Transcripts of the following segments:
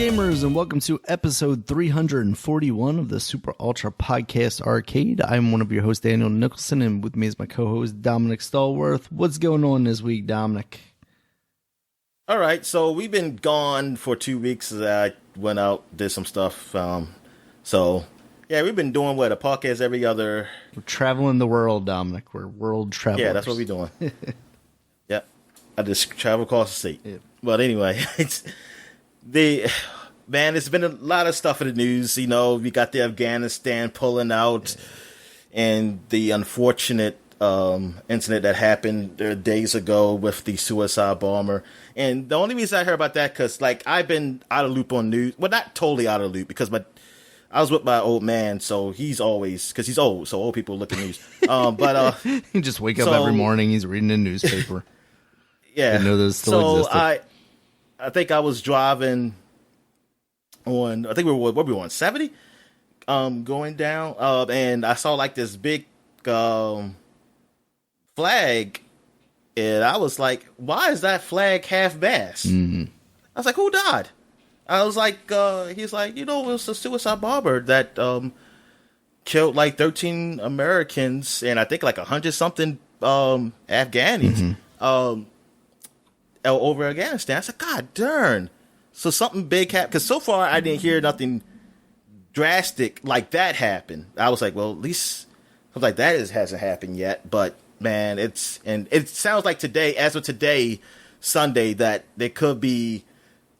gamers, and welcome to episode 341 of the Super Ultra Podcast Arcade. I'm one of your hosts, Daniel Nicholson, and with me is my co-host, Dominic Stallworth. What's going on this week, Dominic? All right, so we've been gone for 2 weeks. I went out, did some stuff. So, yeah, we've been doing, a podcast every other... We're traveling the world, Dominic. We're world travelers. Yeah, that's what we're doing. Yep. I just travel across the state. Yep. But anyway, there's been a lot of stuff in the news. You know, we got the Afghanistan pulling out and the unfortunate incident that happened days ago with the suicide bomber. And the only reason I heard about that, because, I've been out of loop on news. Well, not totally out of loop, because I was with my old man, so he's always, because he's old, so old people look at news. He just wake up every morning, he's reading a newspaper. Yeah. I know those still existed. I think I was driving on, I think we were on 70, going down, and I saw this big flag, and I was like, why is that flag half-mast? Mm-hmm. I was like, who died? I was like, he's like, it was a suicide bomber that killed 13 Americans and I think 100-something Afghanis over Afghanistan. I said, God darn. So something big happened. Because so far I didn't hear nothing drastic like that happen. I was like, well, at least something like that hasn't happened yet. But, man, it sounds like today, as of today, Sunday, that there could be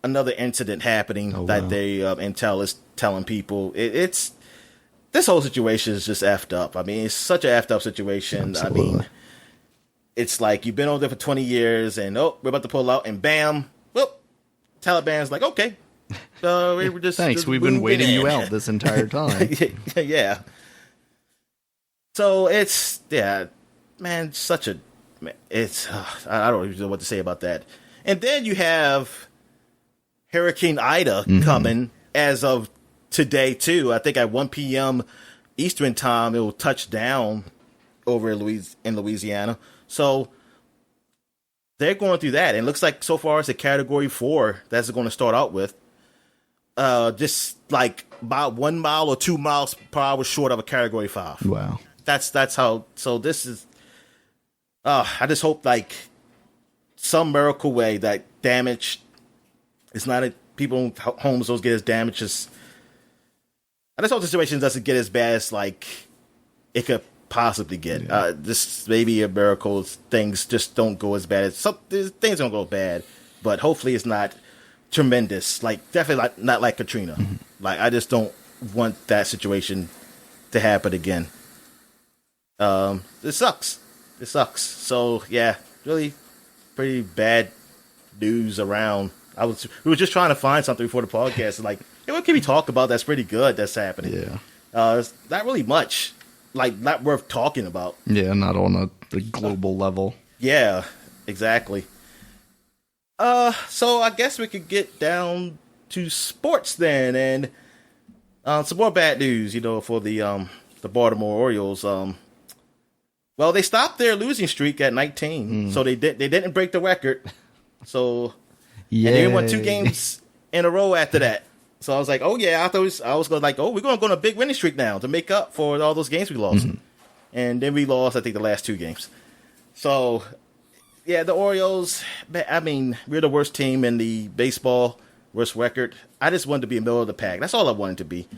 another incident happening that they intel is telling people. It's this whole situation is just effed up. I mean, it's such an effed up situation. Absolutely. I mean, it's like you've been over there for 20 years and we're about to pull out and bam, whoop, Taliban's like, okay, we're just thanks. We've been waiting you out this entire time. Yeah. So it's man, it's I don't even know what to say about that. And then you have Hurricane Ida coming as of today, too. I think at 1 p.m. Eastern time, it will touch down over in Louisiana. So they're going through that. And it looks like so far it's a Category 4 that's going to start out with. Just about 1 mile or 2 miles per hour short of a Category 5. Wow. That's how. So this is. I just hope some miracle way that damage. It's not people homes don't get as damaged as. I just hope the situation doesn't get as bad as it could possibly get. Yeah. This may be a miracle. Things just don't go as bad as things don't go bad, but hopefully it's not tremendous. Definitely not like Katrina. Mm-hmm. I just don't want that situation to happen again. It sucks. It sucks. So yeah, really pretty bad news around. We were just trying to find something before the podcast. Hey, what can we talk about that's pretty good that's happening? Yeah. It's not really much. Not worth talking about. Yeah, not on the global level. Yeah, exactly. So I guess we could get down to sports then, and some more bad news, for the Baltimore Orioles. Well, they stopped their losing streak at 19, so they didn't break the record. So. Yay. And they won 2 games in a row after that. So I was like, oh, yeah, I was going we're going to go on a big winning streak now to make up for all those games we lost. Mm-hmm. And then we lost, I think, the last 2 games. So, yeah, the Orioles, I mean, we're the worst team in the baseball, worst record. I just wanted to be in the middle of the pack. That's all I wanted to be.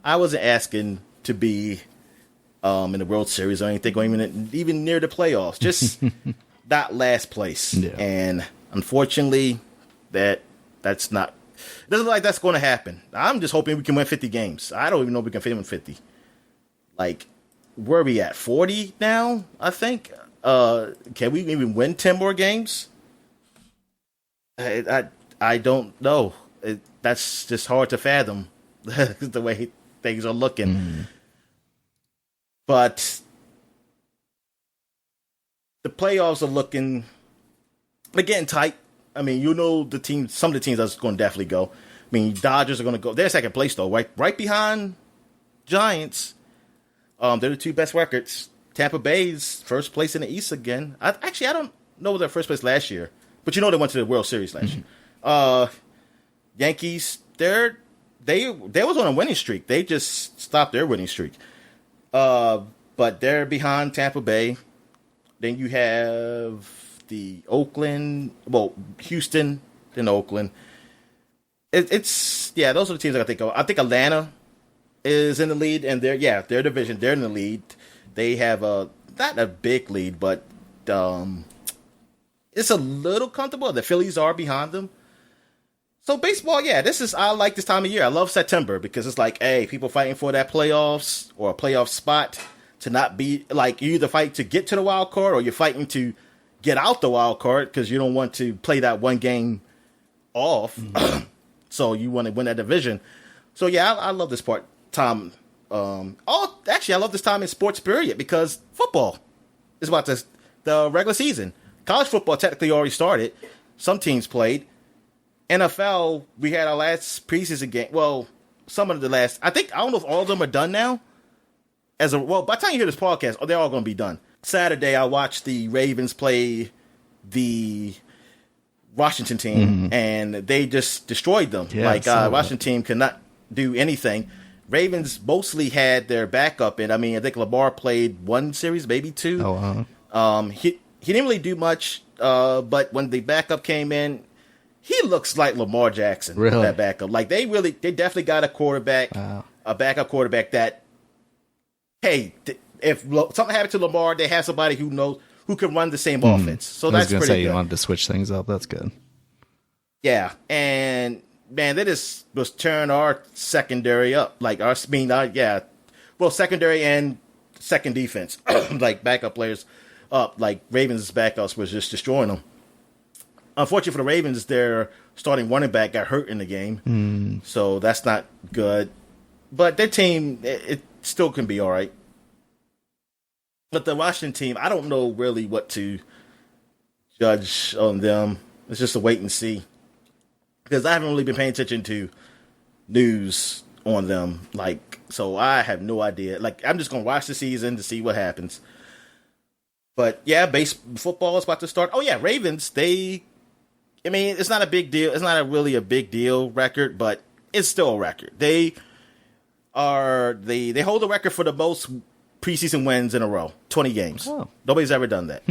I wasn't asking to be in the World Series or anything, or even near the playoffs. Just not last place. Yeah. And unfortunately... That's not. It doesn't look like that's going to happen. I'm just hoping we can win 50 games. I don't even know if we can win 50. Where are we at? 40 now, I think. Can we even win 10 more games? I don't know. That's just hard to fathom the way things are looking. But the playoffs are looking. They're getting tight. I mean, the team. Some of the teams that's going to definitely go. I mean, Dodgers are going to go. They're second place though, right behind Giants. They're the 2 best records. Tampa Bay's first place in the East again. I don't know what their first place last year, but they went to the World Series last year. Yankees they was on a winning streak. They just stopped their winning streak. But they're behind Tampa Bay. Then you have the Houston, then Oakland. Those are the teams I think of. I think Atlanta is in the lead, and their division, they're in the lead. They have not a big lead, but it's a little comfortable. The Phillies are behind them. So baseball, I like this time of year. I love September because it's like, hey, people fighting for that playoffs or a playoff spot to not be like you either fight to get to the wild card or you're fighting to get out the wild card because you don't want to play that one game off. Mm-hmm. So you want to win that division. So I love this time. Actually, I love this time in sports period because football is about the regular season. College football technically already started. Some teams played. NFL, we had our last preseason game. Well, some of the last. I don't know if all of them are done now. By the time you hear this podcast, they're all going to be done. Saturday, I watched the Ravens play the Washington team, and they just destroyed them. Washington team could not do anything. Ravens mostly had their backup in. I think Lamar played one series, maybe two. Oh, uh-huh. He didn't really do much, but when the backup came in, he looks like Lamar Jackson. Really? That backup. Like they definitely got a quarterback, a backup quarterback that, hey, if something happened to Lamar, they have somebody who can run the same offense. So that's pretty good. You don't have to switch things up. That's good. Yeah, and man, they just was tearing our secondary up. Secondary and second defense, like backup players up. Like Ravens' backups was just destroying them. Unfortunately for the Ravens, their starting running back got hurt in the game, so that's not good. But their team, it still can be all right. But the Washington team, I don't know really what to judge on them. It's just a wait and see. Because I haven't really been paying attention to news on them. So I have no idea. I'm just going to watch the season to see what happens. But football is about to start. Oh yeah, Ravens, it's not a big deal. It's not really a big deal record, but it's still a record. They hold the record for the most preseason wins in a row, 20 games. Oh. Nobody's ever done that.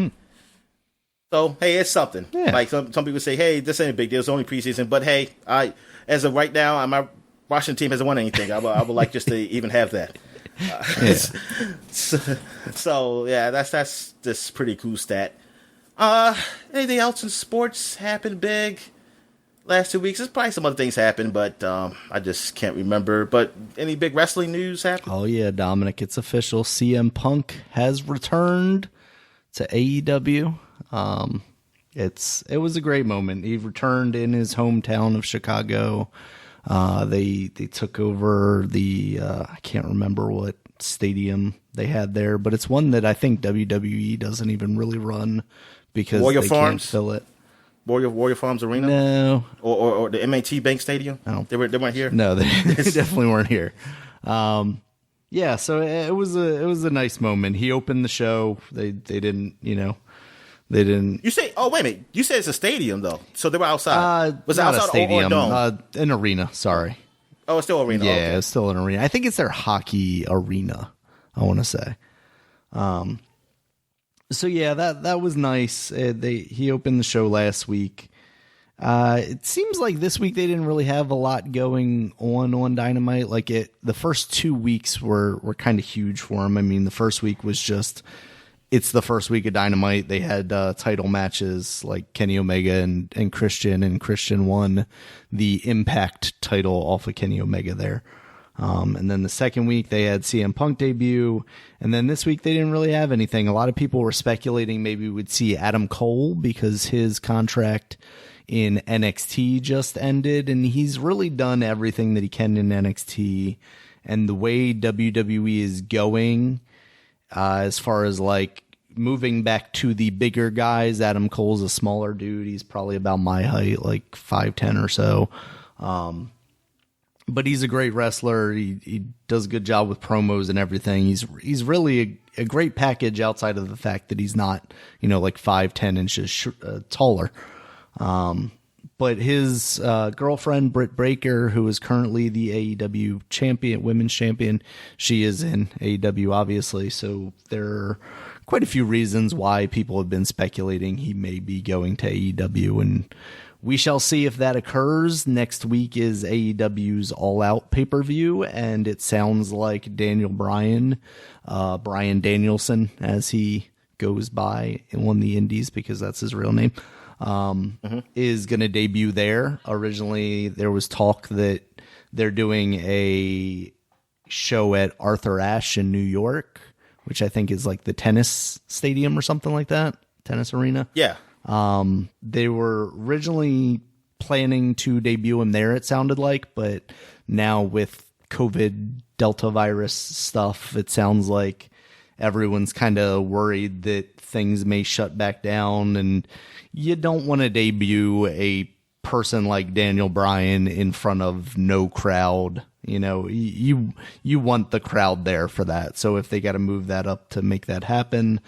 So, hey, it's something. Yeah. Some people say, hey, this ain't a big deal. It's only preseason. But, hey, as of right now, my Washington team hasn't won anything. I would like just to even have that. That's just pretty cool stat. Anything else in sports happened big last 2 weeks? There's probably some other things happened, but I just can't remember. But any big wrestling news happened? Oh, yeah, Dominic, it's official. CM Punk has returned to AEW. It was a great moment. He returned in his hometown of Chicago. They took over the I can't remember what stadium they had there, but it's one that I think WWE doesn't even really run because they can't fill it. Warrior Farms Arena? No. Or the M&T Bank Stadium? No. They weren't here? No, they definitely weren't here. So it was a nice moment. He opened the show. They didn't. You say? Oh, wait a minute. You said it's a stadium though, so they were outside. Was it not outside a stadium? Or a dome? An arena. Sorry. Oh, it's still an arena. Yeah, okay. It's still an arena. I think it's their hockey arena, I want to say. So yeah, that was nice. He opened the show last week. It seems like this week they didn't really have a lot going on Dynamite. The first 2 weeks were kind of huge for him. I mean, the first week was just, it's the first week of Dynamite. They had title matches like Kenny Omega and Christian won the Impact title off of Kenny Omega there. And then the second week they had CM Punk debut. And then this week they didn't really have anything. A lot of people were speculating maybe we'd see Adam Cole because his contract in NXT just ended, and he's really done everything that he can in NXT. And the way WWE is going, as far as moving back to the bigger guys, Adam Cole's a smaller dude. He's probably about my height, 5'10" or so. But he's a great wrestler. He does a good job with promos and everything. He's really a great package outside of the fact that he's not, 5'10" inches taller. But his girlfriend, Britt Baker, who is currently the AEW champion, women's champion, she is in AEW, obviously. So there are quite a few reasons why people have been speculating he may be going to AEW, and we shall see if that occurs. Next week is AEW's All Out pay-per-view, and it sounds like Daniel Bryan, Bryan Danielson, as he goes by on the indies because that's his real name, is going to debut there. Originally, there was talk that they're doing a show at Arthur Ashe in New York, which I think is like the tennis stadium or something like that, tennis arena. Yeah. They were originally planning to debut him there, it sounded like, but now with COVID Delta virus stuff, it sounds like everyone's kind of worried that things may shut back down, and you don't want to debut a person like Daniel Bryan in front of no crowd. You know, you want the crowd there for that. So if they got to move that up to make that happen,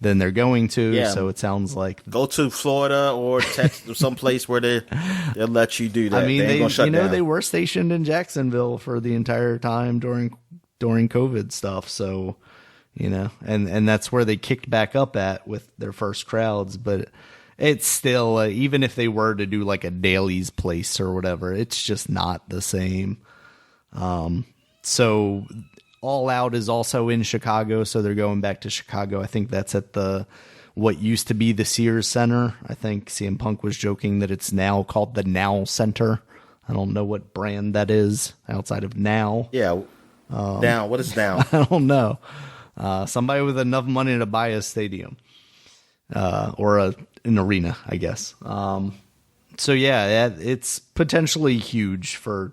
then they're going to. Yeah. So it sounds like go to Florida or Texas or someplace where they'll let you do that. I mean, they were stationed in Jacksonville for the entire time during COVID stuff. So, you know, and that's where they kicked back up at with their first crowds. But it's still, even if they were to do like a Daly's Place or whatever, it's just not the same. So All Out is also in Chicago, so they're going back to Chicago. I think that's at what used to be the Sears Center. I think CM Punk was joking that it's now called the Now Center. I don't know what brand that is outside of Now. Yeah. Now, what is Now? I don't know. Somebody with enough money to buy a stadium, or an arena, I guess. So yeah, it's potentially huge for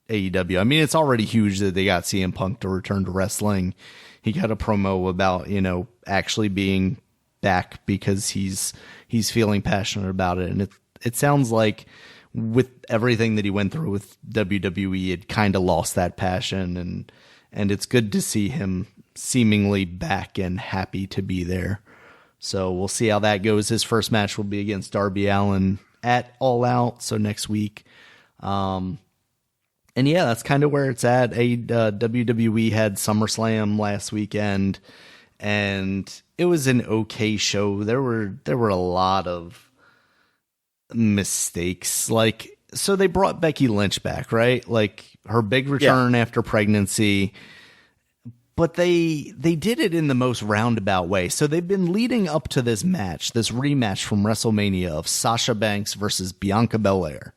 AEW. I mean, it's already huge that they got CM Punk to return to wrestling. He got a promo about, you know, actually being back because he's feeling passionate about it. And it sounds like with everything that he went through with WWE, it kind of lost that passion, and it's good to see him seemingly back and happy to be there. So we'll see how that goes. His first match will be against Darby Allin at All Out, so next week. And yeah, that's kind of where it's at. WWE had SummerSlam last weekend, and it was an okay show. There were a lot of mistakes. Like, so they brought Becky Lynch back, right? Like her big return after pregnancy, but they did it in the most roundabout way. So they've been leading up to this match, this rematch from WrestleMania of Sasha Banks versus Bianca Belair.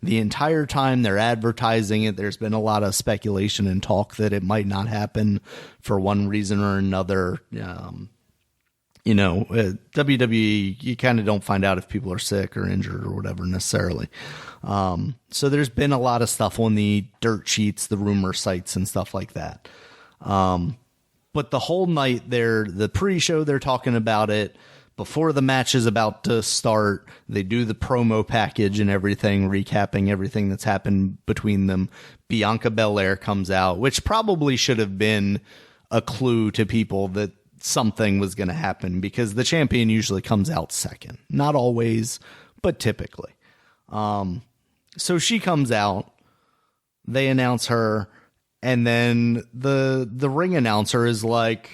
The entire time they're advertising it, there's been a lot of speculation and talk that it might not happen for one reason or another. You know, WWE, you kind of don't find out if people are sick or injured or whatever necessarily. So there's been a lot of stuff on the dirt sheets, the rumor sites and stuff like that. But the whole night the pre-show, they're talking about it. Before the match is about to start, they do the promo package and everything, recapping everything that's happened between them. Bianca Belair comes out, which probably should have been a clue to people that something was going to happen, because the champion usually comes out second. Not always, but typically. So she comes out, they announce her, and then the ring announcer is like,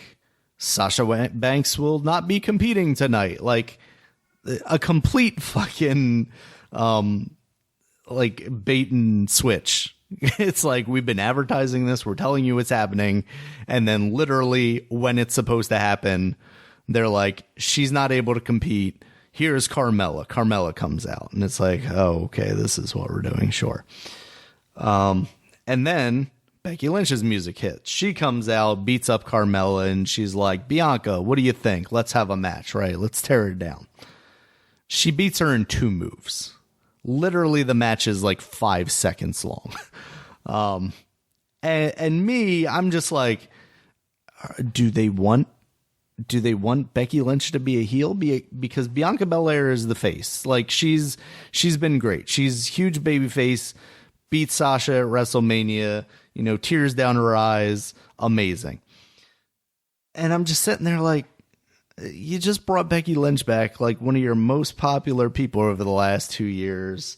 Sasha Banks will not be competing tonight. Like a complete fucking, like bait and switch. It's like, we've been advertising this, we're telling you it's happening, and then literally when it's supposed to happen, they're like, she's not able to compete. Here's Carmella. Carmella comes out, and it's like, oh, okay, this is what we're doing, sure. And then Becky Lynch's music hits. She comes out, beats up Carmella, and she's like, Bianca, what do you think? Let's have a match, right? Let's tear it down. She beats her in 2 moves. Literally, the match is like 5 seconds long. And me, I'm just like, do they want Becky Lynch to be a heel? Because Bianca Belair is the face. Like, she's been great. She's huge baby face, beat Sasha at WrestleMania, you know, tears down her eyes, amazing. And I'm just sitting there like, you just brought Becky Lynch back, like one of your most popular people over the last 2 years.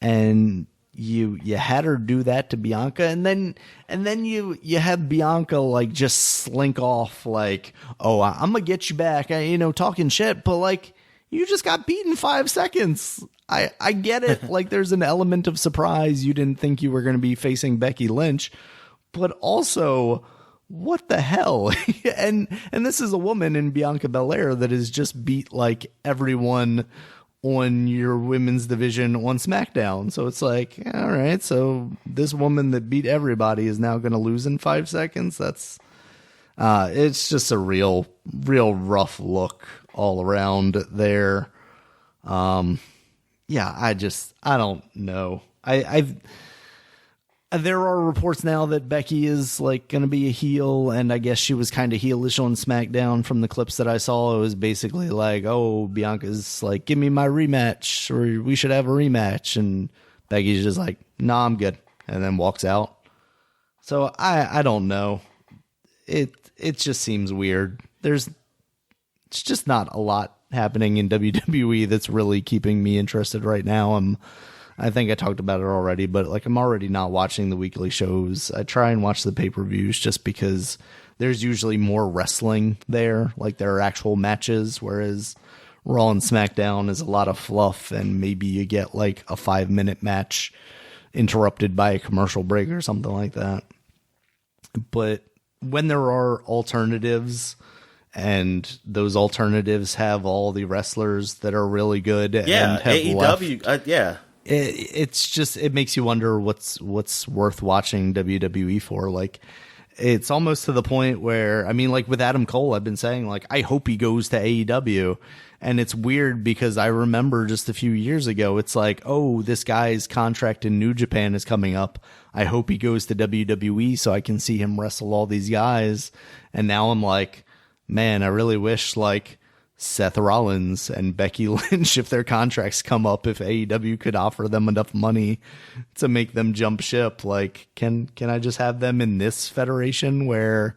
and you had her do that to Bianca, and then you had Bianca like just slink off like, oh, I'm gonna get you back, talking shit, but like you just got beaten 5 seconds. I get it. Like there's an element of surprise. You didn't think you were going to be facing Becky Lynch, but also what the hell? and this is a woman in Bianca Belair that has just beat like everyone on your women's division on SmackDown. So it's like, all right, so this woman that beat everybody is now going to lose in 5 seconds. That's it's just a real rough look all around there. Yeah, I don't know. There are reports now that Becky is like going to be a heel, and I guess she was kind of heelish on SmackDown from the clips that I saw. It was basically like, oh, Bianca's like, give me my rematch, or we should have a rematch. And Becky's just like, nah, I'm good. And then walks out. So I don't know. It just seems weird. It's just not a lot happening in WWE that's really keeping me interested right now. I think I talked about it already, but like I'm already not watching the weekly shows. I try and watch the pay-per-views just because there's usually more wrestling there. Like there are actual matches, whereas Raw and SmackDown is a lot of fluff, and maybe you get like a 5-minute match interrupted by a commercial break or something like that. But when there are alternatives, and those alternatives have all the wrestlers that are really good, and have AEW, it makes you wonder what's worth watching WWE for. Like it's almost to the point where, I mean, like with Adam Cole, I've been saying like, I hope he goes to AEW. And it's weird because I remember just a few years ago, it's like, oh, this guy's contract in New Japan is coming up. I hope he goes to WWE so I can see him wrestle all these guys. And now I'm like, man, I really wish like Seth Rollins and Becky Lynch, if their contracts come up, if AEW could offer them enough money to make them jump ship. Like, can I just have them in this federation where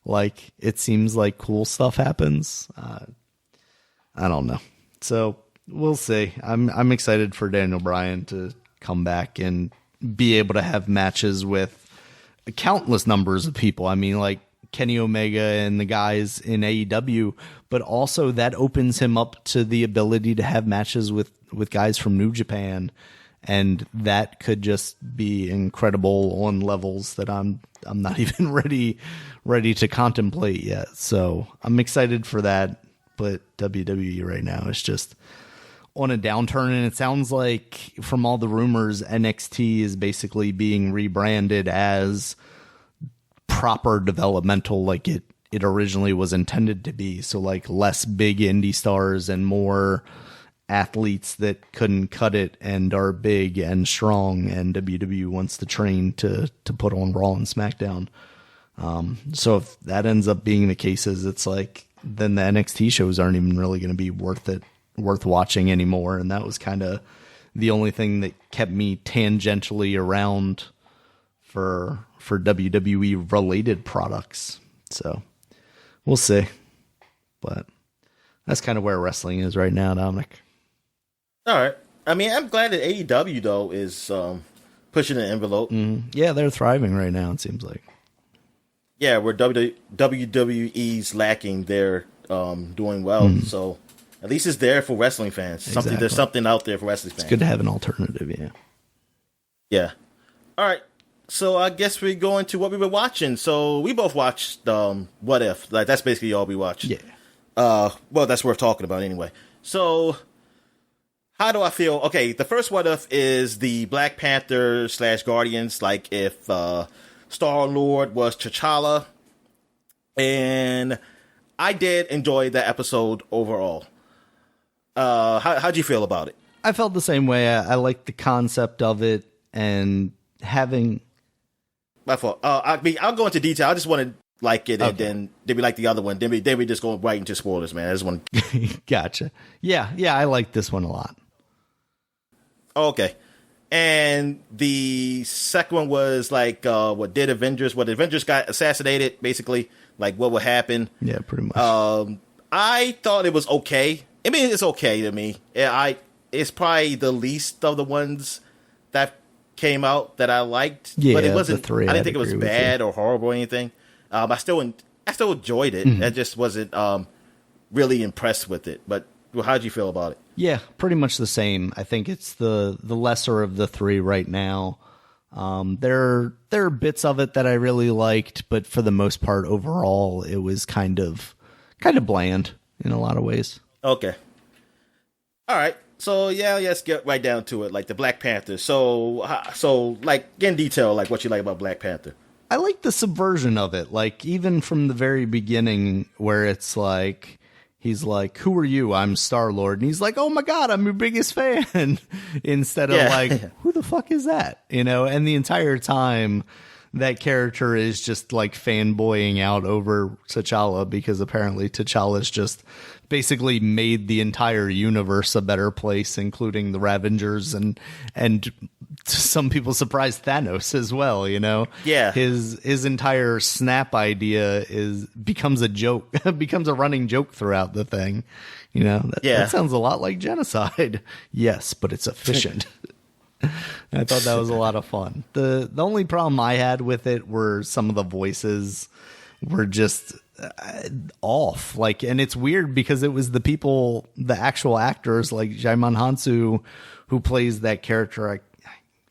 like it seems like cool stuff happens? I don't know. So we'll see. I'm excited for Daniel Bryan to come back and be able to have matches with countless numbers of people. I mean, like Kenny Omega and the guys in AEW, but also that opens him up to the ability to have matches with guys from New Japan, and that could just be incredible on levels that I'm not even ready to contemplate yet. So I'm excited for that, but WWE right now is just on a downturn, and it sounds like from all the rumors, NXT is basically being rebranded as proper developmental, like it originally was intended to be. So like less big indie stars and more athletes that couldn't cut it and are big and strong, and WWE wants to train to put on Raw and SmackDown. So if that ends up being the case, it's like then the NXT shows aren't even really going to be worth watching anymore. And that was kind of the only thing that kept me tangentially around for WWE related products. So we'll see. But that's kind of where wrestling is right now, Dominic. All right. I mean, I'm glad that AEW though is pushing the envelope. Mm-hmm. Yeah, they're thriving right now, it seems like. Yeah, where WWE's lacking, they're doing well. Mm-hmm. So at least it's there for wrestling fans. Exactly. There's something out there for wrestling fans. It's good to have an alternative, yeah. Yeah. All right. So I guess we go into what we were watching. So we both watched What If. Like that's basically all we watched. Yeah. Well, that's worth talking about anyway. So how do I feel? Okay, the first What If is the Black Panther / Guardians. Like if Star-Lord was T'Challa. And I did enjoy that episode overall. How'd you feel about it? I felt the same way. I liked the concept of it, and having... My fault. I'll go into detail. I just want to like it, and then maybe like the other one. Then we just go right into spoilers, man. I just want. Gotcha. Yeah, I like this one a lot. Okay, and the second one was like, what did Avengers? What Avengers got assassinated? Basically, like what would happen? Yeah, pretty much. I thought it was okay. I mean, it's okay to me. It's probably the least of the ones that came out that I liked, Yeah, but it wasn't. the three, I didn't I'd think it was agree with bad you. or horrible or anything. I still enjoyed it. I just wasn't really impressed with it. But how'd you feel about it? Yeah, pretty much the same. I think it's the lesser of the three right now. There are bits of it that I really liked, but for the most part, overall, it was kind of bland in a lot of ways. Okay. All right. So yeah, let's get right down to it. Like the Black Panther. So like get in detail, like what you like about Black Panther. I like the subversion of it. Like even from the very beginning, where it's like he's like, "Who are you? I'm Star-Lord," and he's like, "Oh my God, I'm your biggest fan," instead of like, "Who the fuck is that?" You know. And the entire time, that character is just like fanboying out over T'Challa because apparently T'Challa's just basically made the entire universe a better place, including the Ravengers and some people surprised Thanos as well. You know, Yeah. His entire snap idea becomes a joke, becomes a running joke throughout the thing. You know, that sounds a lot like genocide. Yes, but it's efficient. I thought that was a lot of fun. The only problem I had with it were some of the voices were just off. Like, and it's weird because it was the actual actors like Jaimon Hansu who plays that character,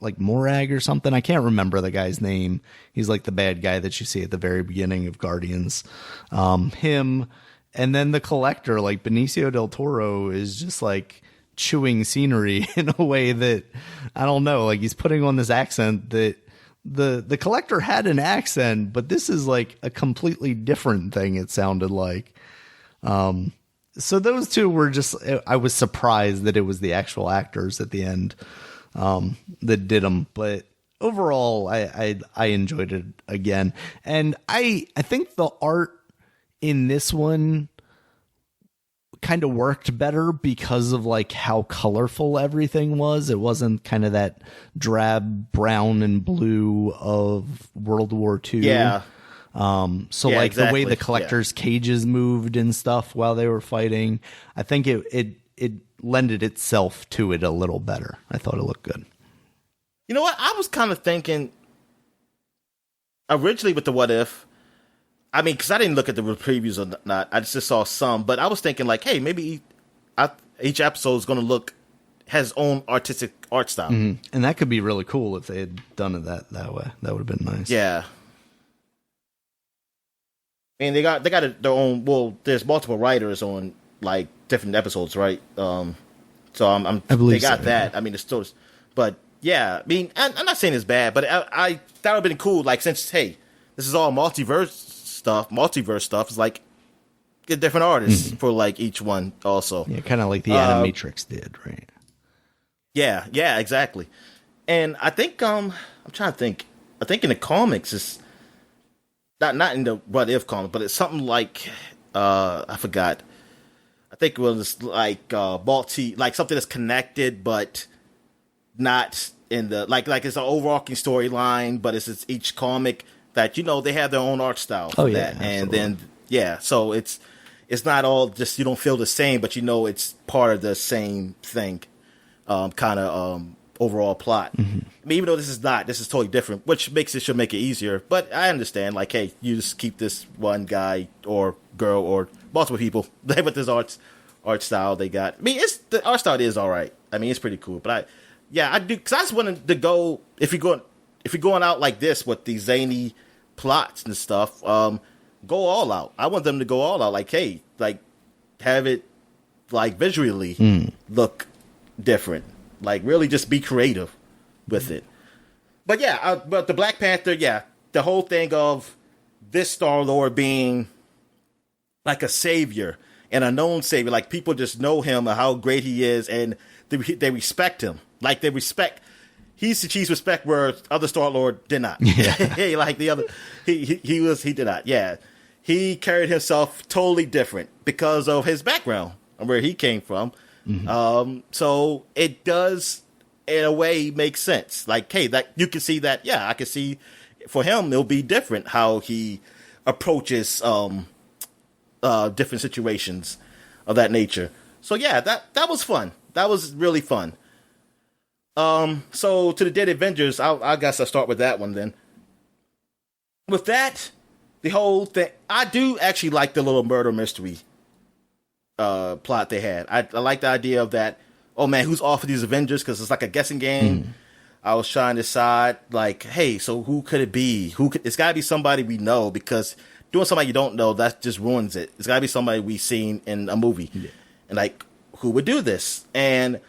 like Morag or something. I can't remember the guy's name. He's like the bad guy that you see at the very beginning of Guardians. Him, and then the Collector, like Benicio del Toro, is just like chewing scenery in a way that I don't know. Like he's putting on this accent that the Collector had an accent, but this is like a completely different thing. It sounded like. So those two were just. I was surprised that it was the actual actors at the end that did them, but overall, I enjoyed it again, and I think the art in this one kind of worked better because of like how colorful everything was. It wasn't kind of that drab brown and blue of World War II. Yeah. Like exactly. the way the Collector's cages moved and stuff while they were fighting, I think it lended itself to it a little better. I thought it looked good. You know what? I was kind of thinking originally with the What If. I mean, because I didn't look at the previews or not. I just saw some. But I was thinking like, hey, maybe each episode is going to has its own artistic art style. Mm-hmm. And that could be really cool if they had done it that way. That would have been nice. Yeah. And they got their own. Well, there's multiple writers on like different episodes, right? So I believe they got so, that. Yeah. I mean, it's still, but yeah. I mean, I'm not saying it's bad, but I that would have been cool. Like since hey, this is all multiverse stuff. It's like get different artists for like each one also. Yeah, kind of like the Animatrix did, right? Yeah, exactly. And I think I'm trying to think. I think in the comics it's not in the What If comic, but it's something like I forgot. I think it was like like something that's connected but not in the like it's an overarching storyline, but it's each comic that they have their own art style for that. Absolutely. And then so it's not all just you don't feel the same, but it's part of the same thing, kind of overall plot. Mm-hmm. I mean, even though this is totally different, which should make it easier. But I understand, like, hey, you just keep this one guy or girl or multiple people with this art style they got. I mean, the art style is all right. I mean, it's pretty cool. But I do because I just wanted to go if you're going out like this with these zany plots and stuff, go all out. I want them to go all out. Like, hey, like have it like visually look different. Like really just be creative with it. But yeah, but the Black Panther, the whole thing of this Star-Lord being like a savior and a known savior, like people just know him and how great he is, and they respect him. Like they respect. He's achieved respect where other Star-Lord did not. Yeah. Like the other, he did not. Yeah, he carried himself totally different because of his background and where he came from. Mm-hmm. So it does, in a way, make sense. Like, hey, that you can see that. Yeah, I can see for him it'll be different how he approaches different situations of that nature. So yeah, that was fun. That was really fun. So to the Dead Avengers, I guess I'll start with that one then. With that, the whole thing, I do actually like the little murder mystery plot they had. I like the idea of that. Oh man, who's off of these Avengers? Because it's like a guessing game. I was trying to decide, like, hey, so who could it be? It's got to be somebody we know, because doing somebody you don't know, that just ruins it. It's got to be somebody we've seen in a movie. Yeah. And, like, who would do this? And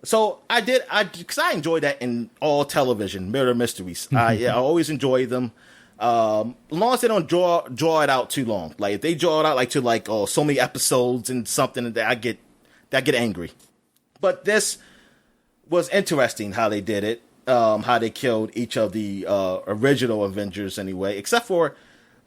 so because I enjoy that in all television, murder mysteries. I always enjoy them. As long as they don't draw it out too long. Like, if they draw it out, like, to, so many episodes and something, that I get angry. But this was interesting how they did it. How they killed each of the original Avengers anyway, except for,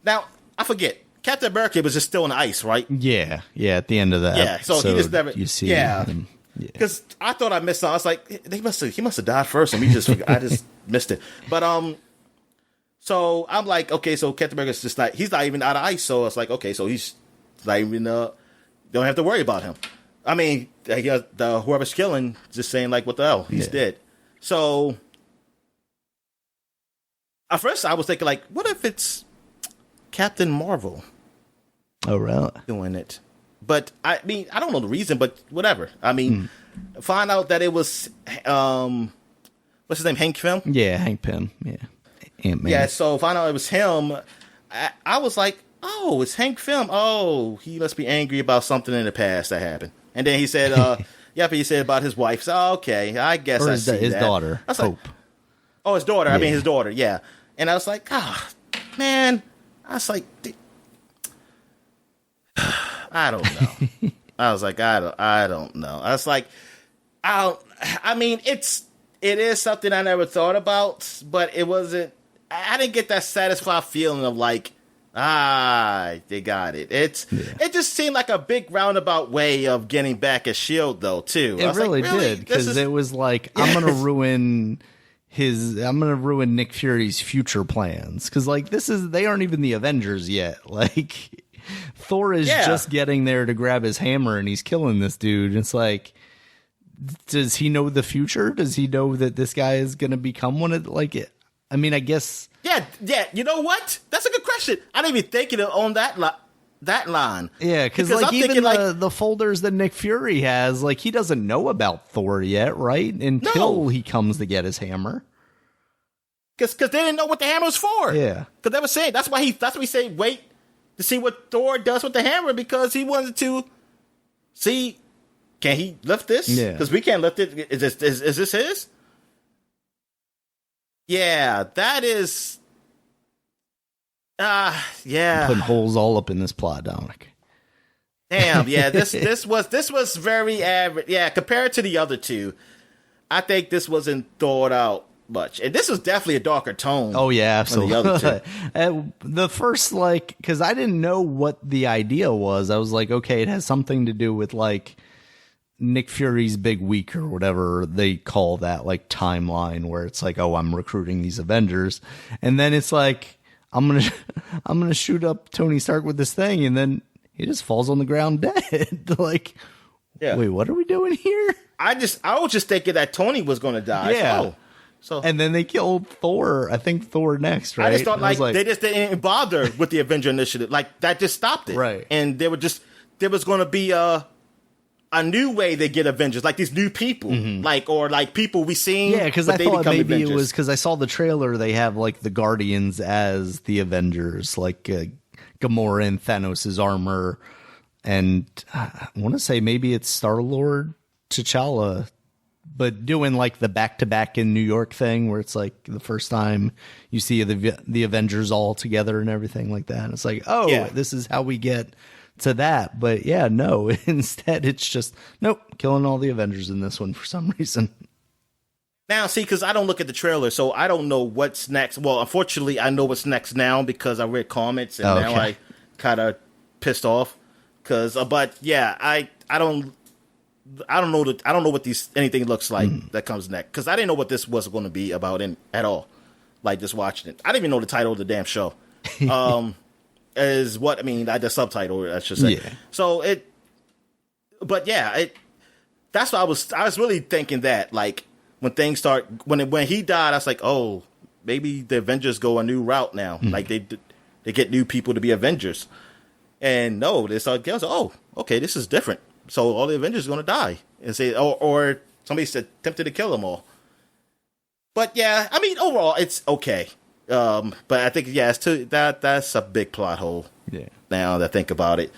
now, I forget, Captain America was just still on the ice, right? Yeah, at the end of that. Yeah, so he just never, you see him. Because I thought I missed something. I was like, he must have died first, and I just missed it. But, so I'm like, okay, so Captain America's just not, he's not even out of ice, so it's like, okay, so he's not even, don't have to worry about him. I mean, whoever's killing, just saying, like, what the hell, he's dead. So, at first, I was thinking, like, what if it's Captain Marvel? Oh, really? Doing it. But, I mean, I don't know the reason, but whatever. I mean, find out that it was, what's his name, Hank Pym? Yeah, Hank Pym, yeah. Ant-Man. Yeah, so find out it was him. I was like, oh, it's Hank Pym. Oh, he must be angry about something in the past that happened. And then he said, he said about his wife. So, okay, I guess I see his that. daughter, I was Hope. Like, oh, his daughter. Yeah. I mean, his daughter, yeah. And I was like, man. I was like, I don't know. I was like, I don't know. I was like, I mean, it is something I never thought about, but it wasn't, I didn't get that satisfied feeling of like, they got it. It just seemed like a big roundabout way of getting back at S.H.I.E.L.D. though, too. It really did, because it was like, I'm going to ruin Nick Fury's future plans, because like they aren't even the Avengers yet. Like, Thor is just getting there to grab his hammer, and he's killing this dude. It's like, does he know the future? Does he know that this guy is going to become one of, like, it? I mean, I guess. Yeah. You know what? That's a good question. I didn't even think of it on that line. Yeah, because like, even the folders that Nick Fury has, like, he doesn't know about Thor yet, right? Until he comes to get his hammer. Because they didn't know what the hammer was for. Yeah. Because they were saying, that's why he said wait to see what Thor does with the hammer, because he wanted to see, can he lift this? Yeah. Because we can't lift it. Is this his? Yeah, that is. Yeah. Putting holes all up in this plot, Dominic. Damn, yeah. This was very average. Yeah, compared to the other two, I think this wasn't thought out much, and this was definitely a darker tone. Oh yeah, absolutely. Than the other two. The first, like, because I didn't know what the idea was. I was like, okay, it has something to do with like Nick Fury's big week or whatever they call that, like, timeline where it's like, oh, I'm recruiting these Avengers, and then it's like, I'm gonna shoot up Tony Stark with this thing, and then he just falls on the ground dead. Like, wait, what are we doing here? I was just thinking that Tony was gonna die. Yeah. So and then they killed Thor. I think Thor next, right? I just thought like they just didn't bother with the Avenger Initiative. Like, that just stopped it, right? And there was going to be a new way they get Avengers, like these new people, like people we seen. Yeah, because I thought maybe Avengers. It was because I saw the trailer. They have like the Guardians as the Avengers, like Gamora and Thanos' armor, and I want to say maybe it's Star-Lord, T'Challa, but doing like the back-to-back in New York thing where it's like the first time you see the Avengers all together and everything like that. And it's like, this is how we get to that. But yeah, no, instead it's just, nope, killing all the Avengers in this one for some reason. Now, see, because I don't look at the trailer, so I don't know what's next. Well, unfortunately, I know what's next now because I read comments, and now I kind of pissed off. But yeah, I don't know what anything looks like that comes next, because I didn't know what this was going to be about at all. Like, just watching it, I didn't even know the title of the damn show. Is what I mean. The subtitle, I should say. Yeah. So that's what I was really thinking, that like when things start, when he died, I was like, oh, maybe the Avengers go a new route now. Like they get new people to be Avengers. And no, they start getting, oh, okay, this is different. So all the Avengers are going to die. And say, or somebody's attempted to kill them all. But yeah, I mean, overall, it's okay. But I think, yeah, that's a big plot hole. Yeah. Now that I think about it.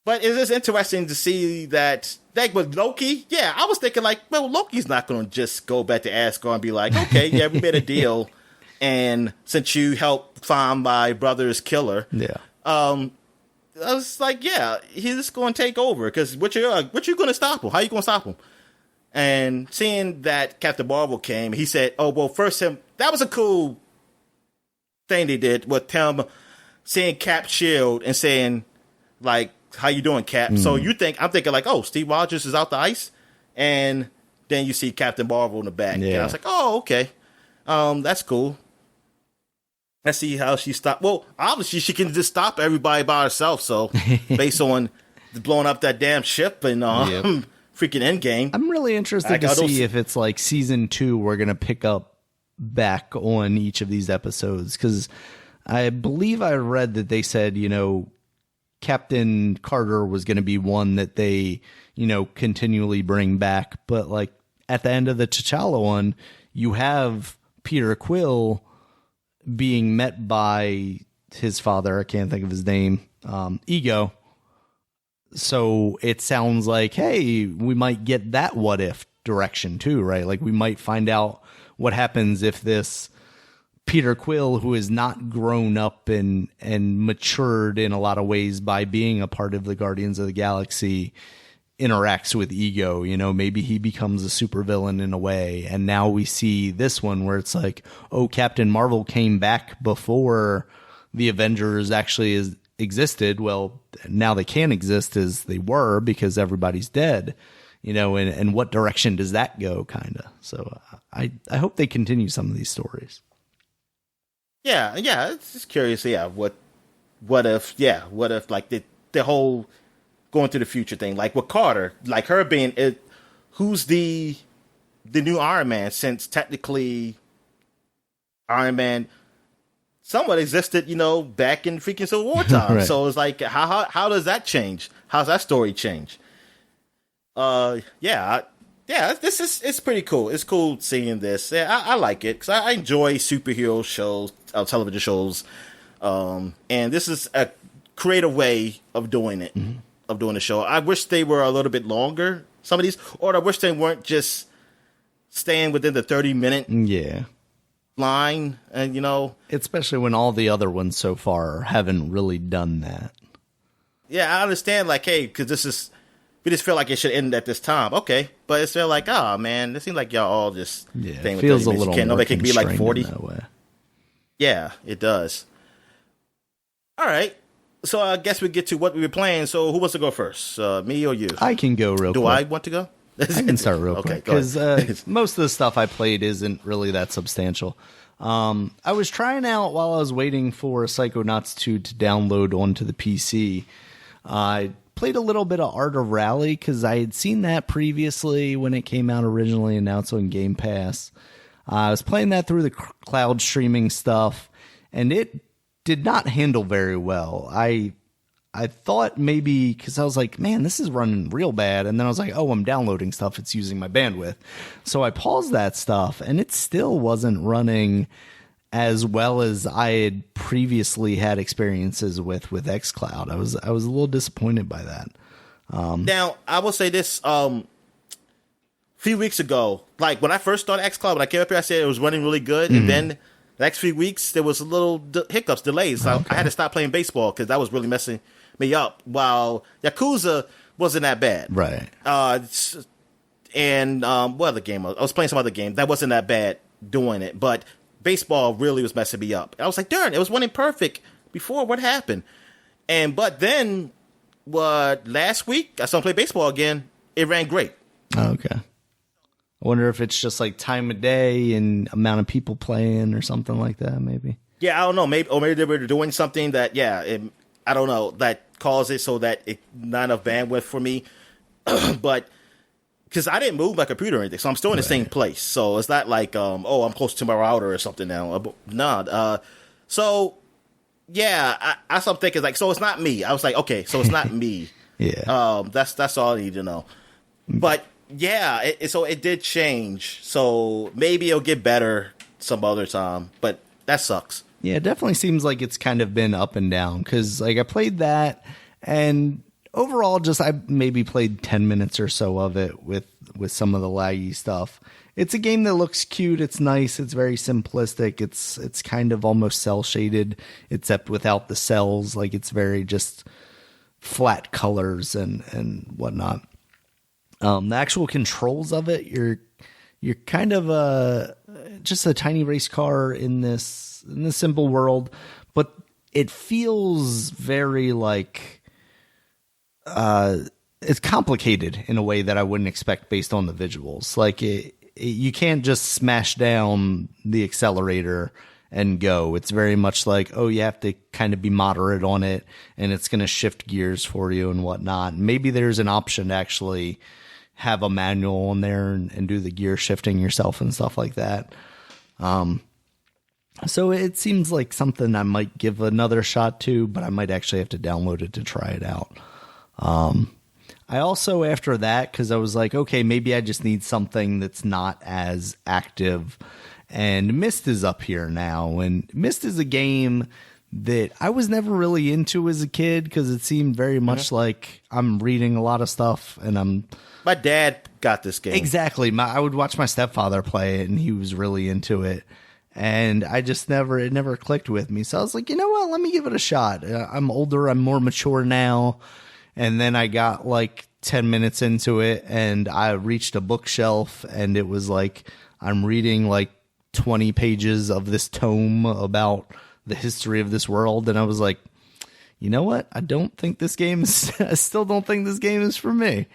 But it is interesting to see that, like with Loki, yeah, I was thinking like, well, Loki's not going to just go back to Asgard and be like, okay, yeah, we made a deal. And since you helped find my brother's killer, yeah. I was like, yeah, he's going to take over because what you going to stop him? How you going to stop him? And seeing that Captain Marvel came, he said, oh, well, first that was a cool thing they did with him seeing Cap's shield and saying, like, how you doing, Cap? So I'm thinking like, oh, Steve Rogers is out the ice. And then you see Captain Marvel in the back. Yeah. And I was like, oh, okay. That's cool. Let's see how she stopped. Well, obviously she can just stop everybody by herself. So based on blowing up that damn ship and freaking Endgame. I'm really interested to see if it's like season 2, we're going to pick up back on each of these episodes. Because I believe I read that they said, Captain Carter was going to be one that they, continually bring back. But like at the end of the T'Challa one, you have Peter Quill being met by his father. I can't think of his name. Ego. So it sounds like, hey, we might get that what if direction too, right? Like we might find out what happens if this Peter Quill, who is not grown up and matured in a lot of ways by being a part of the Guardians of the Galaxy, interacts with Ego. Maybe he becomes a supervillain in a way. And now we see this one where it's like, oh, Captain Marvel came back before the Avengers actually existed. Well, now they can't exist as they were because everybody's dead. And what direction does that go, kind of? So I hope they continue some of these stories. Yeah, it's just curious. Yeah, what if like the whole going to the future thing, like with Carter, like her being who's the new Iron Man, since technically Iron Man somewhat existed, back in freaking Civil War time. Right. So it's like, how does that change? How's that story change? It's pretty cool. It's cool seeing this. Yeah, I like it because I enjoy superhero shows, television shows, and this is a creative way of doing it, of doing the show. I wish they were a little bit longer, some of these, or I wish they weren't just staying within the 30-minute line, and especially when all the other ones so far haven't really done that. Yeah, I understand. Like, hey, because we just feel like it should end at this time. Okay. But it's feel like, oh, man, it seems like y'all all just it feels a little more nobody can be like 40. That way. Yeah, it does. All right. So I guess we get to what we were playing. So who wants to go first? Me or you? I can go real quick. Do I want to go? I can start real quick. Because most of the stuff I played isn't really that substantial. I was trying out while I was waiting for Psychonauts 2 to download onto the PC. I played a little bit of Art of Rally because I had seen that previously when it came out originally, and now it's on Game Pass. I was playing that through the cloud streaming stuff, and it did not handle very well. I thought maybe because I was like, man, this is running real bad. And then I was like, oh, I'm downloading stuff. It's using my bandwidth. So I paused that stuff, and it still wasn't running as well as I had previously had experiences with xCloud. I was a little disappointed by that. Now, I will say this, a few weeks ago, like when I first started xCloud, when I came up here, I said it was running really good. And then the next few weeks, there was a little hiccups, delays. So I had to stop playing baseball because that was really messing me up, while Yakuza wasn't that bad. Right. What other game? I was playing some other game that wasn't that bad doing it, but baseball really was messing me up. I was like, darn, it was running perfect before. What happened? But then, last week, I started playing baseball again. It ran great. Okay. I wonder if it's just like time of day and amount of people playing or something like that, maybe. Yeah, I don't know. Maybe they were doing something that, I don't know, that caused it so that it not enough bandwidth for me. But because I didn't move my computer or anything, so I'm still in the same place. So it's not like, oh, I'm close to my router or something now. No. So, yeah, that's what I'm thinking. Like, so it's not me. I was like, okay, so it's not me. Yeah. That's all I need to know. But, yeah, so it did change. So maybe it'll get better some other time. But that sucks. Yeah, it definitely seems like it's kind of been up and down. Because, like, I played that, and overall, just I maybe played 10 minutes or so of it with some of the laggy stuff. It's a game that looks cute. It's nice. It's very simplistic. It's kind of almost cell shaded, except without the cells. Like, it's very just flat colors and whatnot. The actual controls of it, you're kind of just a tiny race car in this simple world, but it feels very like it's complicated in a way that I wouldn't expect based on the visuals. Like you can't just smash down the accelerator and go. It's very much like, oh, you have to kind of be moderate on it, and it's going to shift gears for you and whatnot. Maybe there's an option to actually have a manual on there and do the gear shifting yourself and stuff like that. So it seems like something I might give another shot to, but I might actually have to download it to try it out. I also, after that, because I was like, okay, maybe I just need something that's not as active. And Myst is up here now. And Myst is a game that I was never really into as a kid because it seemed very much like I'm reading a lot of stuff and My dad got this game. Exactly. I would watch my stepfather play it and he was really into it. And it never clicked with me. So I was like, you know what? Let me give it a shot. I'm older. I'm more mature now. And then I got like 10 minutes into it and I reached a bookshelf and it was like, I'm reading like 20 pages of this tome about the history of this world. And I was like, you know what? I still don't think this game is for me.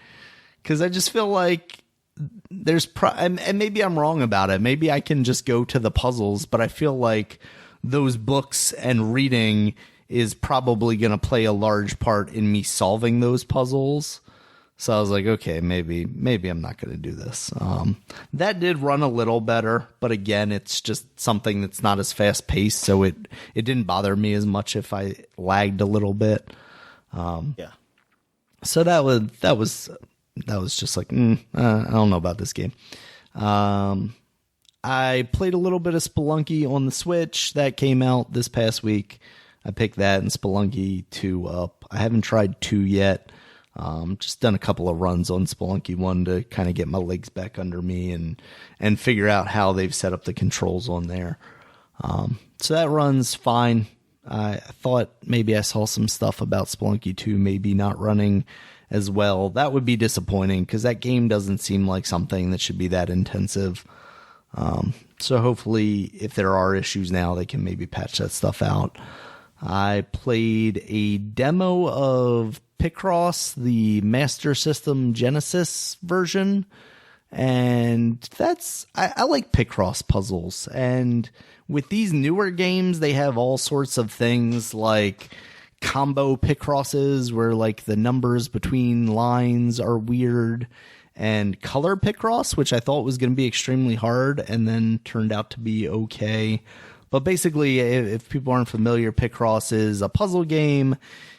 Cause I just feel like and maybe I'm wrong about it. Maybe I can just go to the puzzles, but I feel like those books and reading is probably going to play a large part in me solving those puzzles. So I was like, okay, maybe I'm not going to do this. That did run a little better, but again, it's just something that's not as fast paced. So it didn't bother me as much if I lagged a little bit. Yeah. So that was just like, I don't know about this game. I played a little bit of Spelunky on the Switch. That came out this past week. I picked that and Spelunky 2 up. I haven't tried 2 yet. Just done a couple of runs on Spelunky 1 to kind of get my legs back under me and figure out how they've set up the controls on there. So that runs fine. I thought maybe I saw some stuff about Spelunky 2 maybe not running as well. That would be disappointing because that game doesn't seem like something that should be that intensive. So hopefully if there are issues now, they can maybe patch that stuff out. I played a demo of Picross, the Master System Genesis version, and I like Picross puzzles. And with these newer games, they have all sorts of things like combo Picrosses where like the numbers between lines are weird, and color Picross, which I thought was going to be extremely hard and then turned out to be okay. But basically, if people aren't familiar, Picross is a puzzle game.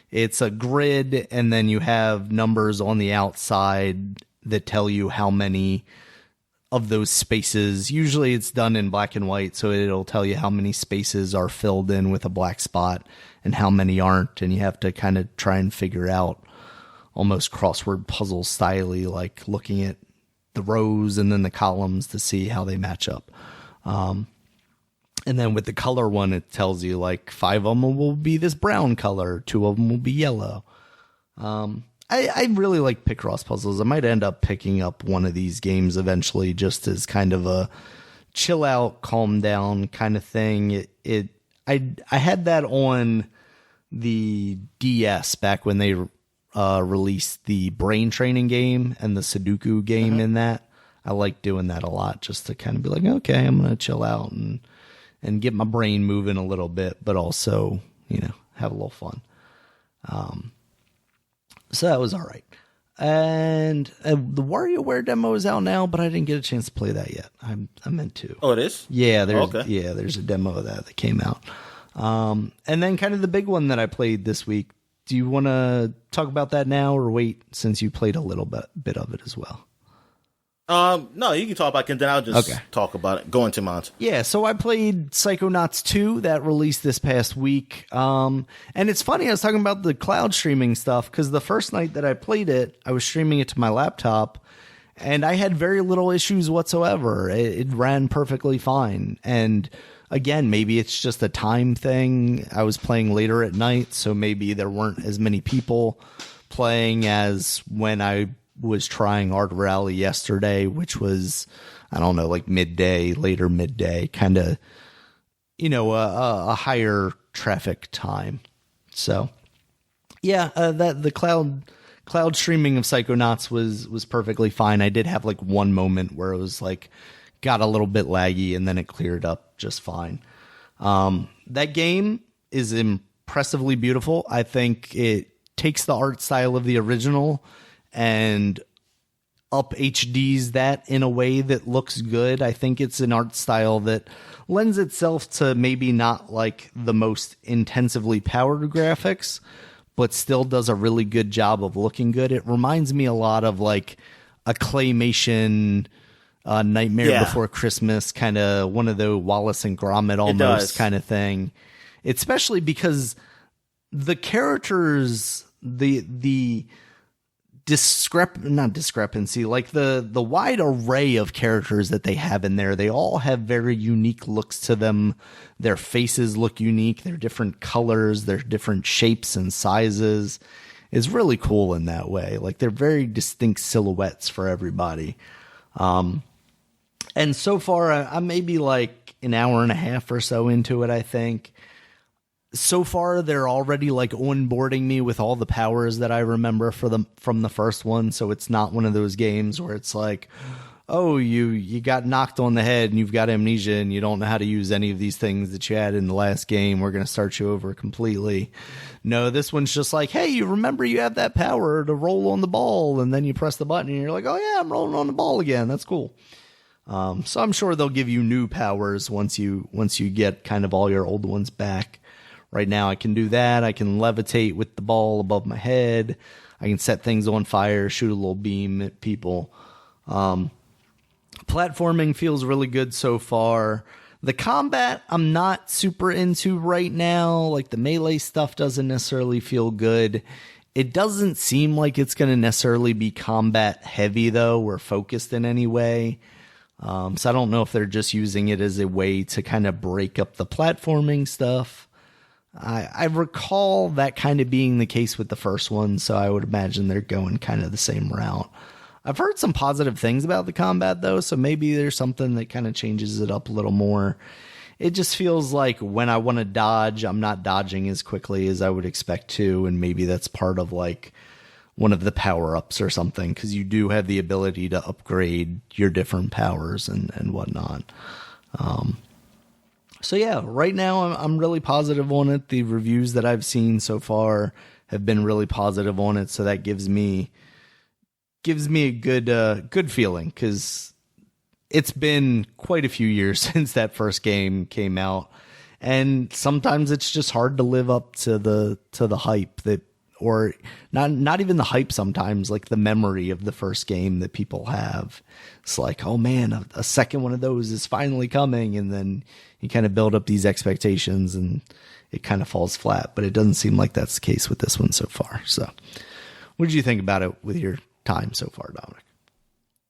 It's a grid, and then you have numbers on the outside that tell you how many of those spaces. Usually it's done in black and white, so it'll tell you how many spaces are filled in with a black spot and how many aren't, and you have to kind of try and figure out almost crossword puzzle style-y, like looking at the rows and then the columns to see how they match up. And then with the color one, it tells you like 5 of them will be this brown color, 2 of them will be yellow. I really like Picross puzzles. I might end up picking up one of these games eventually, just as kind of a chill out, calm down kind of thing. I had that on the DS back when they released the brain training game and the Sudoku game in that. I like doing that a lot, just to kind of be like, okay, I'm going to chill out and get my brain moving a little bit, but also, have a little fun. So that was all right. And the WarioWare demo is out now, but I didn't get a chance to play that yet. I meant to. Oh, it is? Yeah, there's a demo of that came out. And then kind of the big one that I played this week. Do you want to talk about that now or wait since you played a little bit of it as well? No, you can talk about it, and then I'll just talk about it. Go into mine. Yeah, so I played Psychonauts 2 that released this past week. And it's funny, I was talking about the cloud streaming stuff because the first night that I played it, I was streaming it to my laptop, and I had very little issues whatsoever. It ran perfectly fine. And again, maybe it's just a time thing. I was playing later at night, so maybe there weren't as many people playing as when I was trying Art Rally yesterday, which was, I don't know, like later midday, kind of, a higher traffic time. So yeah, the cloud streaming of Psychonauts was perfectly fine. I did have like one moment where it was like, got a little bit laggy and then it cleared up just fine. That game is impressively beautiful. I think it takes the art style of the original and up HDs that in a way that looks good. I think it's an art style that lends itself to maybe not like the most intensively powered graphics, but still does a really good job of looking good. It reminds me a lot of like a claymation Nightmare Before Christmas, kind of one of the Wallace and Gromit almost kind of thing. Especially because the characters, the not discrepancy, like the wide array of characters that they have in there, they all have very unique looks to them. Their faces look unique. They're different colors. They're different shapes and sizes. It's really cool in that way. Like they're very distinct silhouettes for everybody. And so far, I'm maybe like an hour and a half or so into it, I think. So far, they're already like onboarding me with all the powers that I remember from the first one. So it's not one of those games where it's like, oh, you got knocked on the head and you've got amnesia and you don't know how to use any of these things that you had in the last game. We're going to start you over completely. No, this one's just like, hey, you remember you have that power to roll on the ball, and then you press the button and you're like, oh yeah, I'm rolling on the ball again. That's cool. So I'm sure they'll give you new powers once you get kind of all your old ones back. Right now I can do that. I can levitate with the ball above my head. I can set things on fire, shoot a little beam at people. Platforming feels really good so far. The combat I'm not super into right now. Like the melee stuff doesn't necessarily feel good. It doesn't seem like it's going to necessarily be combat heavy though, or focused in any way. So I don't know if they're just using it as a way to kind of break up the platforming stuff. I recall that kind of being the case with the first one, so I would imagine they're going kind of the same route. I've heard some positive things about the combat, though, so maybe there's something that kind of changes it up a little more. It just feels like when I want to dodge, I'm not dodging as quickly as I would expect to, and maybe that's part of like one of the power-ups or something, because you do have the ability to upgrade your different powers and whatnot. So yeah, right now I'm really positive on it. The reviews that I've seen so far have been really positive on it, so that gives me a good feeling, because it's been quite a few years since that first game came out, and sometimes it's just hard to live up to the hype that, or not even the hype sometimes, like the memory of the first game that people have. It's like, oh man, a second one of those is finally coming, and then you kind of build up these expectations and it kind of falls flat, but it doesn't seem like that's the case with this one so far. So what did you think about it with your time so far, Dominic?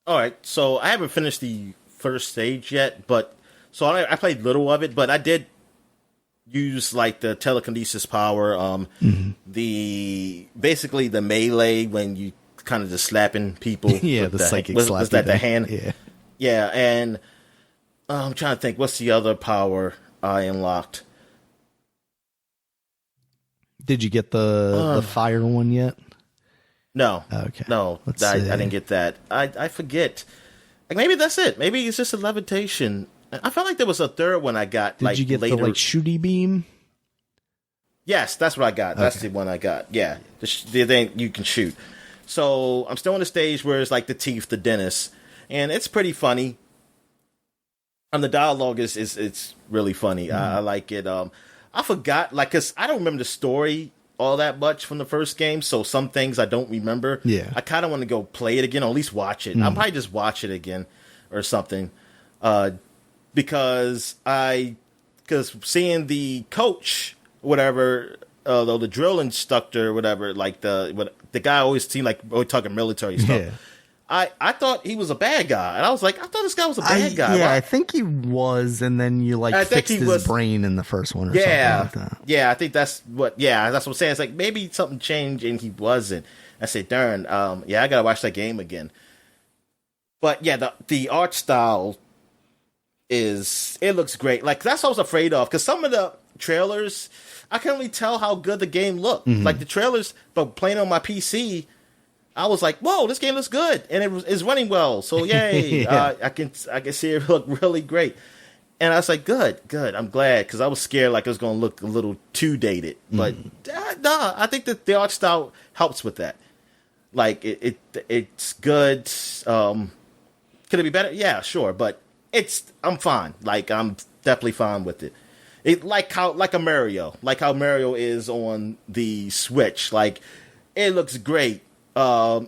All right, so I haven't finished the first stage yet, but so I played little of it, but I did use like the telekinesis power, basically the melee when you kind of just slapping people. Yeah, the psychic slap. Was that the hand? Yeah, and I'm trying to think, what's the other power I unlocked? Did you get the fire one yet? No. Okay. No, I didn't get that. I forget. Like maybe that's it. Maybe it's just a levitation. I felt like there was a third one I got. Did you get later. The like shooty beam? Yes, that's what I got. Okay. That's the one I got. Yeah, the thing you can shoot. So I'm still on the stage where it's like the thief, the dentist, and it's pretty funny. And the dialogue is it's really funny. I like it. I forgot, like, cause I don't remember the story all that much from the first game, so some things I don't remember. Yeah, I kind of want to go play it again, or at least watch it. I'll probably just watch it again or something, because seeing the coach, whatever, the drill instructor, whatever, like the guy always seemed like always talking military stuff. Yeah. I thought he was a bad guy, and I was like, I thought this guy was a bad guy. Yeah, Why? I think he was, and then you fixed his brain in the first one, or something like that. Yeah, I think that's what. Yeah, that's what I'm saying. It's like maybe something changed and he wasn't. I said, darn, yeah, I gotta watch that game again. But yeah, the art style it looks great. Like that's what I was afraid of, because some of the trailers I couldn't really tell how good the game looked. Like the trailers, but playing on my PC. I was like, "Whoa, this game looks good," and it's running well. So yay! Yeah. I can see it look really great, and I was like, "Good. I'm glad," because I was scared like it was going to look a little too dated. But nah, I think that the art style helps with that. Like it's good. Could it be better? Yeah, sure, but I'm fine. Like I'm definitely fine with it. It like how Mario is on the Switch. Like it looks great.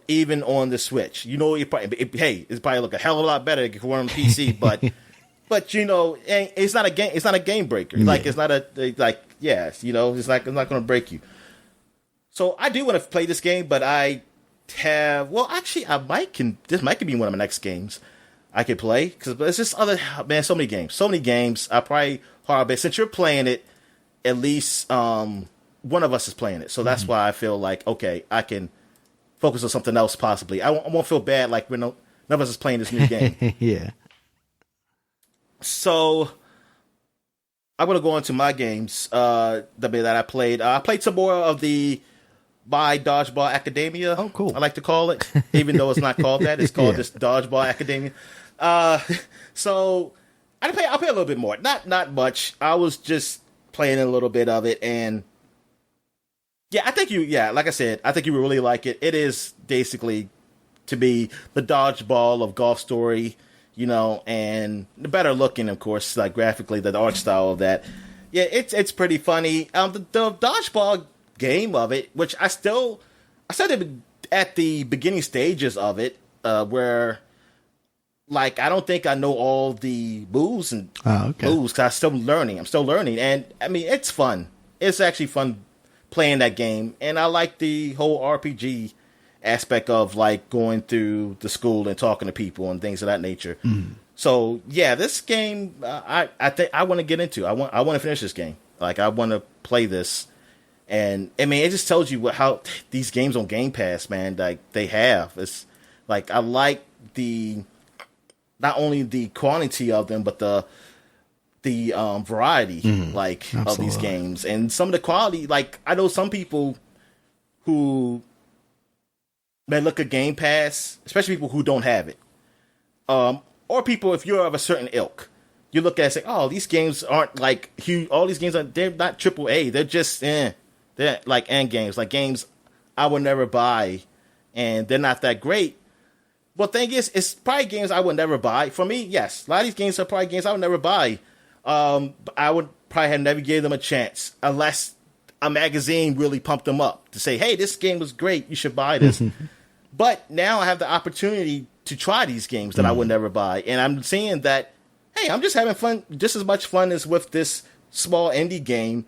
Even on the Switch, it's probably look a hell of a lot better if it were on PC, but it's not a game. It's not a game breaker. Like it's not it's not going to break you. So I do want to play this game, but I have. Well, actually, this might be one of my next games I could play, because it's just so many games. I probably hard, since you're playing it, at least one of us is playing it, so that's why I feel like okay, I can focus on something else possibly. I won't feel bad like none of us is playing this new game. Yeah. So I'm going to go into my games that I played. I played some more of the My Dodgeball Academia. Oh, cool. I like to call it, even though it's not called that. It's called just Dodgeball Academia. So I'll play a little bit more. Not much. I was just playing a little bit of it, and yeah, like I said, I think you would really like it. It is basically, to me, the Dodgeball of Golf Story, and the better looking, of course, like graphically, the art style of that. Yeah, it's pretty funny. The Dodgeball game of it, which I said it at the beginning stages of it, where, like, I don't think I know all the moves and moves, because I'm still learning. And, I mean, it's fun. It's actually fun playing that game, and I like the whole RPG aspect of like going through the school and talking to people and things of that nature. So yeah, this game I think I want to get into. I want to finish this game. Like I want to play this, and I mean it just tells you how these games on Game Pass, man, like they have. It's like I like not only the quantity of them, but the variety, of these games, and some of the quality. Like I know some people who may look at Game Pass, especially people who don't have it, or people if you're of a certain ilk, you look at it and say, "Oh, these games aren't like huge. All these games they're not AAA. They're just they're like end games, like games I would never buy, and they're not that great." Well, thing is, it's probably games I would never buy. For me, yes, a lot of these games are probably games I would never buy. I would probably have never gave them a chance unless a magazine really pumped them up to say, "Hey, this game was great. You should buy this." But now I have the opportunity to try these games that I would never buy, and I'm seeing that, hey, I'm just having fun, just as much fun as with this small indie game,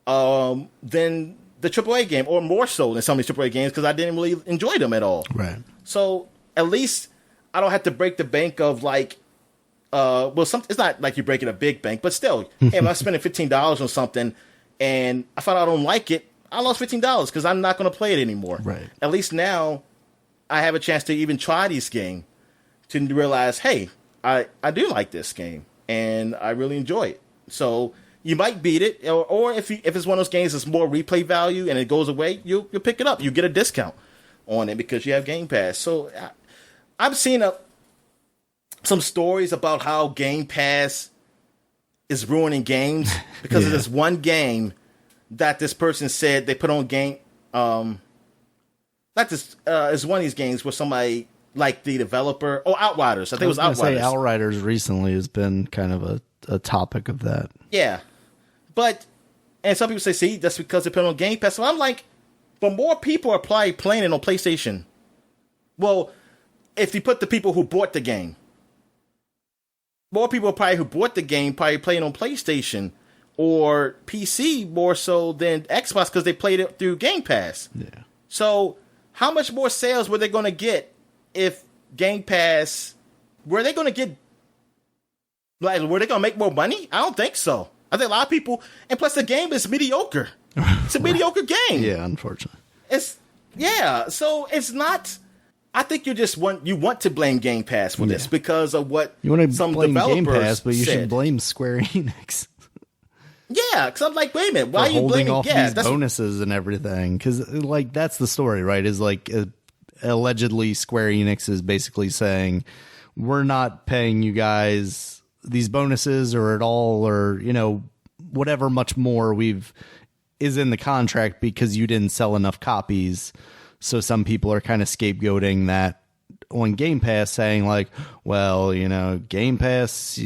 than the AAA game, or more so than some of these AAA games, because I didn't really enjoy them at all. Right. So at least I don't have to break the bank of like. It's not like you're breaking a big bank, but still, hey, if I'm spending $15 on something and I find out I don't like it, I lost $15 because I'm not going to play it anymore. Right. At least now I have a chance to even try this game to realize, hey, I do like this game and I really enjoy it. So you might beat it, or if it's one of those games that's more replay value and it goes away, you'll pick it up. You get a discount on it because you have Game Pass. So I've seen some stories about how Game Pass is ruining games because of this one game that this person said they put on not this is one of these games where somebody like the developer Outriders. I think it was Outriders. Say Outriders recently has been kind of a topic of that. Yeah, and some people say, see, that's because they put it on Game Pass. So I'm like, but more people are probably playing it on PlayStation. Well, if you put the people who bought the game, more people probably who bought the game probably playing on PlayStation or PC more so than Xbox because they played it through Game Pass. Yeah. So how much more sales were they going to get if Game Pass? Were they going to get? Like, were they going to make more money? I don't think so. I think a lot of people, and plus the game is mediocre. It's a mediocre game. Yeah, unfortunately. So it's not. I think you want to blame Game Pass for this because of what you want to some blame developers Game Pass, but you said. should blame Square Enix. Yeah, because I'm like, wait a minute, why are you holding blaming off these bonuses and everything? Because like that's the story, right? Is like allegedly Square Enix is basically saying we're not paying you guys these bonuses or at all, or whatever much more is in the contract because you didn't sell enough copies. So some people are kind of scapegoating that on Game Pass, saying like, well, Game Pass,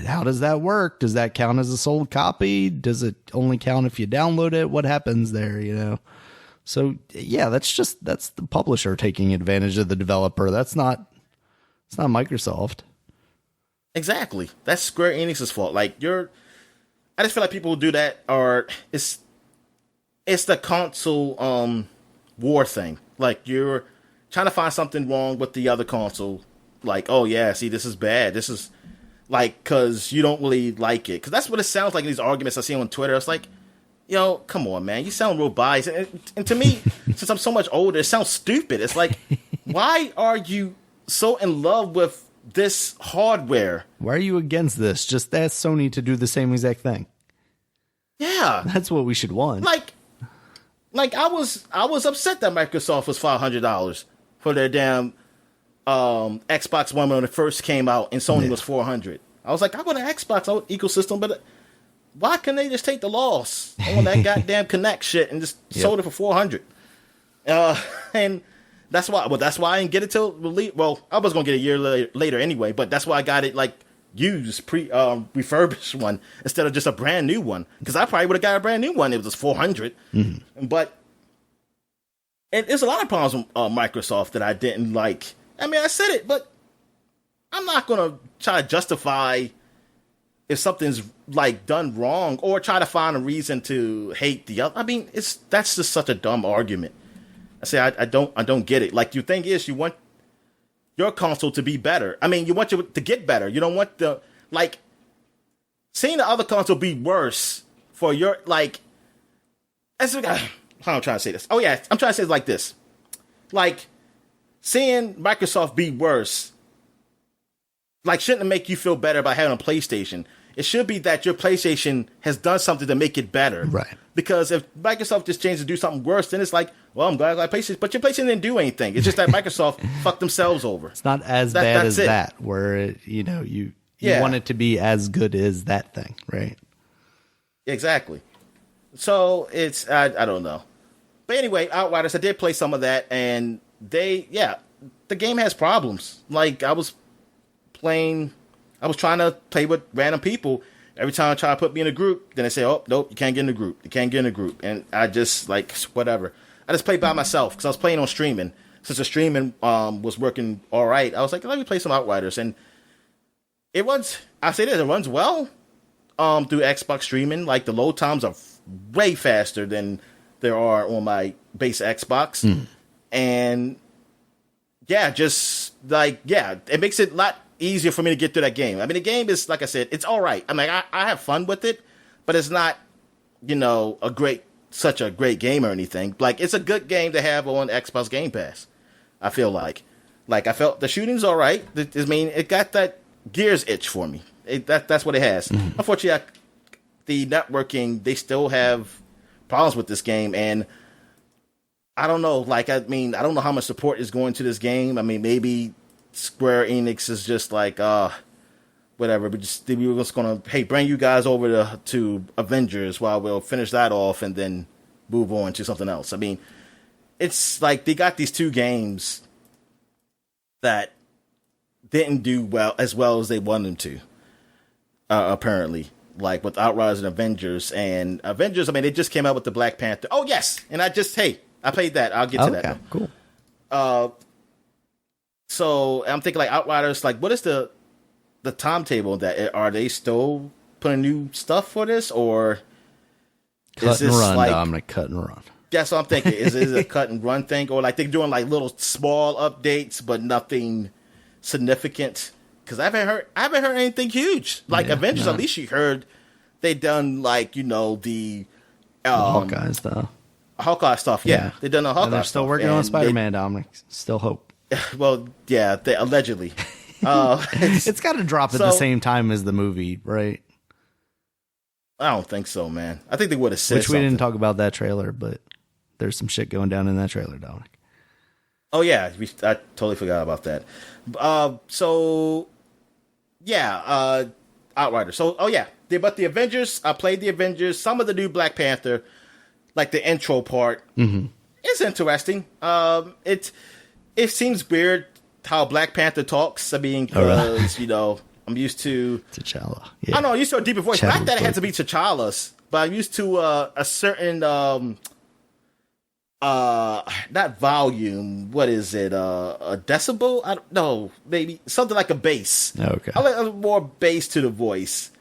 how does that work? Does that count as a sold copy? Does it only count if you download it? What happens there, So yeah, that's the publisher taking advantage of the developer. It's not Microsoft. Exactly. That's Square Enix's fault. Like I just feel like people who do that it's the console war thing. Like you're trying to find something wrong with the other console. Like, oh yeah, see, this is bad. This is like, cause you don't really like it. Cause that's what it sounds like in these arguments I see on Twitter. It's like, come on, man, you sound real biased. And to me, since I'm so much older, it sounds stupid. It's like, why are you so in love with this hardware? Why are you against this? Just ask Sony to do the same exact thing. Yeah, that's what we should want. Like I was upset that Microsoft was $500 for their damn Xbox One when it first came out, and Sony was $400. I was like, I want an Xbox ecosystem, but why can't they just take the loss on that goddamn Connect shit and just sold it for $400? And that's why I didn't get it till release. Well, I was gonna get it a year later anyway, but that's why I got it like used refurbished one instead of just a brand new one, because I probably would have got a brand new one. It was just $400. But there's a lot of problems with Microsoft that I didn't like. I mean, I said it, but I'm not gonna try to justify if something's like done wrong or try to find a reason to hate the other. I mean, that's just such a dumb argument. I say I don't get it. Like, your thing is you want your console to be better. I mean, you want it to get better. You don't want seeing the other console be worse for your, like, how am I trying to say this? Oh yeah, I'm trying to say it like this. Like, seeing Microsoft be worse, like, shouldn't make you feel better about having a PlayStation. It should be that your PlayStation has done something to make it better. Right. Because if Microsoft just changed to do something worse, then it's like, well, I'm glad I got PlayStation. But your PlayStation didn't do anything. It's just that Microsoft fucked themselves over. It's not as bad as that, where you want it to be as good as that thing, right? Exactly. So it's, I don't know. But anyway, Outriders, I did play some of that, and the game has problems. Like, I was trying to play with random people. Every time I try to put me in a group, then they say, oh, nope, you can't get in the group. You can't get in the group. And I just, like, whatever. I just played by myself because I was playing on streaming. Since the streaming was working all right, I was like, let me play some Outriders. And it runs well through Xbox streaming. Like, the load times are way faster than there are on my base Xbox. And, it makes it a lot easier for me to get through that game. I mean, the game is, like I said, it's all right. I mean, I have fun with it, but it's not, such a great game or anything. Like, it's a good game to have on Xbox Game Pass, I feel like. Like, I felt the shooting's all right. I mean, it got that Gears itch for me. That's what it has. Unfortunately, the networking, they still have problems with this game, and I don't know. Like, I mean, I don't know how much support is going to this game. I mean, maybe Square Enix is just like, whatever. We were just gonna, hey, bring you guys over to Avengers while we'll finish that off and then move on to something else. I mean, it's like they got these two games that didn't do as well as they wanted them to, apparently. Like with Outriders and Avengers. And Avengers, I mean, they just came out with the Black Panther. Oh, yes! And I played that. I'll get to that. Okay, cool. So I'm thinking like Outriders, like what is the timetable of that? Are they still putting new stuff for this, or cut and run, Dominic, cut and run. That's what I'm thinking. Is it a cut and run thing, or like they're doing like little small updates but nothing significant? Because I haven't heard anything huge. Like Avengers, at least you heard they done like the Hawkeye stuff. Hawkeye stuff, yeah. They done the Hawkeye. And they're still working on Spider-Man, Dominic. Still hope. Well, yeah, they allegedly. It's got to drop at the same time as the movie, right? I don't think so, man. I think they would have said Which we didn't talk about that trailer, but there's some shit going down in that trailer, Dominic. Oh, yeah. I totally forgot about that. Outriders. So, but the Avengers, I played the Avengers. Some of the new Black Panther, like the intro part, is interesting. It seems weird how Black Panther talks. I mean, because, I'm used to T'Challa. Yeah. I know, I'm used to a deeper voice. Not that it had to be T'Challa's, but I'm used to a certain not volume. What is it? A decibel? I don't know. Maybe something like a bass. Okay. I like more bass to the voice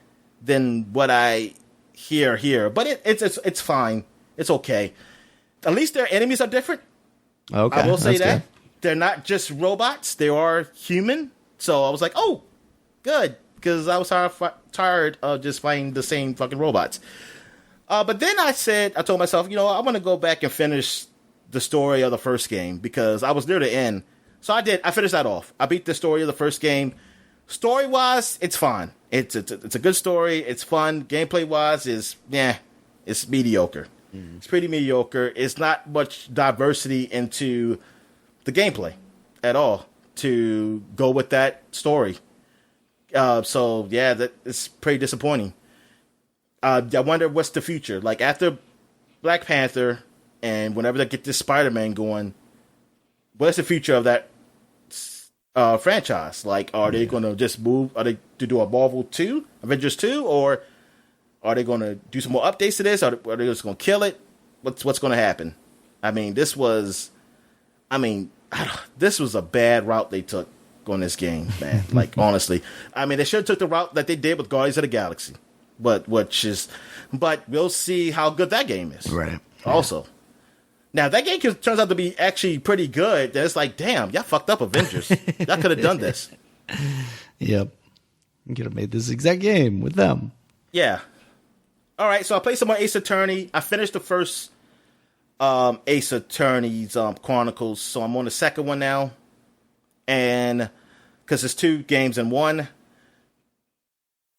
than what I hear here. But it's fine. It's okay. At least their enemies are different. Okay. I will say that. Good. They're not just robots. They are human. So I was like, oh, good. Because I was tired of just fighting the same fucking robots. But then I told myself, I want to go back and finish the story of the first game because I was near the end. So I did. I finished that off. I beat the story of the first game. Story-wise, it's fine. It's a good story. It's fun. Gameplay-wise it's mediocre. It's pretty mediocre. It's not much diversity into the gameplay at all to go with that story. That it's pretty disappointing. I wonder what's the future. Like after Black Panther and whenever they get this Spider-Man going, what's the future of that franchise? Like, are they going to just move? Are they to do a Marvel 2, Avengers 2, or are they going to do some more updates to this? Are they just going to kill it? What's going to happen? I mean, this was a bad route they took on this game, man. Like, honestly, I mean, they should have took the route that they did with Guardians of the Galaxy, but we'll see how good that game is. Right. Also, now if that game turns out to be actually pretty good, then it's like, damn, y'all fucked up Avengers. Y'all could have done this. Yep. You could have made this exact game with them. Yeah. All right, so I played some more Ace Attorney. I finished the first Ace Attorney's Chronicles, so I'm on the second one now. And because it's 2 games in one.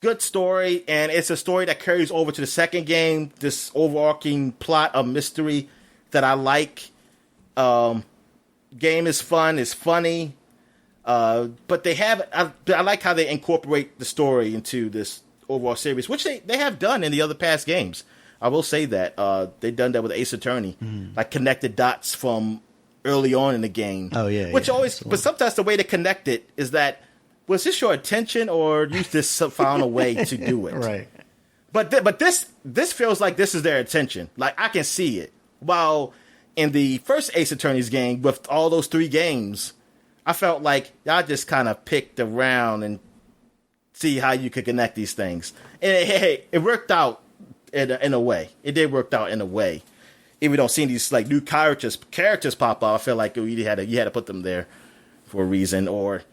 Good story, and it's a story that carries over to the second game, this overarching plot of mystery that I like. Game is fun, it's funny. But I like how they incorporate the story into this overall series, which they have done in the other past games. I will say that. They've done that with Ace Attorney. Like connected dots from early on in the game. Oh, yeah. But sometimes the way to connect it is that, was this your intention or you just found a way to do it? Right. But this feels like this is their intention. Like, I can see it. While in the first Ace Attorney's game, with all those 3 games, I felt like y'all just kind of picked around and see how you could connect these things. And it worked out in a way. It did work out in a way. If we don't see these like new characters pop up, I feel like you had to put them there for a reason, or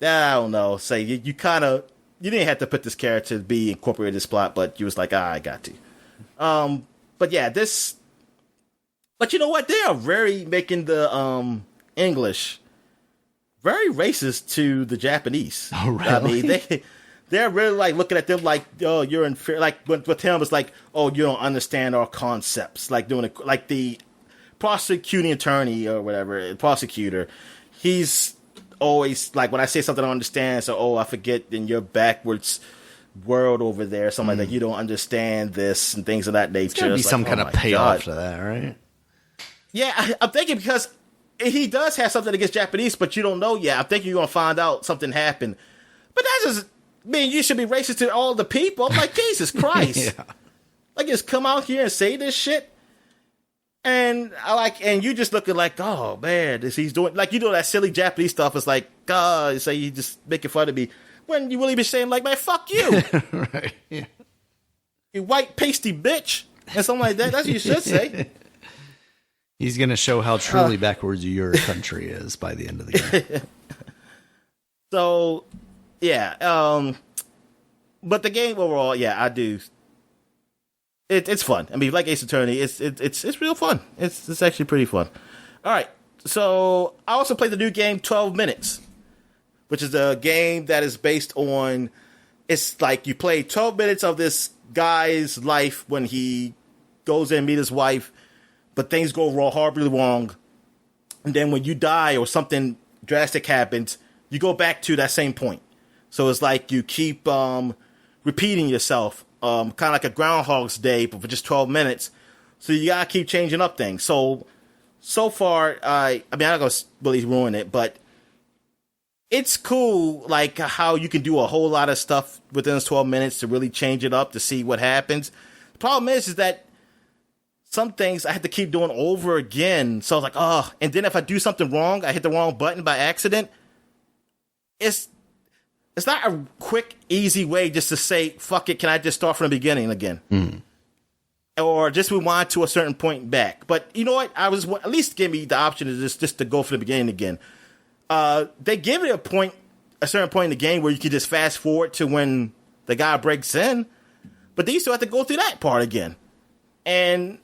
I don't know. Say you didn't have to put this character to be incorporated in this plot, but you was like, I got to. But yeah, this. But you know what? They are very making the English very racist to the Japanese. Oh, really? I mean, they're really like looking at them like, oh, you're inferior. Like with him, it's like, oh, you don't understand our concepts. Like doing it, like the prosecuting attorney or whatever, prosecutor. He's always like, when I say something I don't understand, so I forget in your backwards world over there, something like that. You don't understand this and things of that nature. There's gotta be some kind of payoff God. to that, right? Yeah, I'm thinking because he does have something against Japanese, but you don't know yet. I'm thinking you're going to find out something happened. But that doesn't mean you should be racist to all the people. I'm like, Jesus Christ. Yeah. Like, just come out here and say this shit. And and you just looking like, oh man, he's doing like, you know, that silly Japanese stuff is like, God, say you just making fun of me. When you really be saying like, man, fuck you. Right. Yeah. You white pasty bitch. And something like that. That's what you should say. He's going to show how truly backwards your country is by the end of the game. So, yeah. But the game overall, yeah, I do. It's fun. I mean, like Ace Attorney, it's real fun. It's actually pretty fun. All right. So, I also played the new game 12 Minutes, which is a game that is based on, it's like you play 12 minutes of this guy's life when he goes in and meet his wife, but things go horribly wrong. And then when you die or something drastic happens, you go back to that same point. So it's like you keep repeating yourself, kind of like a Groundhog's Day, but for just 12 minutes. So you gotta keep changing up things. So far, I mean, I'm not gonna really ruin it, but it's cool, like how you can do a whole lot of stuff within those 12 minutes to really change it up to see what happens. The problem is that some things I had to keep doing over again. So I was like, oh, and then if I do something wrong, I hit the wrong button by accident. It's not a quick, easy way just to say, fuck it, can I just start from the beginning again? Or just rewind to a certain point back. But you know what? At least give me the option to just to go from the beginning again. They give it a certain point in the game where you can just fast forward to when the guy breaks in, but then you still have to go through that part again. And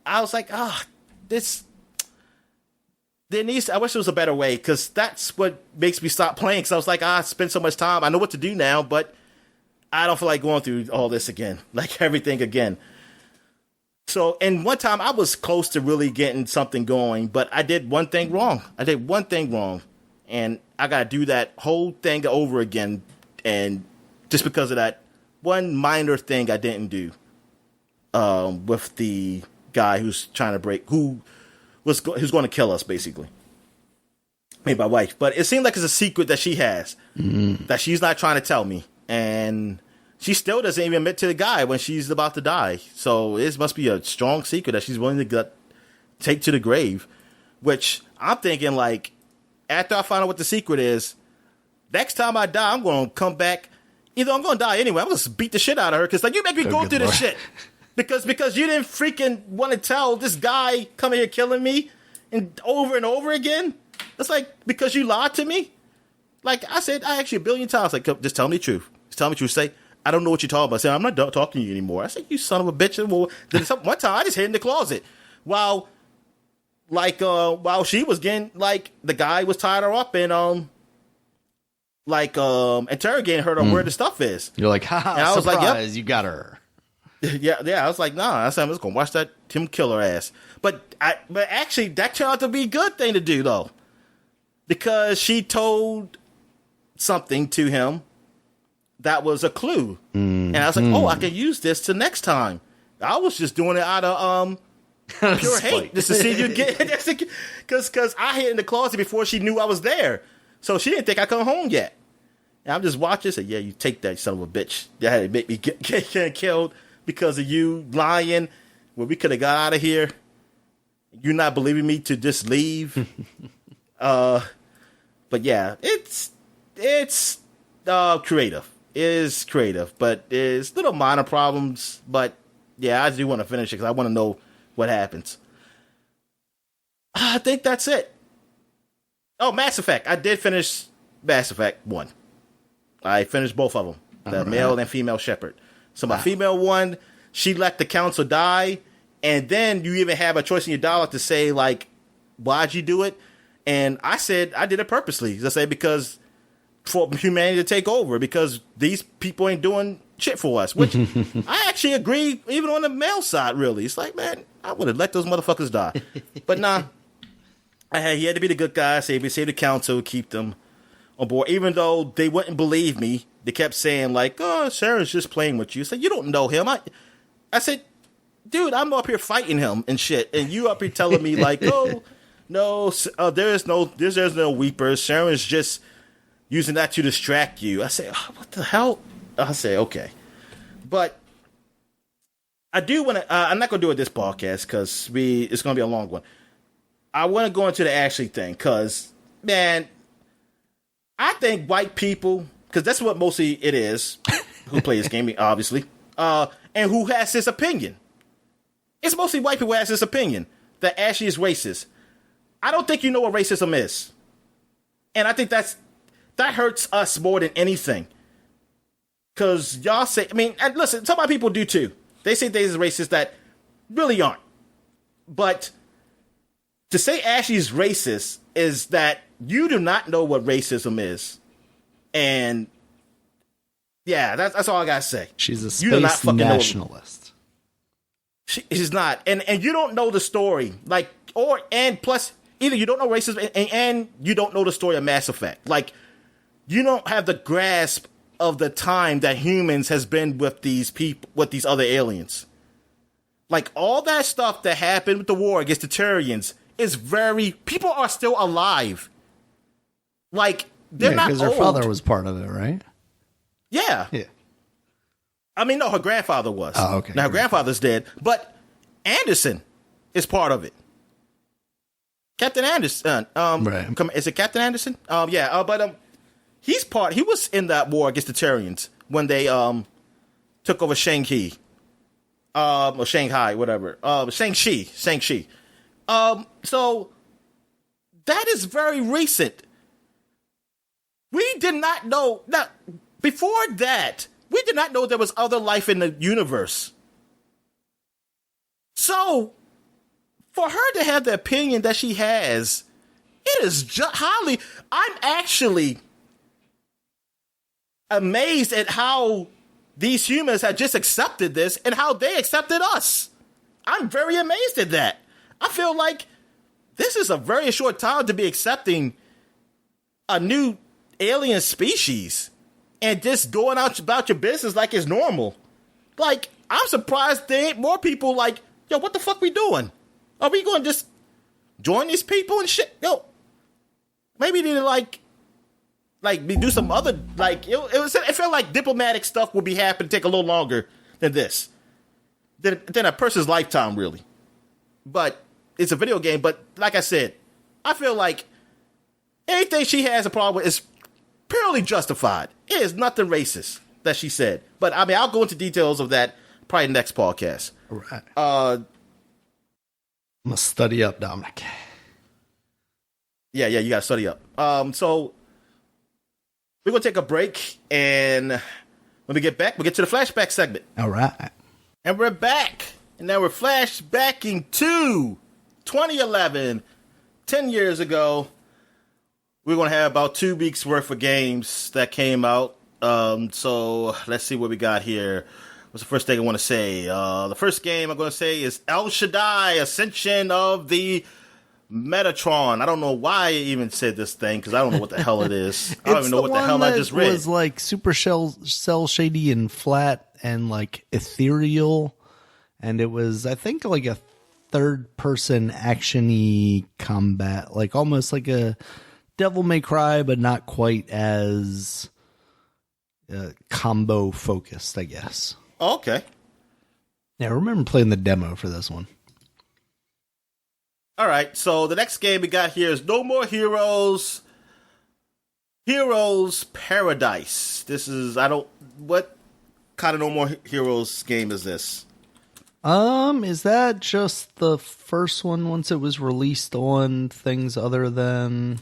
I was like, I wish there was a better way, because that's what makes me stop playing. Because I was like, I spent so much time, I know what to do now, but I don't feel like going through all this again, like everything again. So, and one time I was close to really getting something going, but I did one thing wrong. And I got to do that whole thing over again. And just because of that one minor thing I didn't do, with the guy who's trying to who's going to kill us, basically. Maybe my wife. But it seemed like it's a secret that she has, that she's not trying to tell me. And she still doesn't even admit to the guy when she's about to die. So it must be a strong secret that she's willing to take to the grave. Which I'm thinking, like, after I find out what the secret is, next time I die, I'm going to come back. Either I'm going to die anyway. I'm going to beat the shit out of her. Because, like, you make me go through this shit. Because you didn't freaking want to tell this guy coming here killing me and over again. It's like, because you lied to me. Like I said, I asked you a billion times, like, just tell me the truth. Just tell me the truth. Say, I don't know what you're talking about. I said, I'm not talking to you anymore. I said, you son of a bitch. Well, then one time I just hid in the closet while she was getting, like, the guy was tied her up and interrogating her on where the stuff is. You're like, ha, and I was like, yep, you got her. Yeah. I was like, nah. I said, I'm just gonna watch him kill her ass. But actually, that turned out to be a good thing to do, though, because she told something to him that was a clue, and I was like, oh, I can use this to next time. I was just doing it out of pure hate, just to see if you get, because I hid in the closet before she knew I was there, so she didn't think I come home yet. And I'm just watching. Said, yeah, you take that, son of a bitch. That had to make me get killed because of you lying. Well, we could have got out of here. You're not believing me to just leave. But yeah, it's creative. It is creative, but it's little minor problems. But yeah, I do want to finish it because I want to know what happens. I think that's it. Oh, Mass Effect. I did finish Mass Effect 1. I finished both of them, the male and female shepherd. So my female one, she let the council die, and then you even have a choice in your dialogue to say, like, why'd you do it? And I said I did it purposely. I said because for humanity to take over, because these people ain't doing shit for us, which I actually agree, even on the male side, really. It's like, man, I would have let those motherfuckers die. But nah, he had to be the good guy, save the council, keep them on board, even though they wouldn't believe me. They kept saying, like, oh, Sarah's just playing with you. I said, you don't know him. I said, dude, I'm up here fighting him and shit, and you up here telling me like, oh, no, there's no weepers. Sharon's just using that to distract you. I say, oh, what the hell? I say, okay, but I do want to. I'm not going to do it this podcast because it's going to be a long one. I want to go into the Ashley thing because, man, I think white people, because that's what mostly it is, who play this game, obviously, and who has this opinion. It's mostly white people who has this opinion that Ashley is racist. I don't think you know what racism is. And I think that hurts us more than anything. Because y'all say, I mean, and listen, some of my people do too. They say things are racist that really aren't. But to say Ashley's racist is that you do not know what racism is. And yeah, that's all I gotta say. She's a space nationalist. She's not. And you don't know the story. Plus, either you don't know racism and you don't know the story of Mass Effect. Like, you don't have the grasp of the time that humans has been with these people, with these other aliens. Like, all that stuff that happened with the war against the Turians is people are still alive. Like, they're not old. Because her father was part of it, right? Yeah. Yeah. I mean, no, her grandfather was. Oh, okay. Now, her grandfather's dead, but Anderson is part of it. Captain Anderson. Right. Is it Captain Anderson? But he was in that war against the Turians when they took over Shanghai. Or Shanghai, whatever. Shang-Chi. So that is very recent. We did not know. Now, before that, we did not know there was other life in the universe. So, for her to have the opinion that she has, it is highly. I'm actually amazed at how these humans have just accepted this and how they accepted us. I'm very amazed at that. I feel like this is a very short time to be accepting a new alien species and just going out about your business like it's normal. Like, I'm surprised there ain't more people like, yo, what the fuck we doing? Are we going to just join these people and shit? Yo, maybe they do some other, it felt like diplomatic stuff would be happening, take a little longer than this. Than a person's lifetime, really. But it's a video game, but like I said, I feel like anything she has a problem with is purely justified. It is nothing racist that she said. But, I mean, I'll go into details of that probably next podcast. All right. I'm going to study up, Dominic. Yeah, you got to study up. So, we're going to take a break, and when we get back, we'll get to the flashback segment. All right. And we're back. And now we're flashbacking to 2011, 10 years ago. We're going to have about 2 weeks worth of games that came out. So let's see what we got here. What's the first thing I want to say? The first game I'm going to say is El Shaddai, Ascension of the Metatron. I don't know why I even said this thing because I don't know what the hell it is. I don't even know what the hell I just read. It was like super cell shady and flat and like ethereal. And it was, I think, like a third-person action-y combat. Like almost like a Devil May Cry, but not quite as combo-focused, I guess. Oh, okay. Yeah, I remember playing the demo for this one. All right, so the next game we got here is No More Heroes. Heroes Paradise. This is, what kind of No More Heroes game is this? Is that just the first one once it was released on things other than...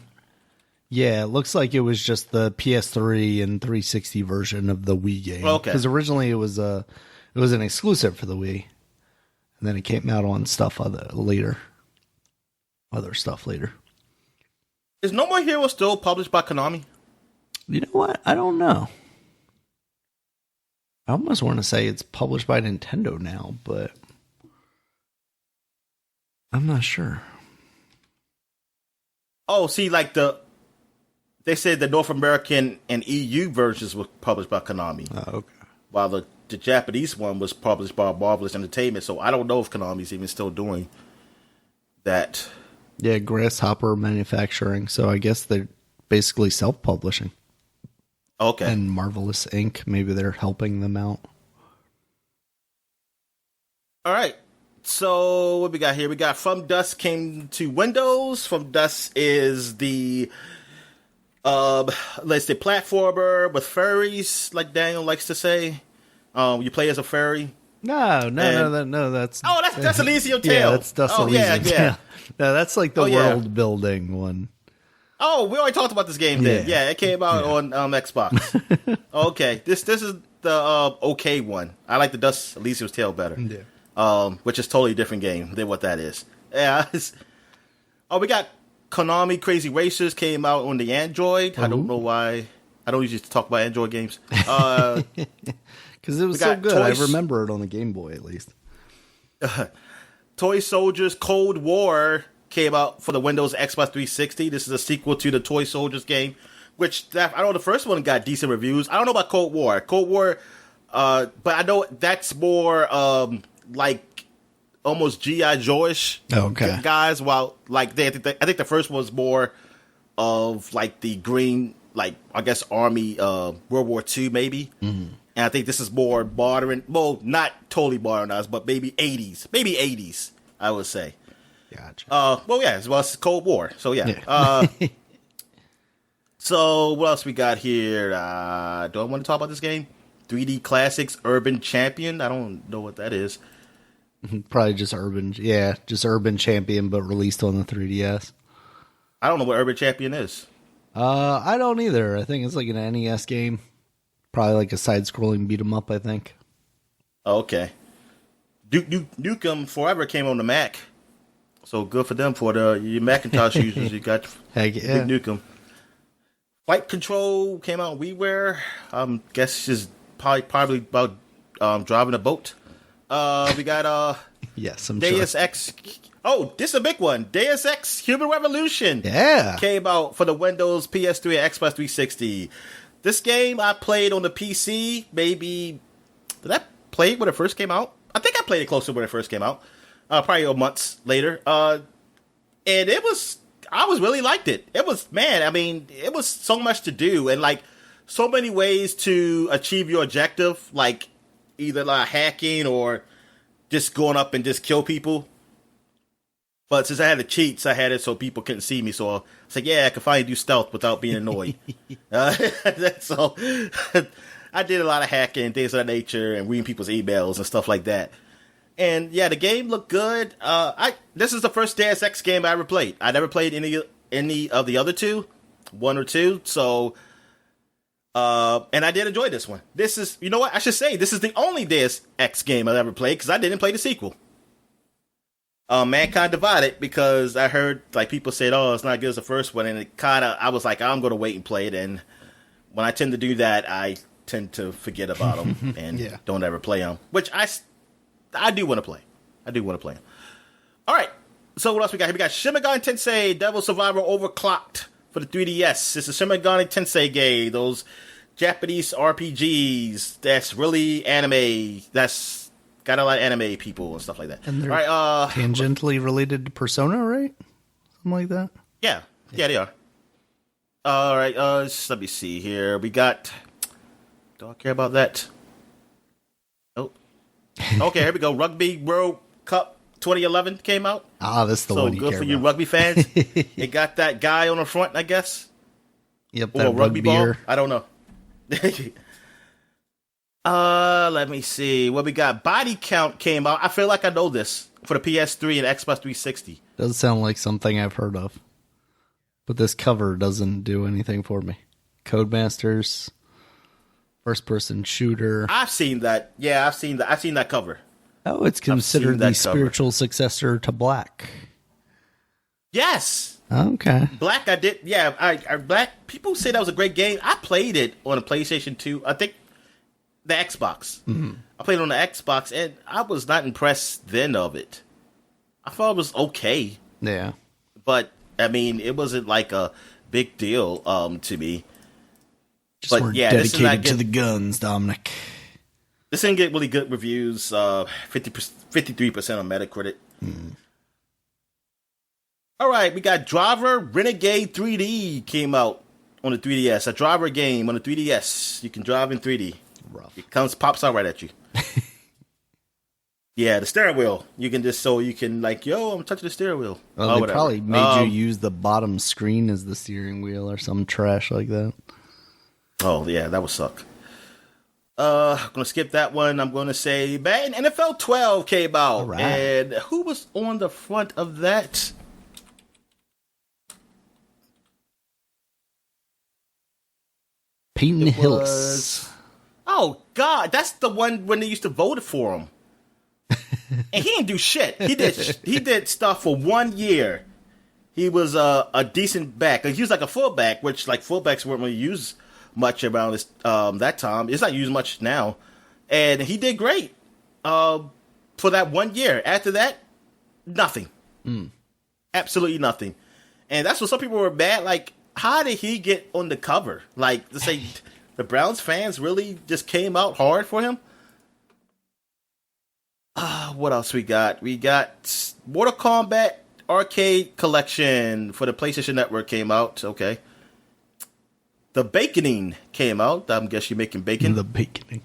Yeah, it looks like it was just the PS3 and 360 version of the Wii game. Okay. Because originally it was an exclusive for the Wii. And then it came out on other stuff later. Is No More Heroes still published by Konami? You know what? I don't know. I almost want to say it's published by Nintendo now, but I'm not sure. Oh, see, like they said the North American and EU versions were published by Konami. Oh, okay. While the the Japanese one was published by Marvelous Entertainment, so I don't know if Konami's even still doing that. Yeah, Grasshopper Manufacturing. So I guess they're basically self-publishing. Okay. And Marvelous Inc. Maybe they're helping them out. All right. So what we got here? We got From Dusk came to Windows. From Dusk is the let's say platformer with furries, like Daniel likes to say. You play as a furry. No, that's that's Elysium Tale. Yeah, that's Elysium Tale. Yeah. No, that's like the world building one. Oh, we already talked about this game then. Yeah, it came out on Xbox. Okay, this is the okay one. I like the Dust Elysium's Tale better. Yeah. Which is totally different game than what that is. Yeah. We got Konami Crazy Racers came out on the Android. Ooh. I don't know why. I don't usually talk about Android games. Because it was so good. I remember it on the Game Boy, at least. Toy Soldiers Cold War came out for the Windows Xbox 360. This is a sequel to the Toy Soldiers game, which I know the first one got decent reviews. I don't know about Cold War. But I know that's more like almost G.I. Joe-ish guys. While like I think the first one was more of like the green, like I guess Army World War II maybe. Mm-hmm. And I think this is more modern. Well, not totally modernized, but maybe 80s. I would say. Gotcha. It's Cold War. So yeah. So what else we got here? Do I want to talk about this game? 3D Classics Urban Champion. I don't know what that is. Probably just Urban Champion, but released on the 3DS. I don't know what Urban Champion is. I don't either. I think it's like an NES game. Probably like a side-scrolling beat 'em up, I think. Okay. Duke Nukem Forever came on the Mac. So good for them for your Macintosh users. You got Heck yeah. Duke Nukem. Flight Control came out on WiiWare. Guess is probably about driving a boat. We got yes, I'm Deus sure. Ex. Oh, this is a big one. Deus Ex Human Revolution. Yeah. Came out for the Windows, PS3, and Xbox 360. This game I played on the PC. Maybe did I play it when it first came out? I think I played it closer when it first came out. Probably months later. And I really liked it. It was, it was so much to do and like so many ways to achieve your objective, like either like hacking or just going up and just kill people. But since I had the cheats, I had it so people couldn't see me. So I was like, I can finally do stealth without being annoyed. So I did a lot of hacking, things of that nature, and reading people's emails and stuff like that. And yeah, the game looked good. This is the first Deus Ex game I ever played. I never played any of the other two, one or two. So, and I did enjoy this one. This is, you know what? I should say this is the only Deus Ex game I ever played because I didn't play the sequel. Mankind Divided, because I heard like people said, "Oh, it's not good as the first one," and I was like, "I'm going to wait and play it." And when I tend to do that, I tend to forget about them and don't ever play them, which I do want to play. I do want to play them. All right. So what else we got here? We got Shin Megami Tensei Devil Survivor Overclocked for the 3DS. It's a Shin Megami Tensei game. Those Japanese RPGs. That's really anime. That's got a lot of anime people and stuff like that. And they're tangentially related to Persona, right? Something like that? Yeah, they are. All right, let me see here. We got... Do I care about that? Nope. Okay, here we go. Rugby World Cup 2011 came out. That's the one you care about. So good for you rugby fans. It got that guy on the front, I guess. Yep, that rugby ball. I don't know. Let me see. What we got? Body Count came out. I feel like I know this for the PS3 and Xbox 360. Doesn't sound like something I've heard of. But this cover doesn't do anything for me. Codemasters, first person shooter. I've seen that. Yeah, I've seen that cover. Oh, it's considered the spiritual successor to Black. Yes. Okay. Black, I did. Yeah, I Black. People say that was a great game. I played it on a PlayStation 2. I think the Xbox. Mm-hmm. I played it on the Xbox, and I was not impressed then of it. I thought it was okay. Yeah. But, it wasn't like a big deal to me. Just weren't dedicated to the guns, Dominic. This didn't get really good reviews. 53% on Metacritic. All right, we got Driver Renegade 3D came out on the 3DS. A driver game on the 3DS. You can drive in 3D. Rough. It pops out right at you. Yeah, the steering wheel. You can just like, yo, I'm touching the steering wheel. Oh, they probably made you use the bottom screen as the steering wheel or some trash like that. Oh yeah, that would suck. I'm gonna skip that one. I'm gonna say Madden NFL 12 came out. Right. And who was on the front of that? Peyton Hillis. Oh God, that's the one when they used to vote for him. And he didn't do shit. He did stuff for 1 year. He was a decent back. He was like a fullback, which like fullbacks weren't really used much around this that time. It's not used much now. And he did great for that 1 year. After that, nothing. Absolutely nothing. And that's what some people were mad. Like, how did he get on the cover? Like, to say the Browns fans really just came out hard for him? What else we got? We got Mortal Kombat Arcade Collection for the PlayStation Network came out. Okay. The Baconing came out. I guess you're making bacon. The Baconing.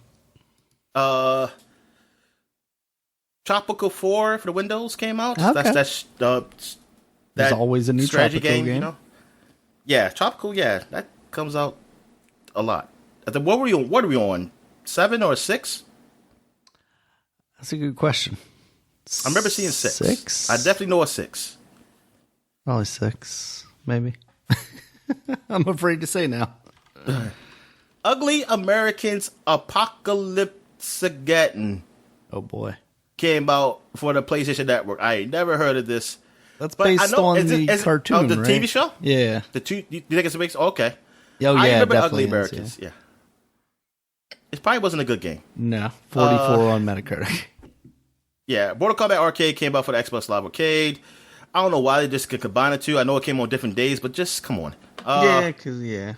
Tropical 4 for the Windows came out. Okay. That's There's always a new strategy Tropical game. You know? Yeah, Tropical, yeah. That comes out a lot. What are we on? 7 or 6? That's a good question. I remember seeing 6. 6? I definitely know a 6. Probably 6, maybe. I'm afraid to say now. Ugly Americans Apocalypsegeddon. Oh boy. Came out for the PlayStation Network. I ain't never heard of this. That's based on the cartoon, the right? TV show? Yeah. You think it's based? Okay. Oh, yeah, I remember definitely Ugly Americans. Yeah. It probably wasn't a good game. No. 44 on Metacritic. Yeah. Mortal Kombat Arcade came out for the Xbox Live Arcade. I don't know why they just could combine the two. I know it came on different days, but just come on. Yeah.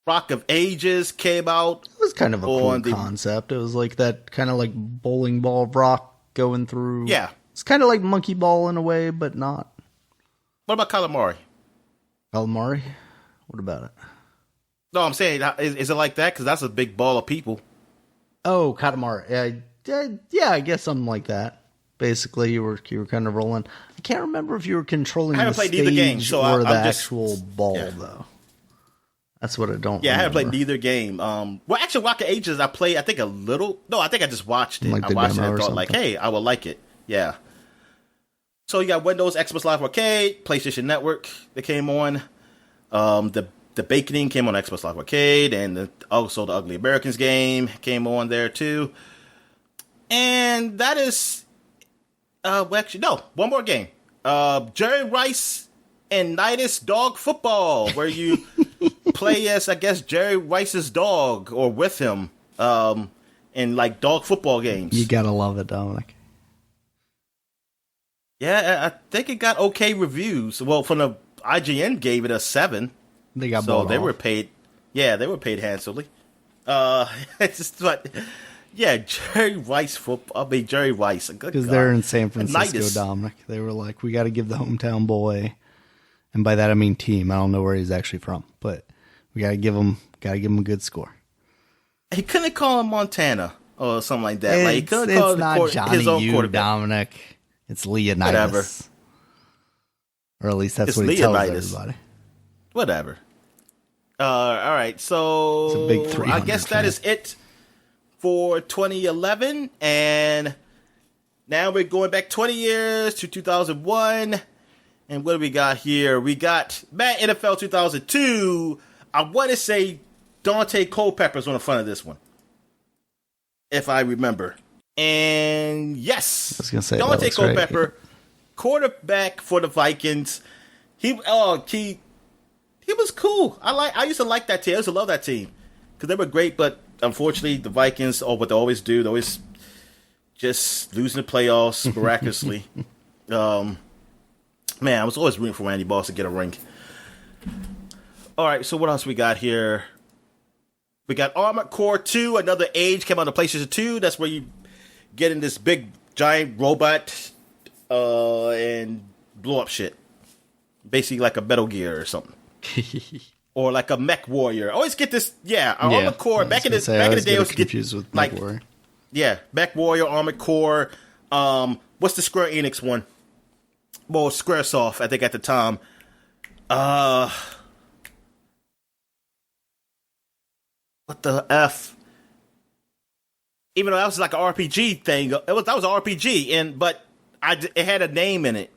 Rock of Ages came out. It was kind of a cool concept. It was like that kind of like bowling ball rock going through. Yeah. It's kind of like Monkey Ball in a way, but not. What about Calamari? Calamari? What about it? No, I'm saying, is it like that? Because that's a big ball of people. Oh, Katamari. Yeah, I guess something like that. Basically, you were kind of rolling. I can't remember if you were controlling the stage either game, so or the actual ball, though. That's what I don't remember. I haven't played neither game. Well, actually, Rock of Ages, I played, I think, a little. No, I think I just watched it. I watched it and thought, like, hey, I would like it. Yeah. So you got Windows, Xbox Live Arcade, PlayStation Network that came on. The Baconing came on Xbox Live Arcade, and also the Ugly Americans game came on there too. And that is, one more game. Jerry Rice and Nidus Dog Football, where you play as, I guess, Jerry Rice's dog or with him in like dog football games. You gotta love it, Dominic. Yeah, I think it got okay reviews. Well, from the IGN gave it a 7. They got so they were paid. Yeah, they were paid handsomely. It's just like, yeah, Jerry Rice football. I mean, Jerry Rice, because they're in San Francisco, Dominic. They were like, we got to give the hometown boy, and by that I mean team. I don't know where he's actually from, but we got to give him a good score. He couldn't call him Montana or something like that. Like, he couldn't call not Johnny his own U, quarterback. Dominic. It's Leonidas. Whatever. Or at least that's what he tells everybody. Whatever. All right, so it's a big 300 I guess that is it for 2011, and now we're going back 20 years to 2001. And what do we got here? We got Madden NFL 2002. I want to say Dante Culpepper's on the front of this one, if I remember. And yes, I was gonna say Dante Culpepper, right. Quarterback for the Vikings. He was cool. I used to like that team. I used to love that team because they were great. But unfortunately, the Vikings, what they always do, they always just losing the playoffs miraculously. Man, I was always rooting for Randy Moss to get a ring. All right, so what else we got here? We got Armored Core 2, Another Age came out on the PlayStation 2. That's where you get in this big giant robot and blow up shit. Basically like a Metal Gear or something. Or like a Mech Warrior. I always get this, Armored Core. Back in the day, I was confused with Mech Warrior. Yeah, Mech Warrior, Armored Core. What's the Square Enix one? Well, Squaresoft, I think at the time. What the F? Even though that was like an RPG thing, that was an RPG, but it had a name in it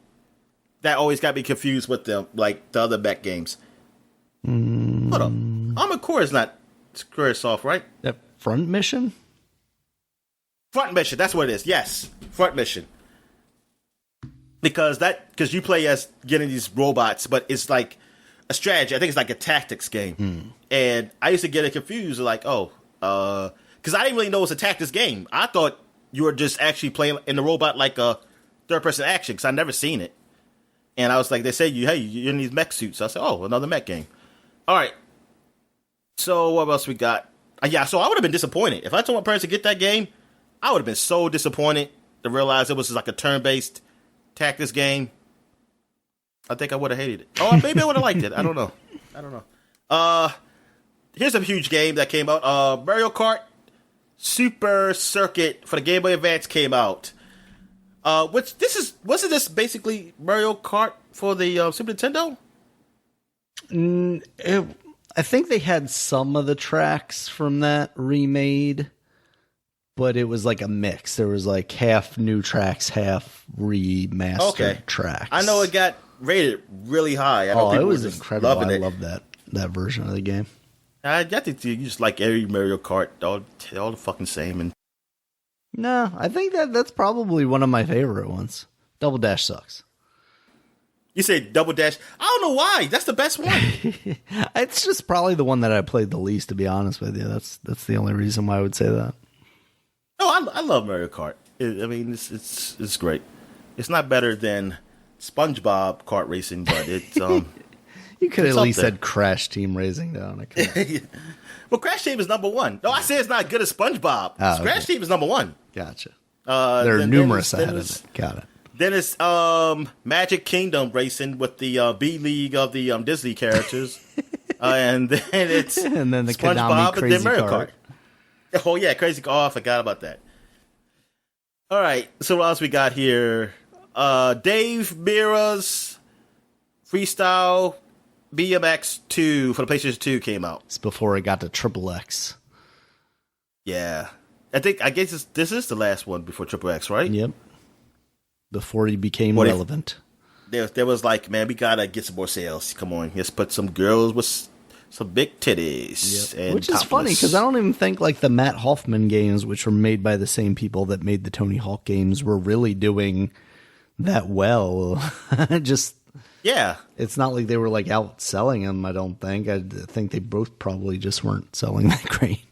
that always got me confused with them, like the other mech games. Hold up, Armored Core is not Squaresoft, right? That Front Mission. Front Mission, that's what it is. Yes, Front Mission. Because you play as getting these robots, but it's like a strategy. I think it's like a tactics game. And I used to get it confused, like, because I didn't really know it was a tactics game. I thought you were just actually playing in the robot like a third-person action, because I'd never seen it. And I was like, they said, you're in these mech suits. So I said, oh, another mech game. All right. So what else we got? So I would have been disappointed. If I told my parents to get that game, I would have been so disappointed to realize it was just like a turn-based tactics game. I think I would have hated it. Oh, maybe I would have liked it. I don't know. Here's a huge game that came out. Mario Kart Super Circuit for the Game Boy Advance came out. Wasn't this basically Mario Kart for the Super Nintendo? I think they had some of the tracks from that remade, but it was like a mix. There was like half new tracks, half remastered tracks. I know it got rated really high. I know people it was were just incredible. loving I it. love that version of the game. I think you just like every Mario Kart, all the fucking same. And no, I think that's probably one of my favorite ones. Double Dash sucks. You say Double Dash? I don't know why. That's the best one. It's just probably the one that I played the least, to be honest with you. That's the only reason why I would say that. No, I love Mario Kart. It's great. It's not better than SpongeBob kart racing, but it's you could at least said Crash Team Racing down. Well, Crash Team is number one. No, I say it's not good as SpongeBob. Crash Team is number one. Gotcha. There are numerous ahead of it. Got it. Then it's Magic Kingdom Racing with the B League of the Disney characters, and then it's the SpongeBob Konami and then Mario Kart. Kart. Oh yeah, Crazy. Oh, I forgot about that. All right, so what else we got here? Dave Mirra's Freestyle BMX 2 for the PlayStation 2 came out. It's before it got to XXX. Yeah, I guess this is the last one before XXX, right? Yep. Before he became relevant. There was like, man, we gotta get some more sales. Come on, let's put some girls with some big titties. Yep. Which is funny, because I don't even think like the Matt Hoffman games, which were made by the same people that made the Tony Hawk games, were really doing that well. It's not like they were like outselling them, I don't think. I think they both probably just weren't selling that great.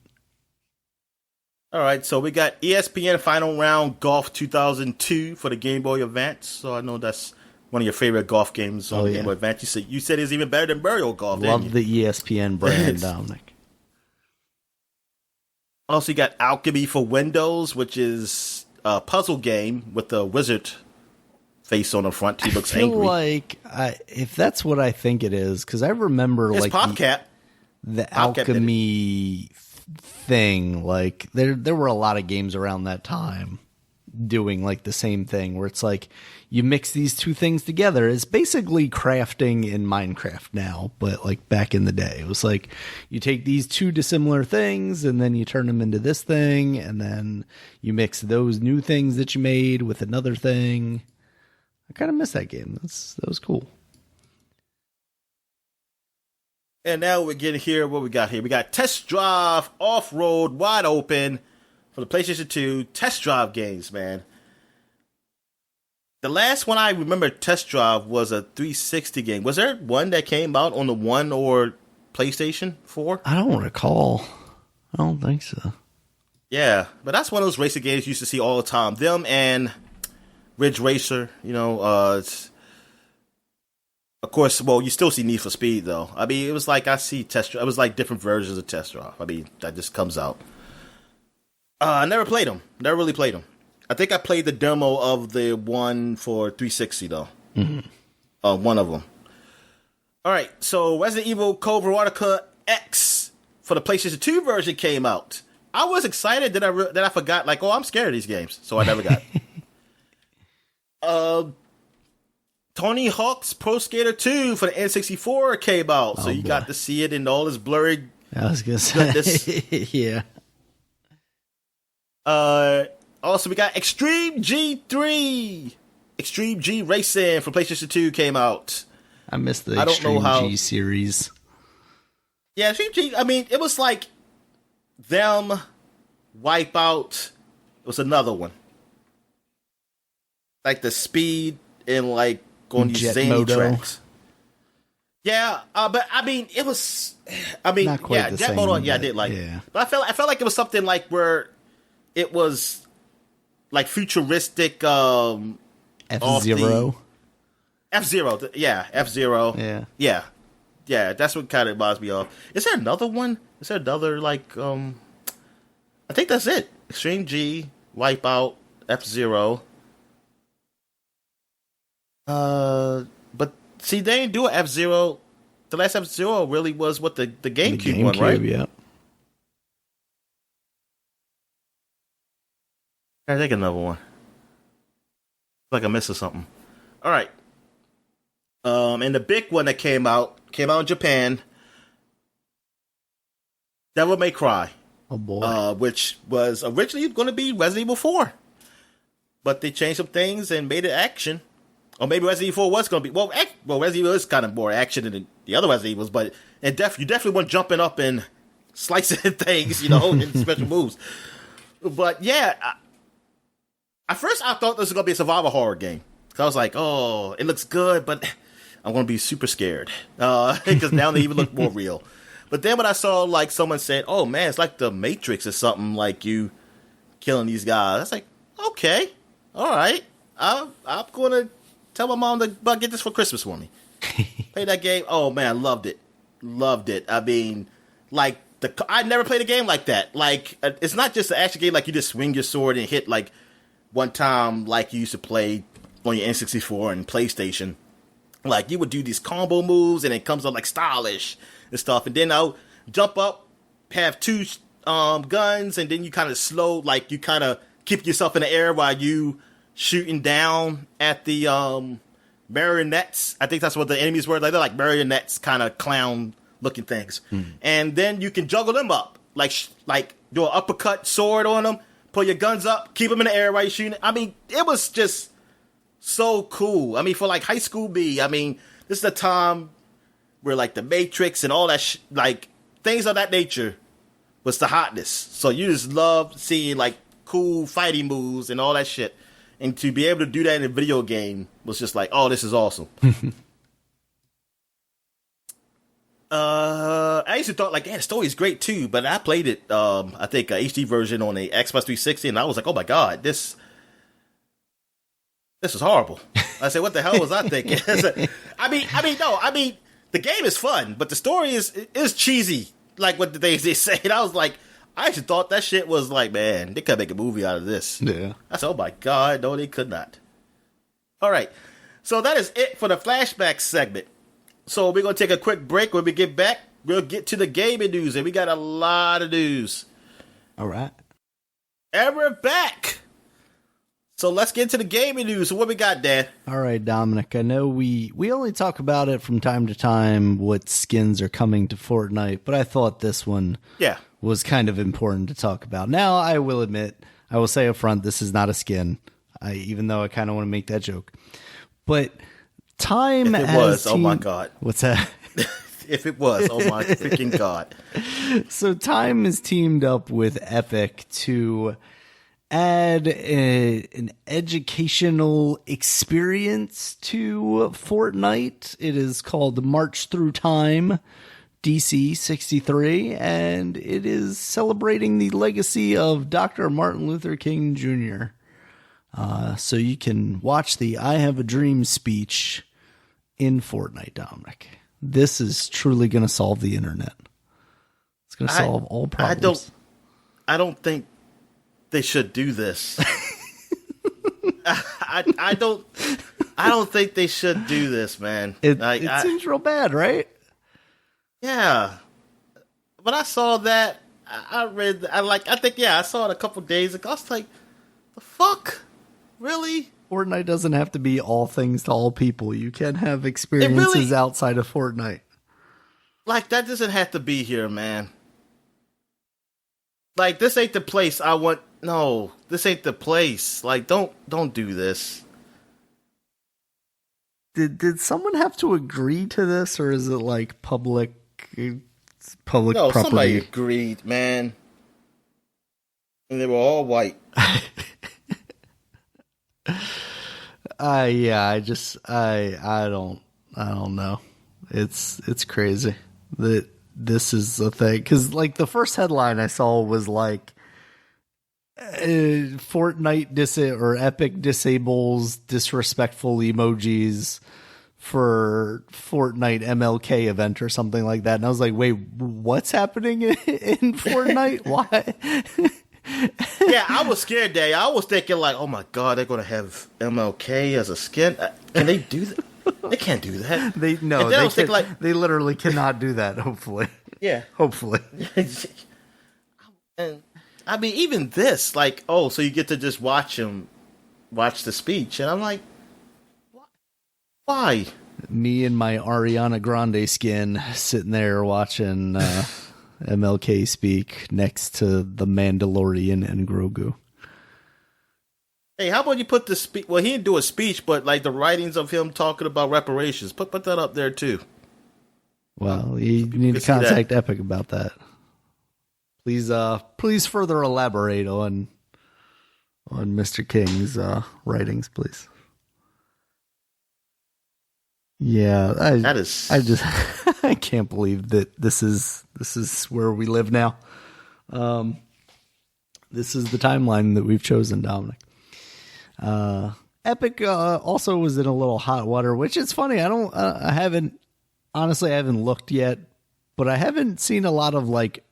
All right, so we got ESPN Final Round Golf 2002 for the Game Boy Advance. So I know that's one of your favorite golf games on the Game Boy Advance. You said it's even better than Mario Golf. Love the ESPN brand, Dominic. Also, you got Alchemy for Windows, which is a puzzle game with a wizard face on the front. He looks angry. Like if that's what I think it is, because I remember it's like PopCap. The Alchemy thing. Like there were a lot of games around that time doing like the same thing, where it's like you mix these two things together. It's basically crafting in Minecraft now, but like back in the day, it was like you take these two dissimilar things and then you turn them into this thing, and then you mix those new things that you made with another thing. I kind of miss that game. That was cool. And now we're getting here. What we got here? We got Test Drive Off-Road Wide Open for the PlayStation 2 Test Drive games, man. The last one I remember Test Drive was a 360 game. Was there one that came out on the One or PlayStation 4? I don't recall. I don't think so. Yeah, but that's one of those racing games you used to see all the time. Them and Ridge Racer, Of course, well, you still see Need for Speed though. I mean, it was like I see Test. It was like different versions of Test Drive. I mean, that just comes out. I never played them. Never really played them. I think I played the demo of the one for 360 though. Mm-hmm. One of them. All right, so Resident Evil Code Veronica X for the PlayStation 2 version came out. I was excited that I forgot. Like, oh, I'm scared of these games, so I never got it. Tony Hawk's Pro Skater 2 for the N64 came out, so you got to see it in all its blurry. I was gonna say, yeah. Also, we got Extreme G3, Extreme G Racing for PlayStation 2 came out. I missed the Extreme G series. Yeah, Extreme G. I mean, it was like them, Wipeout. It was another one, like the speed and like going these zany tracks. Yeah, but I mean, it was. I mean, not quite yeah, the Jet same, Moto. Yeah, I did like. Yeah. But I felt like it was something like where it was like futuristic. F-Zero. F-Zero, yeah, F-Zero. Yeah. Yeah, that's what kind of reminds me of. Is there another one? Is there another, like, I think that's it. Extreme G, Wipeout, F-Zero. But, see, they didn't do an F-Zero. The last F-Zero really was what the GameCube one, right? Yeah. I think another one. Like I'm missing something. All right. And the big one that came out in Japan. Devil May Cry. Oh boy. Which was originally going to be Resident Evil 4. But they changed some things and made it action. Or maybe Resident Evil 4 was going to be... Well, Resident Evil is kind of more action than the other Resident Evils, but you definitely weren't jumping up and slicing things, and special moves. But yeah, at first I thought this was going to be a survival horror game. So I was like, oh, it looks good, but I'm going to be super scared. Because now they even look more real. But then when I saw, like, someone said, oh, man, it's like the Matrix or something, like you killing these guys. I was like, okay, all right. I'm going to tell my mom to get this for Christmas for me. Play that game. Oh, man, I loved it. Loved it. I mean, like, I never played a game like that. Like, it's not just an action game like you just swing your sword and hit, like, one time like you used to play on your N64 and PlayStation. Like, you would do these combo moves and it comes up, like, stylish and stuff. And then I'll jump up, have two guns, and then you kind of slow, like, you kind of keep yourself in the air while you shooting down at the marionettes. I think that's what the enemies were. Like, they're like marionettes, kind of clown-looking things. Mm-hmm. And then you can juggle them up. Like do an uppercut sword on them, pull your guns up, keep them in the air while you're shooting. I mean, it was just so cool. I mean, for, like, high school me, I mean, this is the time where, like, the Matrix and all that, like, things of that nature was the hotness. So you just love seeing, like, cool fighting moves and all that shit. And to be able to do that in a video game was just like, oh, this is awesome. I used to thought, like, yeah, the story is great too, but I played it, I think, a HD version on the Xbox 360, and I was like, oh my god, this is horrible. I said, what the hell was I thinking? I mean, the game is fun, but the story is cheesy, like what they say. And I was like, I actually thought that shit was like, man, they could make a movie out of this. Yeah. I said, oh my god, no, they could not. All right, so that is it for the flashback segment. So we're going to take a quick break. When we get back, we'll get to the gaming news, and we got a lot of news. All right. And we're back. So let's get into the gaming news. So what we got, Dan? All right, Dominic. I know we only talk about it from time to time, what skins are coming to Fortnite, but I thought this one was kind of important to talk about. Now, I will admit, I will say up front, this is not a skin, even though I kind of want to make that joke. But Time if it was, oh my god. What's that? If it was, oh my freaking god. So Time is teamed up with Epic to add an educational experience to Fortnite. It is called March Through Time DC 63, and it is celebrating the legacy of Dr. Martin Luther King Jr. So you can watch the I Have a Dream speech in Fortnite, Dominic. This is truly going to solve the internet. It's going to solve all problems. I don't think they should do this. I don't think they should do this, man. It seems real bad, right? Yeah. When I saw that, I saw it a couple days ago. I was like, the fuck? Really? Fortnite doesn't have to be all things to all people. You can have experiences outside of Fortnite. Like, that doesn't have to be here, man. Like, this ain't the place I want. No, this ain't the place. Like, don't do this. Did someone have to agree to this, or is it like public No, property? Somebody agreed, man. And they were all white. I don't know. It's crazy that this is a thing, because like the first headline I saw was like Fortnite or Epic disables disrespectful emojis for Fortnite MLK event or something like that, and I was like, wait, what's happening in Fortnite? Why? Yeah, I was scared, Dave. I was thinking like, oh my god, they're gonna have MLK as a skin. Can they do that? They can't do that. They literally cannot do that. Hopefully, yeah, hopefully. And I mean, even this, like, oh, so you get to just watch the speech, and I'm like, why? Me and my Ariana Grande skin sitting there watching MLK speak next to the Mandalorian and Grogu. Hey, how about you put the speech? Well, he didn't do a speech, but like the writings of him talking about reparations. Put that up there too. Well, you need to contact Epic about that. Please further elaborate on Mr. King's writings, please. Yeah, I can't believe that this is where we live now. This is the timeline that we've chosen, Dominic. Epic also was in a little hot water, which is funny. I haven't looked yet, but I haven't seen a lot of like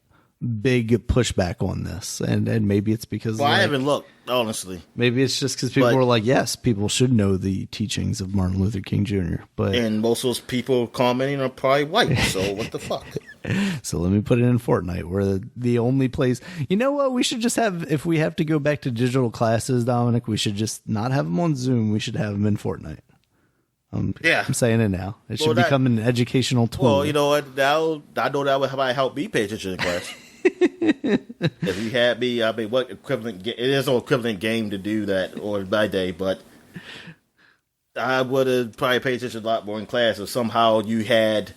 big pushback on this, and maybe it's because I haven't looked, honestly. Maybe it's just because people were like, yes, people should know the teachings of Martin Luther King Jr. And most of those people commenting are probably white, so what the fuck? So let me put it in Fortnite, where the only place. You know what? We should just have, if we have to go back to digital classes, Dominic, we should just not have them on Zoom. We should have them in Fortnite. Yeah, I'm saying it now. It should become an educational tool. Well, you know what? I know that would help me pay attention in class. If you had me, I mean, what equivalent? It is no equivalent game to do that or by day, but I would have probably paid attention a lot more in class if somehow you had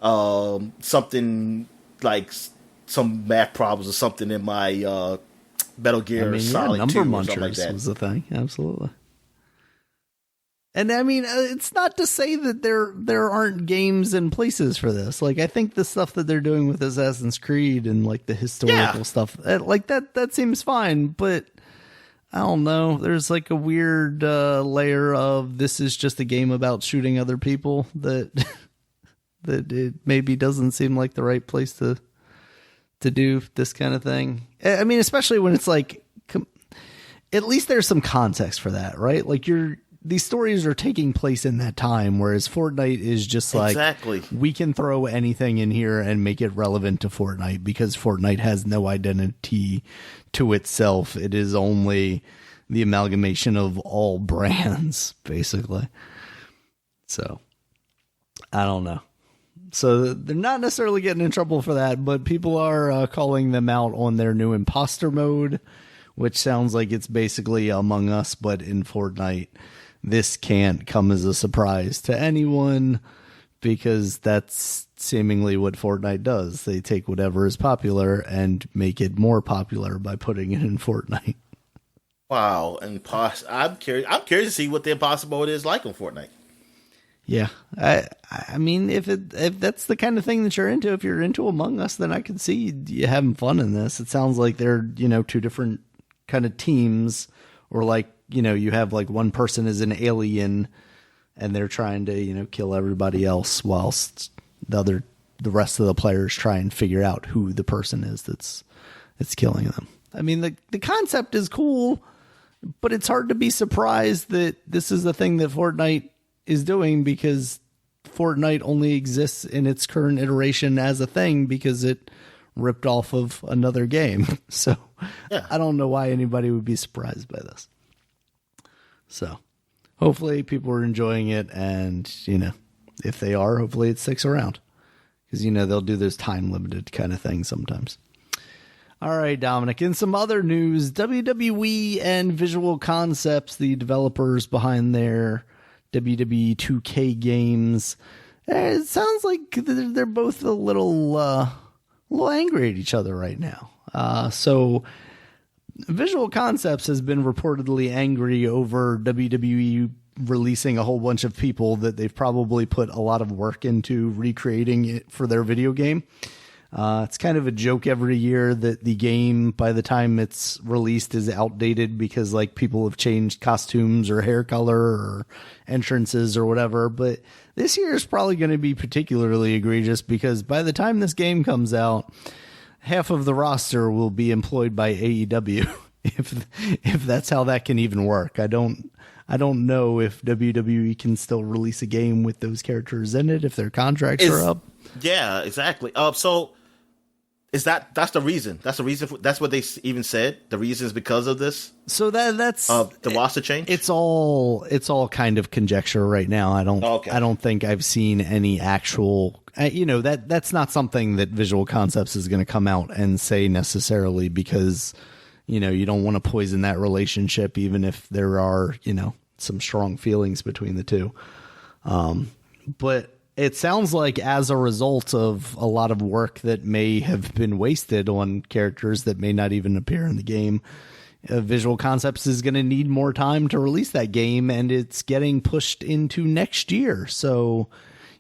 something like some math problems or something in my Metal Gear Solid number 2 or munchers something like that. Was the thing, absolutely. And I mean, it's not to say that there aren't games and places for this. Like, I think the stuff that they're doing with Assassin's Creed and like the historical stuff, like that seems fine. But I don't know. There's like a weird layer of this is just a game about shooting other people that that it maybe doesn't seem like the right place to do this kind of thing. I mean, especially when it's like, at least there's some context for that, right? Like these stories are taking place in that time, whereas Fortnite is just like, exactly, we can throw anything in here and make it relevant to Fortnite because Fortnite has no identity to itself. It is only the amalgamation of all brands, basically. So, I don't know. So they're not necessarily getting in trouble for that, but people are calling them out on their new imposter mode, which sounds like it's basically Among Us, but in Fortnite. This can't come as a surprise to anyone because that's seemingly what Fortnite does. They take whatever is popular and make it more popular by putting it in Fortnite. Wow, I'm curious to see what the impossible mode is like on Fortnite. Yeah, I mean, if that's the kind of thing that you're into, if you're into Among Us, then I can see you having fun in this. It sounds like they're, two different kind of teams, or like, you have like one person is an alien and they're trying to, kill everybody else whilst the rest of the players try and figure out who the person is that's killing them. I mean, the concept is cool, but it's hard to be surprised that this is the thing that Fortnite is doing, because Fortnite only exists in its current iteration as a thing because it ripped off of another game. So yeah. I don't know why anybody would be surprised by this. So hopefully people are enjoying it, and, if they are, hopefully it sticks around, because, they'll do those time limited kind of things sometimes. All right, Dominic, in some other news, WWE and Visual Concepts, the developers behind their WWE 2K games, it sounds like they're both a little angry at each other right now. So Visual Concepts has been reportedly angry over WWE releasing a whole bunch of people that they've probably put a lot of work into recreating it for their video game. It's kind of a joke every year that the game, by the time it's released, is outdated because people have changed costumes or hair color or entrances or whatever. But this year is probably going to be particularly egregious, because by the time this game comes out, half of the roster will be employed by AEW. if that's how that can even work. I don't know if WWE can still release a game with those characters in it if their contracts are up. Yeah, exactly. So that's the reason? That's the reason. That's what they even said. The reason is because of this. So that's the roster change. It's all kind of conjecture right now. I don't think I've seen any actual. That's not something that Visual Concepts is going to come out and say necessarily, because you don't want to poison that relationship, even if there are some strong feelings between the two. But it sounds like, as a result of a lot of work that may have been wasted on characters that may not even appear in the game, Visual Concepts is going to need more time to release that game, and it's getting pushed into next year. So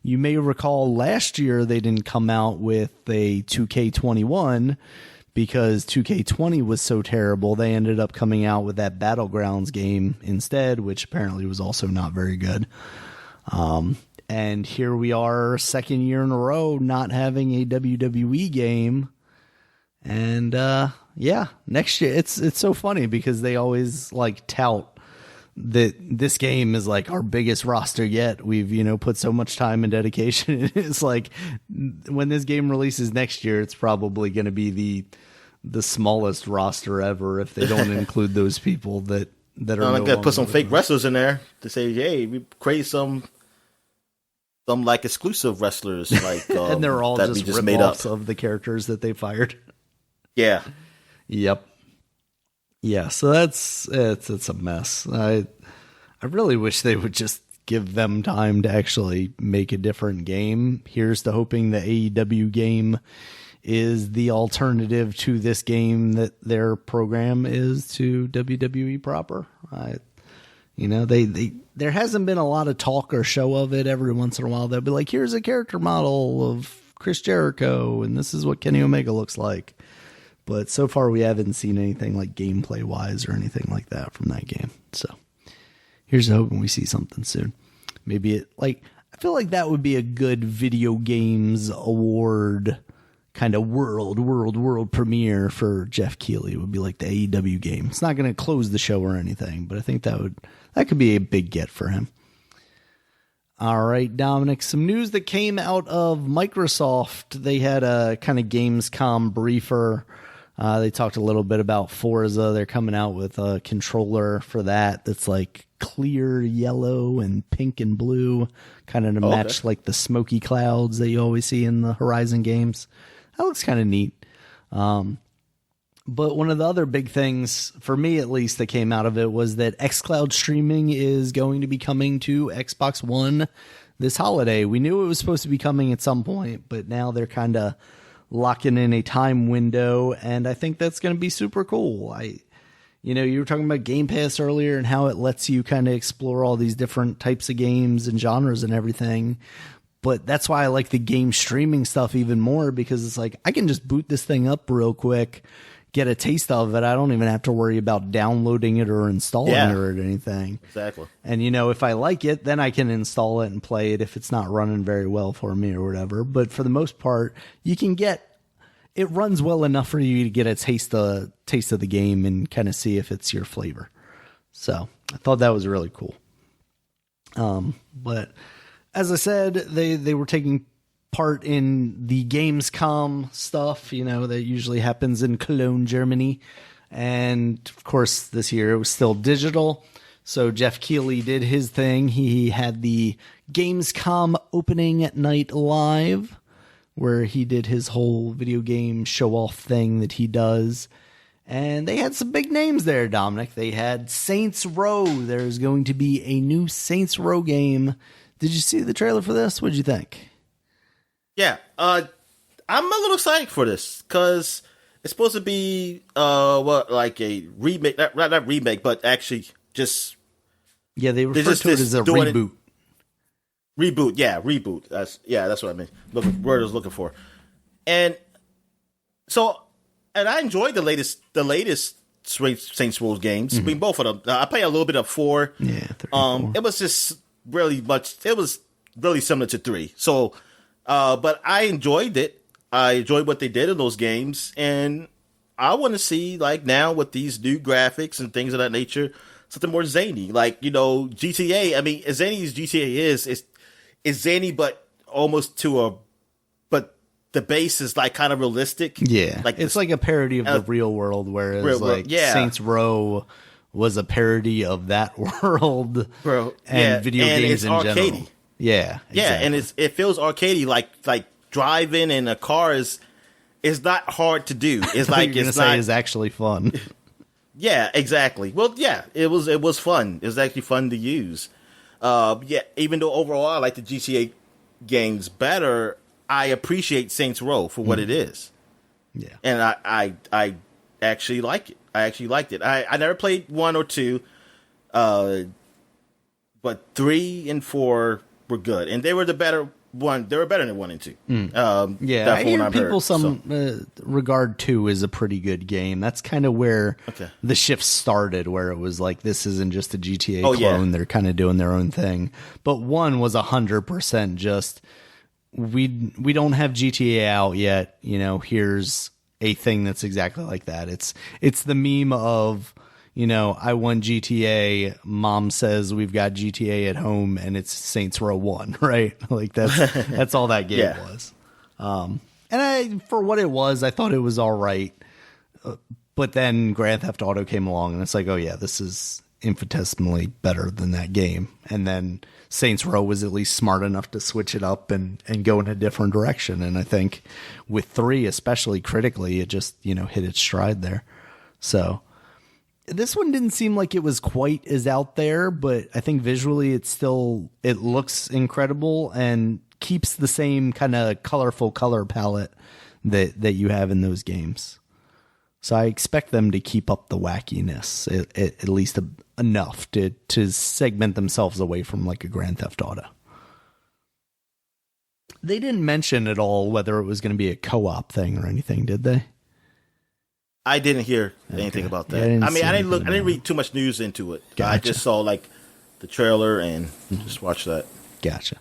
you may recall last year they didn't come out with a 2K21 because 2K20 was so terrible. They ended up coming out with that Battlegrounds game instead, which apparently was also not very good. And here we are, second year in a row, not having a WWE game. And next year, it's so funny because they always tout that this game is our biggest roster yet. We've, put so much time and dedication. It's when this game releases next year, it's probably going to be the smallest roster ever if they don't include those people that are. I'm going to put some fake wrestlers in there to say, hey, we create some exclusive wrestlers, and they're all just made up of the characters that they fired. Yeah. Yep. Yeah. So it's a mess. I really wish they would just give them time to actually make a different game. Here's to hoping the AEW game is the alternative to this game that their program is to WWE proper. There hasn't been a lot of talk or show of it. Every once in a while, they'll be like, here's a character model of Chris Jericho, and this is what Kenny Omega looks like. But so far, we haven't seen anything gameplay-wise or anything like that from that game. So here's hoping we see something soon. Maybe I feel like that would be a good video games award kind of world premiere for Geoff Keighley. It would be like the AEW game. It's not going to close the show or anything, but I think that could be a big get for him. All right, Dominic, some news that came out of Microsoft. They had a kind of Gamescom briefer. They talked a little bit about Forza. They're coming out with a controller for that's clear yellow and pink and blue, kind of to match the smoky clouds that you always see in the Horizon games. That looks kind of neat. But one of the other big things, for me at least, that came out of it was that xCloud streaming is going to be coming to Xbox One this holiday. We knew it was supposed to be coming at some point, but now they're kind of locking in a time window, and I think that's going to be super cool. You were talking about Game Pass earlier and how it lets you kind of explore all these different types of games and genres and everything. But that's why I like the game streaming stuff even more, because it's I can just boot this thing up real quick, get a taste of it, I don't even have to worry about downloading it or installing it or anything. Exactly. And, if I like it, then I can install it and play it if it's not running very well for me or whatever. But for the most part, you can it runs well enough for you to get a taste of the game and kind of see if it's your flavor. So I thought that was really cool. But as I said, they were taking part in the Gamescom stuff, that usually happens in Cologne, Germany. And of course, this year it was still digital. So Geoff Keighy did his thing. He had the Gamescom opening at night live, where he did his whole video game show off thing that he does. And they had some big names there, Dominic. They had Saints Row. There's going to be a new Saints Row game. Did you see the trailer for this? What'd you think? Yeah, I'm a little excited for this because it's supposed to be like a remake, not remake, but actually just they refer to it as a reboot. Reboot, reboot. That's what I mean. Word I was looking for, and I enjoyed the latest Saints Row games. I mean, both of them. I played a little bit of 4. Yeah, 4. It was just really much. It was really similar to 3. So. But I enjoyed it. I enjoyed what they did in those games, and I want to see, like, now with these new graphics and things of that nature, something more zany. Like, GTA. I mean, as zany as GTA is zany, but almost but the base is like kind of realistic. Yeah, like it's like a parody of the real world, whereas Saints Row was a parody of that world, and video games in arcadey. General. Yeah, exactly. Yeah, and it feels arcadey, like driving in a car is not hard to do. It's like it's not is actually fun. Yeah, exactly. Well, yeah, it was fun. It was actually fun to use. Even though overall I like the GTA games better, I appreciate Saints Row for what it is. Yeah, and I actually like it. I actually liked it. I never played 1 or 2, but 3 and 4. Were good, and they were the better one. They were better than 1 and 2. I hear people regard 2 as a pretty good game. That's kind of where the shift started, where it was like, this isn't just a GTA clone. Yeah. They're kind of doing their own thing. But 1 was 100% just, we don't have GTA out yet. Here's a thing that's exactly like that. It's the meme of, I won GTA. Mom says we've got GTA at home, and it's Saints Row 1, right? Like that's all that game was. And for what it was, I thought it was all right. But then Grand Theft Auto came along, and it's like, oh yeah, this is infinitesimally better than that game. And then Saints Row was at least smart enough to switch it up and go in a different direction. And I think with 3, especially critically, it just hit its stride there. So. This one didn't seem like it was quite as out there, but I think visually it looks incredible and keeps the same kind of colorful color palette that you have in those games. So I expect them to keep up the wackiness, at least enough to segment themselves away from like a Grand Theft Auto. They didn't mention at all whether it was going to be a co-op thing or anything, did they? I didn't hear anything about that. I didn't read too much news into it. Gotcha. I just saw like the trailer and just watched that. Gotcha.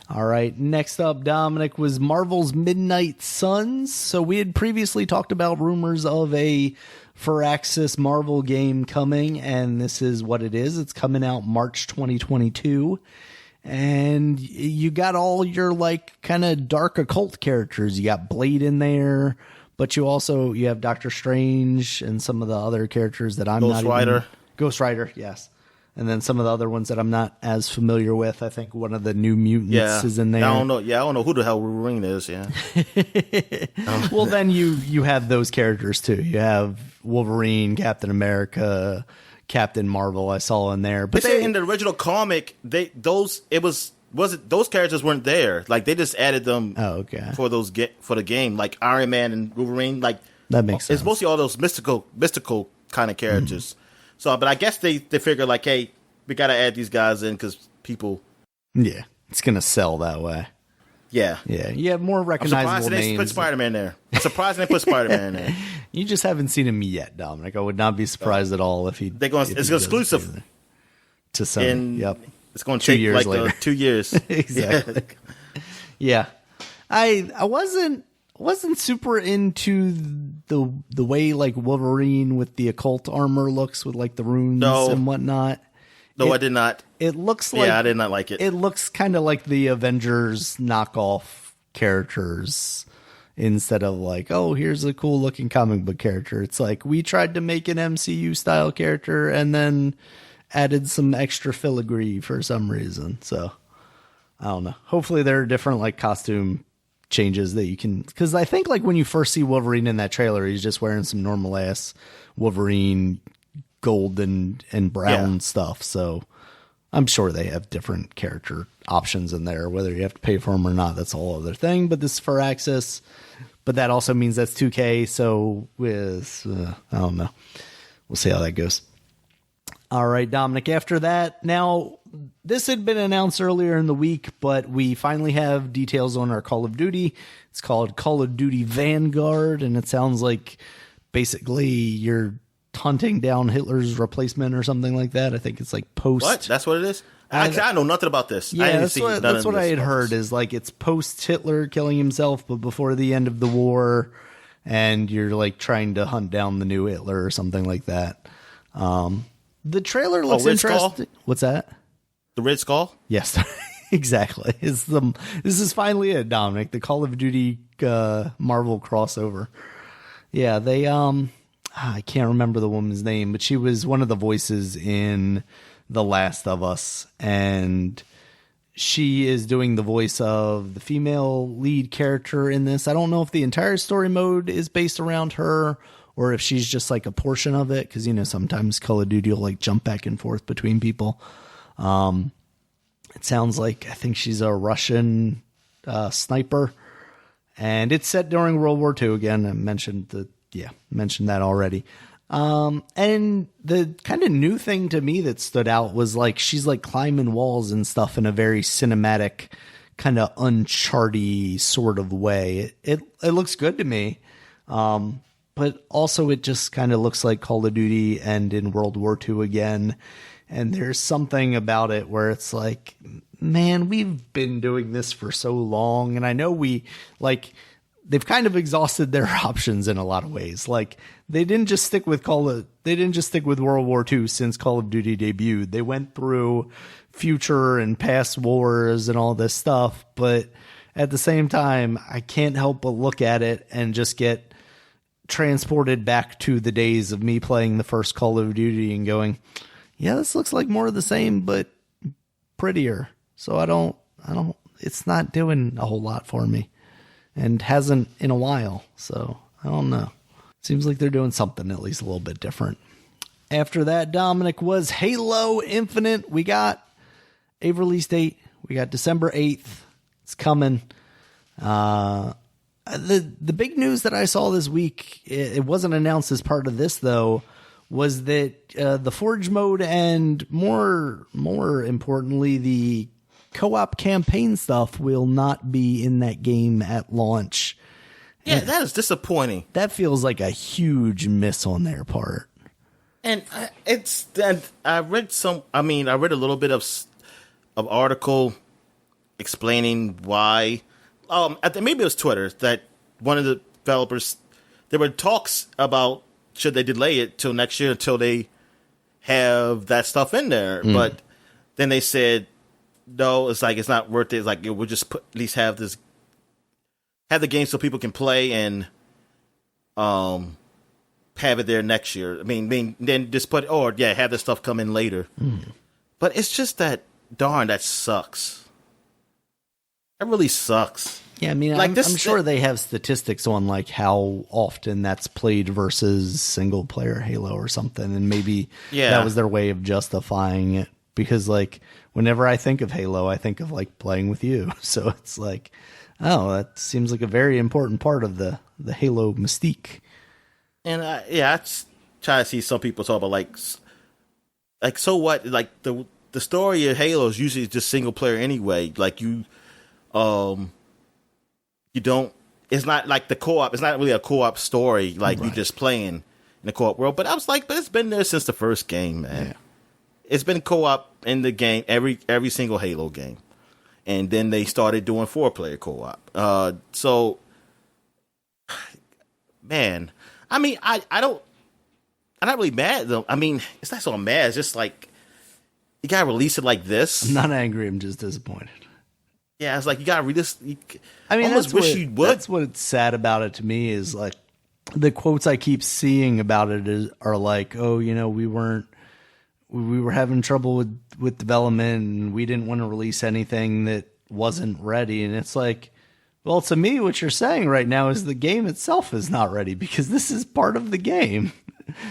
All right. Next up, Dominic, was Marvel's Midnight Suns. So we had previously talked about rumors of a Firaxis Marvel game coming, and this is what it is. It's coming out March 2022. And you got all your like kind of dark occult characters. You got Blade in there. But you have Doctor Strange and some of the other characters that I'm Ghost Rider. Ghost Rider, yes. And then some of the other ones that I'm not as familiar with. I think one of the New Mutants is in there. I don't know. Yeah, I don't know who the hell Wolverine is. Yeah. Well, then you have those characters too. You have Wolverine, Captain America, Captain Marvel. I saw in there, but in the original comic, those characters weren't there. Like they just added them. Oh, okay. For the game, like Iron Man and Wolverine. Like that makes sense. It's mostly all those mystical kind of characters. Mm-hmm. So, but I guess they figure like, hey, we got to add these guys in because people. Yeah, it's gonna sell that way. Yeah. You have more recognizable names. They put Spider-Man there. I'm surprised they put Spider-Man in there. You just haven't seen him yet, Dominic. I would not be surprised at all if he. It's exclusive to Sony. Yep. It's going to take like 2 years. Exactly. Yeah. I wasn't super into the way like Wolverine with the occult armor looks with like the runes and whatnot. No, I did not. It looks like I did not like it. It looks kind of like the Avengers knockoff characters instead of like, oh, here's a cool looking comic book character. It's like we tried to make an MCU style character and then added some extra filigree for some reason. So I don't know. Hopefully there are different like costume changes that you can, because I think like when you first see Wolverine in that trailer, he's just wearing some normal ass Wolverine gold and brown stuff. So I'm sure they have different character options in there, whether you have to pay for them or not. That's a whole other thing, but this is for Access, but that also means that's 2K. So with, I don't know. We'll see how that goes. All right, Dominic, after that, now this had been announced earlier in the week, but we finally have details on our Call of Duty. It's called Call of Duty Vanguard, and it sounds like basically you're hunting down Hitler's replacement or something like that. I think it's like post. What? That's what it is? Actually, I know nothing about this. Yeah, that's what I had heard is like it's post Hitler killing himself, but before the end of the war, and you're like trying to hunt down the new Hitler or something like that. The trailer looks interesting. What's that? The Red Skull? Yes, exactly. This is finally it, Dominic. The Call of Duty Marvel crossover. Yeah, they I can't remember the woman's name, but she was one of the voices in The Last of Us, and she is doing the voice of the female lead character in this. I don't know if the entire story mode is based around her or if she's just like a portion of it, because, you know, sometimes Call of Duty will like jump back and forth between people. It sounds like, I think she's a Russian sniper, and it's set during World War II again. I mentioned that already. And the kind of new thing to me that stood out was like she's like climbing walls and stuff in a very cinematic kind of Uncharted sort of way. It looks good to me. But also it just kind of looks like Call of Duty and in World War II again. And there's something about it where it's like, man, we've been doing this for so long. And I know they've kind of exhausted their options in a lot of ways. Like they didn't just stick with World War II since Call of Duty debuted. They went through future and past wars and all this stuff. But at the same time, I can't help but look at it and just get transported back to the days of me playing the first Call of Duty and going, yeah, this looks like more of the same, but prettier. So it's not doing a whole lot for me and hasn't in a while. So I don't know. Seems like they're doing something at least a little bit different. After that, Dominic, was Halo Infinite. We got a release date. We got December 8th. It's coming. The big news that I saw this week, it wasn't announced as part of this though, was that the Forge mode and more importantly the co-op campaign stuff will not be in that game at launch. Yeah, that is disappointing. That feels like a huge miss on their part. And I read a little bit of article explaining why. I think maybe it was Twitter that one of the developers, there were talks about should they delay it till next year until they have that stuff in there. But then they said, no, it's like, it's not worth it. It's like, we'll just at least have the game so people can play and have it there next year. I mean, then just have the stuff come in later. But it's just that sucks. That really sucks. Yeah, I mean, like I'm sure they have statistics on like how often that's played versus single player Halo or something, and maybe that was their way of justifying it. Because like whenever I think of Halo, I think of like playing with you. So it's like, oh, that seems like a very important part of the Halo mystique. And I try to see some people talk about like so what? Like the story of Halo is usually just single player anyway. Like you don't it's not like the co-op. It's not really a co-op story like you just playing in the co-op world. But I was like, but it's been there since the first game, man. Yeah. It's been co-op in the game, every single Halo game. And then they started doing 4-player co-op. So, man, I mean, I'm not really mad though. I mean, it's not so I'm mad. It's just like, you gotta release it like this. I'm not angry. I'm just disappointed. Yeah, it's like you gotta release. I mean, almost wish you would. That's what's sad about it to me is like the quotes I keep seeing about it are like, oh, you know, we were having trouble with development and we didn't want to release anything that wasn't ready. And it's like, well, to me, what you're saying right now is the game itself is not ready because this is part of the game.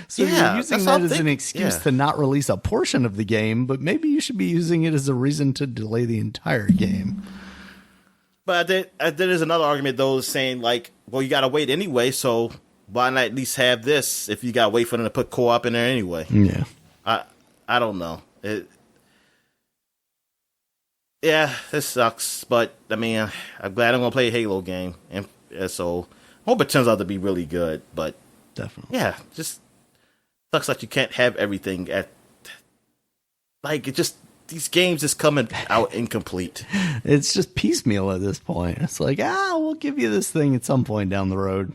So you're using that as an excuse to not release a portion of the game, but maybe you should be using it as a reason to delay the entire game. But there is another argument, though, saying, like, well, you got to wait anyway, so why not at least have this if you got to wait for them to put co-op in there anyway? Yeah. I don't know. This sucks, but, I mean, I'm glad I'm going to play a Halo game, and so I hope it turns out to be really good, but definitely. Yeah, just sucks that you can't have everything at, like, it just, these games is coming out incomplete. It's just piecemeal at this point. It's like, we'll give you this thing at some point down the road.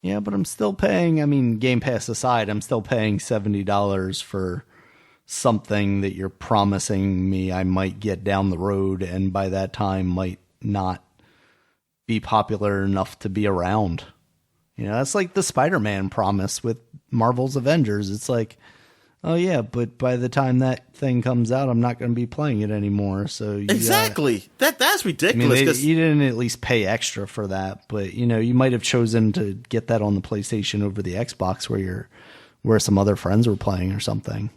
Yeah, but I'm still paying, I mean, Game Pass aside, I'm still paying $70 for something that you're promising me I might get down the road, and by that time might not be popular enough to be around. You know, that's like the Spider-Man promise with Marvel's Avengers. It's like, oh yeah, but by the time that thing comes out, I'm not going to be playing it anymore. So exactly, that's ridiculous. I mean, you didn't at least pay extra for that, but you know, you might have chosen to get that on the PlayStation over the Xbox, where some other friends were playing or something.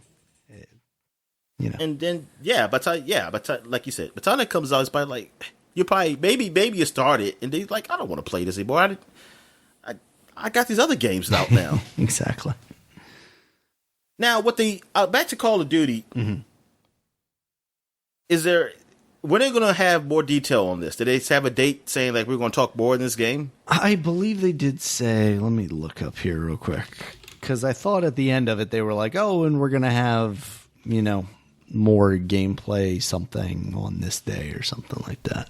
You know, and then but like you said, by the time it comes out, it's probably like you probably maybe you start it, and then you're like, I don't want to play this anymore. I got these other games out now. Exactly. Now, what the back to Call of Duty, when are they going to have more detail on this? Did they have a date saying like we're going to talk more in this game? I believe they did say. Let me look up here real quick because I thought at the end of it they were like, oh, and we're going to have more gameplay something on this day or something like that.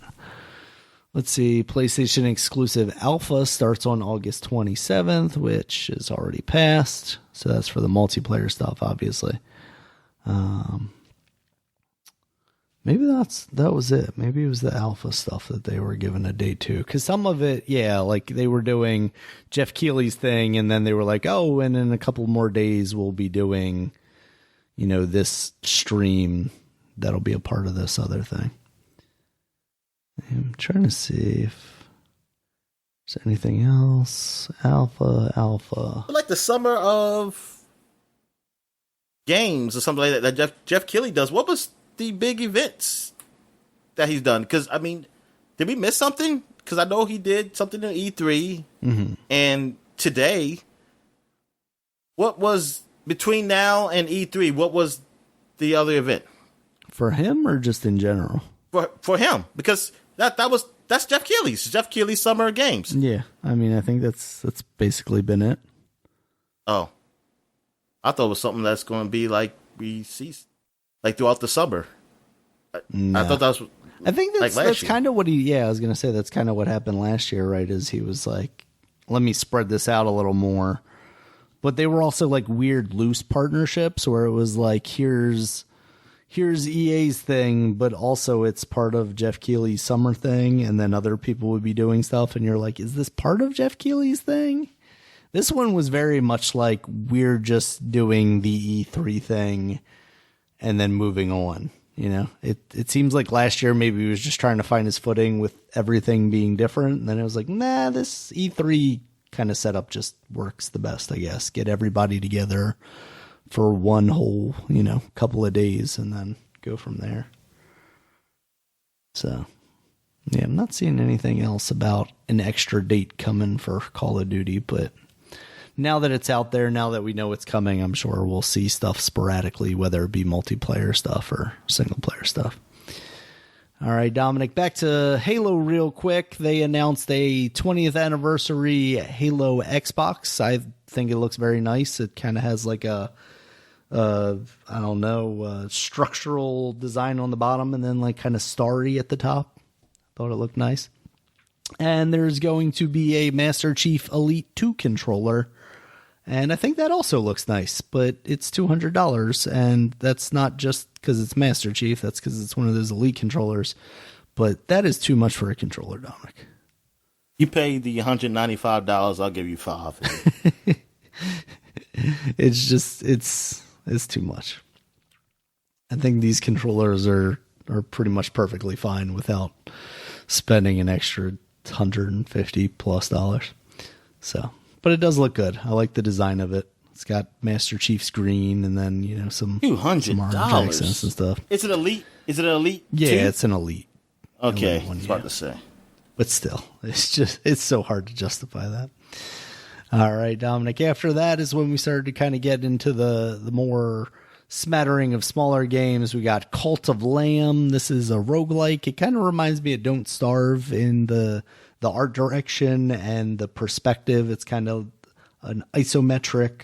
Let's see, PlayStation exclusive alpha starts on August 27th, which is already passed. So that's for the multiplayer stuff, obviously. Maybe that was it. Maybe it was the alpha stuff that they were given a date to. Because some of it, like they were doing Geoff Keighley's thing, and then they were like, oh, and in a couple more days we'll be doing, this stream that'll be a part of this other thing. I'm trying to see if there's anything else. Alpha. Like the summer of games or something like that Geoff Keighley does. What was the big events that he's done? Because, I mean, did we miss something? Because I know he did something in E3. Mm-hmm. And today, what was, between now and E3, what was the other event? For him or just in general? For him. Because that's Geoff Keighley's. Geoff Keighley's Summer Games. Yeah, I mean, I think that's basically been it. Oh, I thought it was something that's going to be like we see, like throughout the summer. No. I thought that was. I think that's kind of what he. Yeah, I was going to say that's kind of what happened last year, right? Is he was like, let me spread this out a little more, but they were also like weird loose partnerships where it was like here's EA's thing, but also it's part of Geoff Keighley's summer thing, and then other people would be doing stuff, and you're like, is this part of Geoff Keighley's thing? This one was very much like we're just doing the E3 thing and then moving on. It seems like last year maybe he was just trying to find his footing with everything being different, and then it was like, nah, this E3 kind of setup just works the best, I guess. Get everybody together for one whole, couple of days and then go from there. So, yeah, I'm not seeing anything else about an extra date coming for Call of Duty, but now that it's out there, now that we know it's coming, I'm sure we'll see stuff sporadically, whether it be multiplayer stuff or single player stuff. All right, Dominic, back to Halo real quick. They announced a 20th anniversary Halo Xbox. I think it looks very nice. It kind of has like a structural design on the bottom and then like kind of starry at the top. Thought it looked nice. And there's going to be a Master Chief Elite 2 controller. And I think that also looks nice, but it's $200. And that's not just because it's Master Chief. That's because it's one of those Elite controllers. But that is too much for a controller, Dominic. You pay the $195, I'll give you $5. It's too much. I think these controllers are pretty much perfectly fine without spending an extra $150+ So, but it does look good. I like the design of it. It's got Master Chief's green and then, some $200 accents and stuff. It's an Elite. Is it an Elite? Yeah, 2? it's an Elite. Okay, Elite one, I was about to say. But still, it's so hard to justify that. All right, Dominic. After that is when we started to kind of get into the more smattering of smaller games. We got Cult of Lamb. This is a roguelike. It kind of reminds me of Don't Starve in the art direction and the perspective. It's kind of an isometric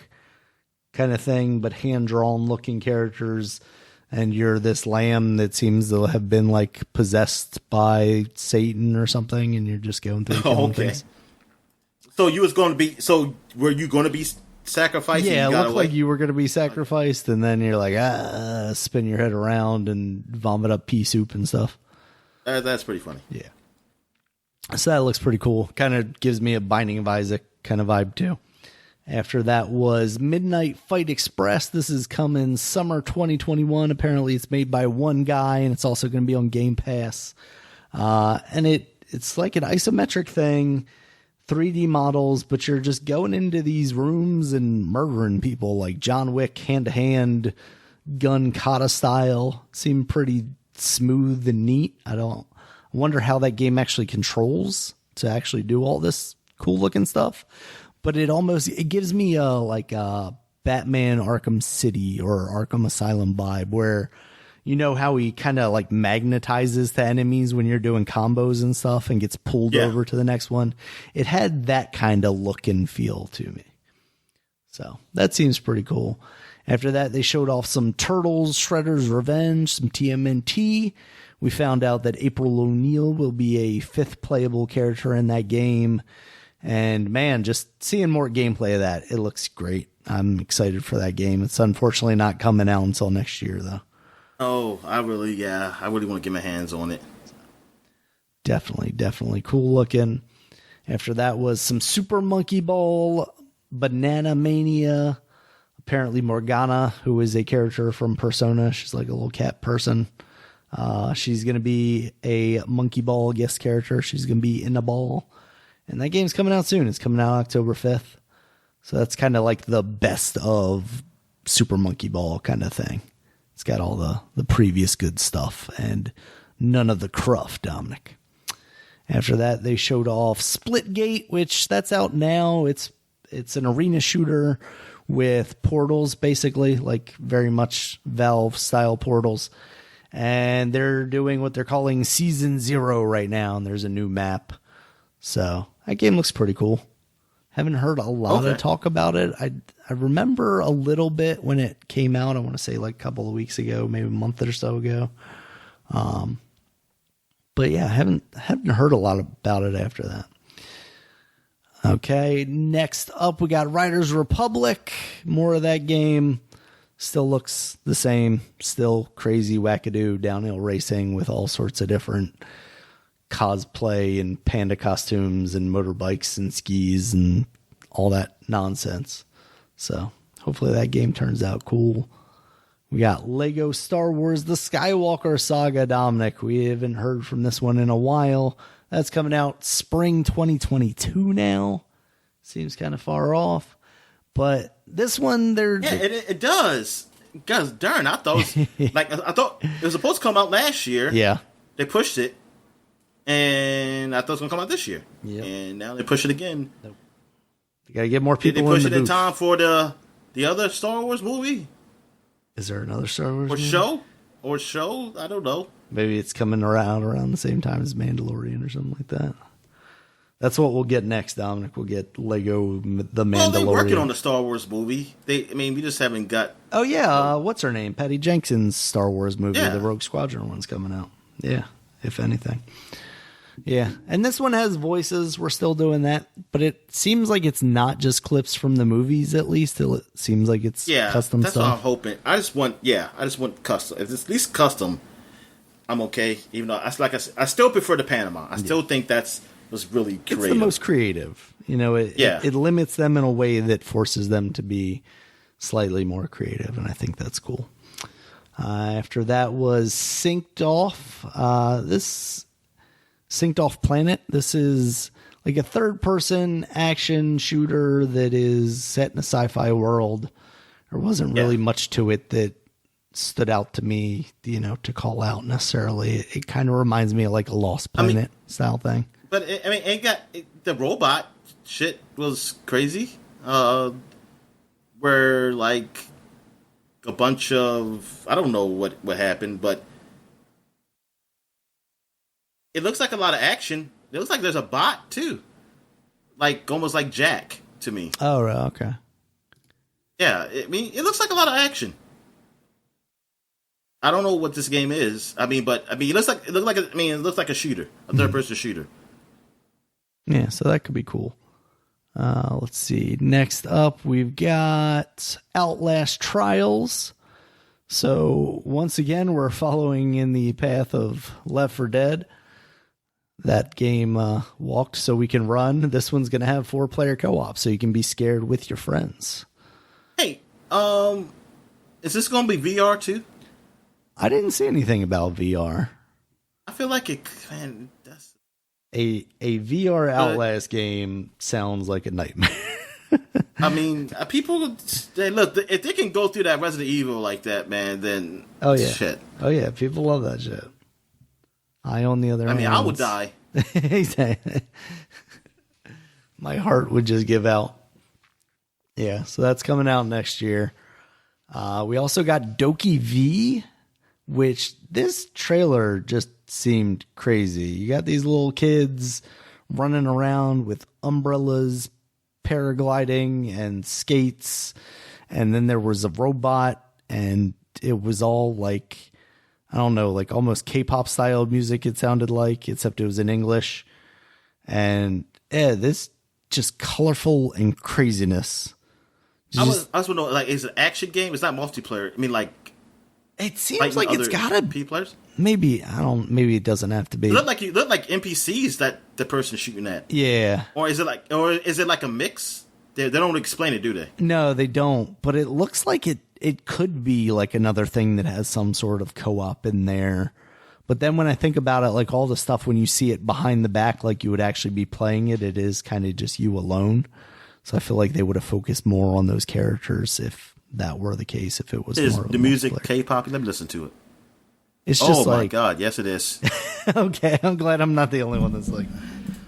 kind of thing, but hand-drawn looking characters. And you're this lamb that seems to have been like possessed by Satan or something, and you're just going through killing things. So were you going to be sacrificed? Yeah, it looked like you were going to be sacrificed, and then you're like, spin your head around and vomit up pea soup and stuff. That's pretty funny. Yeah. So that looks pretty cool. Kind of gives me a Binding of Isaac kind of vibe too. After that was Midnight Fight Express. This is coming summer 2021. Apparently it's made by one guy, and it's also going to be on Game Pass. And it's like an isometric thing, 3D models, but you're just going into these rooms and murdering people like John Wick, hand-to-hand, gun kata style. Seemed pretty smooth and neat. I wonder how that game actually controls to actually do all this cool-looking stuff. But it gives me a Batman Arkham City or Arkham Asylum vibe where, how he kind of like magnetizes to enemies when you're doing combos and stuff and gets pulled over to the next one. It had that kind of look and feel to me. So that seems pretty cool. After that, they showed off some Turtles, Shredder's Revenge, some TMNT. We found out that April O'Neil will be a 5th playable character in that game. And man, just seeing more gameplay of that, it looks great. I'm excited for that game. It's unfortunately not coming out until next year, though. Oh, I really want to get my hands on it. Definitely cool looking. After that was some Super Monkey Ball, Banana Mania. Apparently Morgana, who is a character from Persona. She's like a little cat person. She's going to be a Monkey Ball guest character. She's going to be in a ball. And that game's coming out soon. It's coming out October 5th. So that's kind of like the best of Super Monkey Ball kind of thing. It's got all the previous good stuff and none of the cruff, Dominic. After that, they showed off Splitgate, which that's out now. It's an arena shooter with portals, basically, like very much Valve-style portals. And they're doing what they're calling Season 0 right now, and there's a new map. So that game looks pretty cool. Haven't heard a lot of talk about it. I remember a little bit when it came out. I want to say like a couple of weeks ago, maybe a month or so ago. But yeah, I haven't heard a lot about it after that. Okay, next up we got Riders Republic. More of that game. Still looks the same. Still crazy wackadoo downhill racing with all sorts of different cosplay and panda costumes and motorbikes and skis and all that nonsense. So hopefully that game turns out cool. We got Lego Star Wars The Skywalker Saga, Dominic. We haven't heard from this one in a while. That's coming out spring 2022 now. Seems kind of far off. But this one, it does. Guys, darn, I thought it was supposed to come out last year. Yeah. They pushed it. And I thought it was going to come out this year. Yep. And now they push it again. Nope. They got to get more people in the booth. Did they push it in time for the other Star Wars movie? Is there another Star Wars movie? Show? I don't know. Maybe it's coming around the same time as Mandalorian or something like that. That's what we'll get next, Dominic. We'll get Lego The Mandalorian. Well, they're working on the Star Wars movie. We just haven't got... Oh, yeah. What's her name? Patty Jenkins' Star Wars movie. Yeah. The Rogue Squadron one's coming out. Yeah, if anything. Yeah, and this one has voices. We're still doing that. But it seems like it's not just clips from the movies, at least. It seems like it's custom that's stuff. what I'm hoping. I just want custom. If it's at least custom, I'm okay. Even though, I still prefer the Panama. I still think was really creative. It's the most creative. It limits them in a way that forces them to be slightly more creative, and I think that's cool. After that was Synced Off. This Synced Off Planet. This is like a third-person action shooter that is set in a sci-fi world. There wasn't really much to it that stood out to me, to call out necessarily. It kind of reminds me of like a Lost Planet style thing. But the robot shit was crazy. Where like a bunch of, I don't know what happened, but it looks like a lot of action. It looks like there's a bot too, like almost like Jack to me. Oh, okay. Yeah, it looks like a lot of action. I don't know what this game is. It looks like a shooter, a third-person shooter. Yeah, so that could be cool. Let's see. Next up, we've got Outlast Trials. So once again, we're following in the path of Left 4 Dead. That game walked so we can run. This one's going to have 4-player co-op, so you can be scared with your friends. Hey, is this going to be VR too? I didn't see anything about VR. I feel like that's a VR Outlast game sounds like a nightmare. People, look, if they can go through that Resident Evil like that, man, then shit. Oh yeah, people love that shit. I, on the other hand, I would die. My heart would just give out. Yeah, so that's coming out next year. We also got Doki V, which this trailer just seemed crazy. You got these little kids running around with umbrellas, paragliding, and skates. And then there was a robot, and it was all like, I don't know, like almost K-pop style music it sounded like, except it was in English. And this just colorful and craziness. I was wondering, like, is it an action game? It's not multiplayer. It seems like it's gotta be players. Maybe it doesn't have to be. It look like NPCs that the person's shooting at. Yeah. Or is it like a mix? They don't explain it, do they? No, they don't. But it looks like it could be like another thing that has some sort of co-op in there. But then when I think about it, like all the stuff when you see it behind the back, like you would actually be playing it, it is kind of just you alone. So I feel like they would have focused more on those characters if that were the case. If it was more of the music K-pop, let me listen to it. It's just my God, yes it is. Okay, I'm glad I'm not the only one that's like,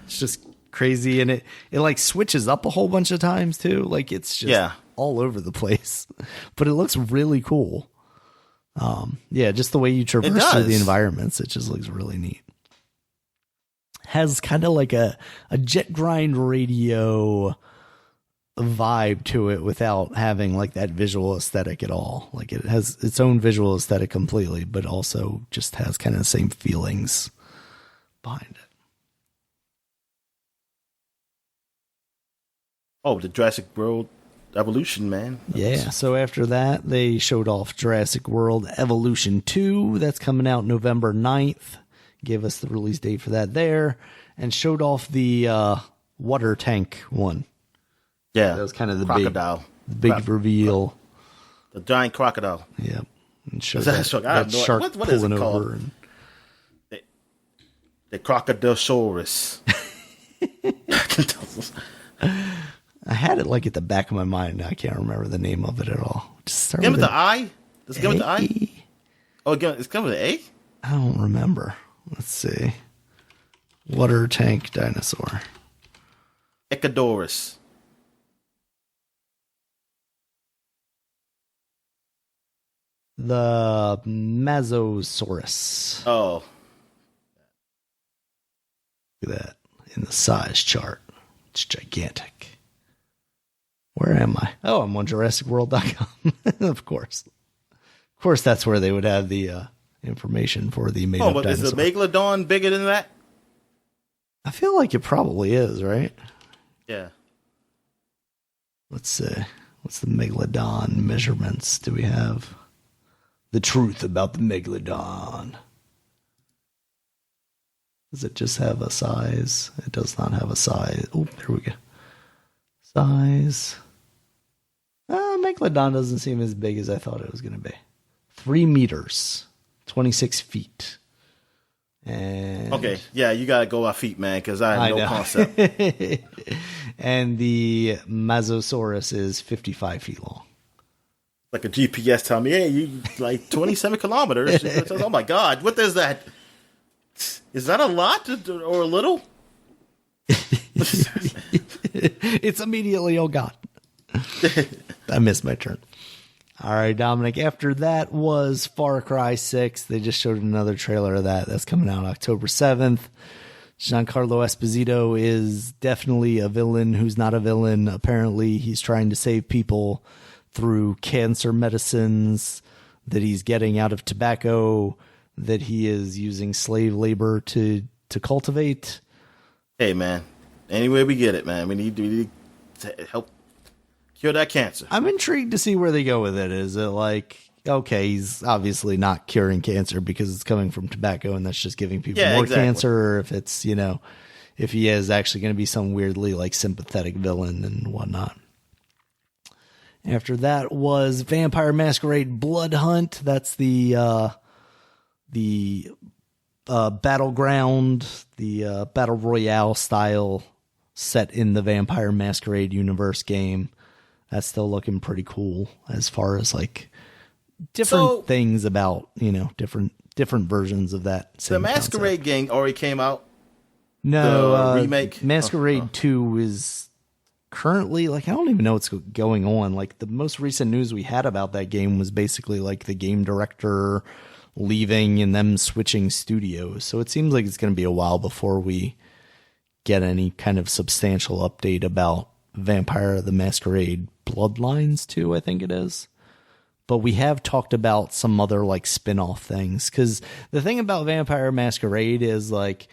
it's just crazy, and it like switches up a whole bunch of times too. Like it's just all over the place, but it looks really cool. Just the way you traverse through the environments, it just looks really neat. Has kind of like a jet grind radio vibe to it without having like that visual aesthetic at all. Like it has its own visual aesthetic completely, but also just has kind of the same feelings behind it. Oh, the Jurassic World Evolution, man. Yeah, so after that, they showed off Jurassic World Evolution 2. That's coming out November 9th. Gave us the release date for that there. And showed off the water tank one. Yeah. That was kind of the crocodile. big reveal. The giant crocodile. Yeah. And showed that shark what pulling is it called? over. The Crocodilosaurus. I had it like at the back of my mind. I can't remember the name of it at all. Just with the I? Does it come with the I? Oh, it's coming with the A? I don't remember. Let's see. Water tank dinosaur. Echidorus. the Mazosaurus. Oh. Look at that in the size chart. It's gigantic. Where am I? Oh, I'm on JurassicWorld.com. Of course. Of course, that's where they would have the information for the made-up but dinosaur. is the Megalodon bigger than that? I feel like it probably is, right? Yeah. Let's see. What's the Megalodon measurements? Do we have the truth about the Megalodon? Does it just have a size? It does not have a size. Oh, there we go. Size. Megalodon doesn't seem as big as I thought it was going to be. 3 meters, 26 feet. And okay, yeah, you got to go by feet, man, because I have no concept. And the Mazosaurus is 55 feet long. Like a GPS telling me, hey, you like 27 kilometers. Oh, my God, what is that? Is that a lot or a little? It's immediately, oh God. I missed my turn. All right, Dominic. After that was Far Cry 6. They just showed another trailer of that. That's coming out October 7th. Giancarlo Esposito is definitely a villain who's not a villain. Apparently, he's trying to save people through cancer medicines that he's getting out of tobacco that he is using slave labor to cultivate. Hey, man. Any way we get it, man. We need to help cure that cancer. I'm intrigued to see where they go with it. Is it like, okay, he's obviously not curing cancer because it's coming from tobacco and that's just giving people more cancer, or if it's, if he is actually going to be some weirdly like sympathetic villain and whatnot. After that was Vampire Masquerade Blood Hunt. That's the battleground, the battle royale style set in the Vampire Masquerade universe game. That's still looking pretty cool as far as like different things about, different versions of that. The Masquerade game already came out. No, remake. Masquerade 2 is currently like, I don't even know what's going on. Like the most recent news we had about that game was basically like the game director leaving and them switching studios. So it seems like it's going to be a while before we get any kind of substantial update about Vampire the Masquerade Bloodlines 2, I think it is. But we have talked about some other like spin-off things, because the thing about Vampire Masquerade is like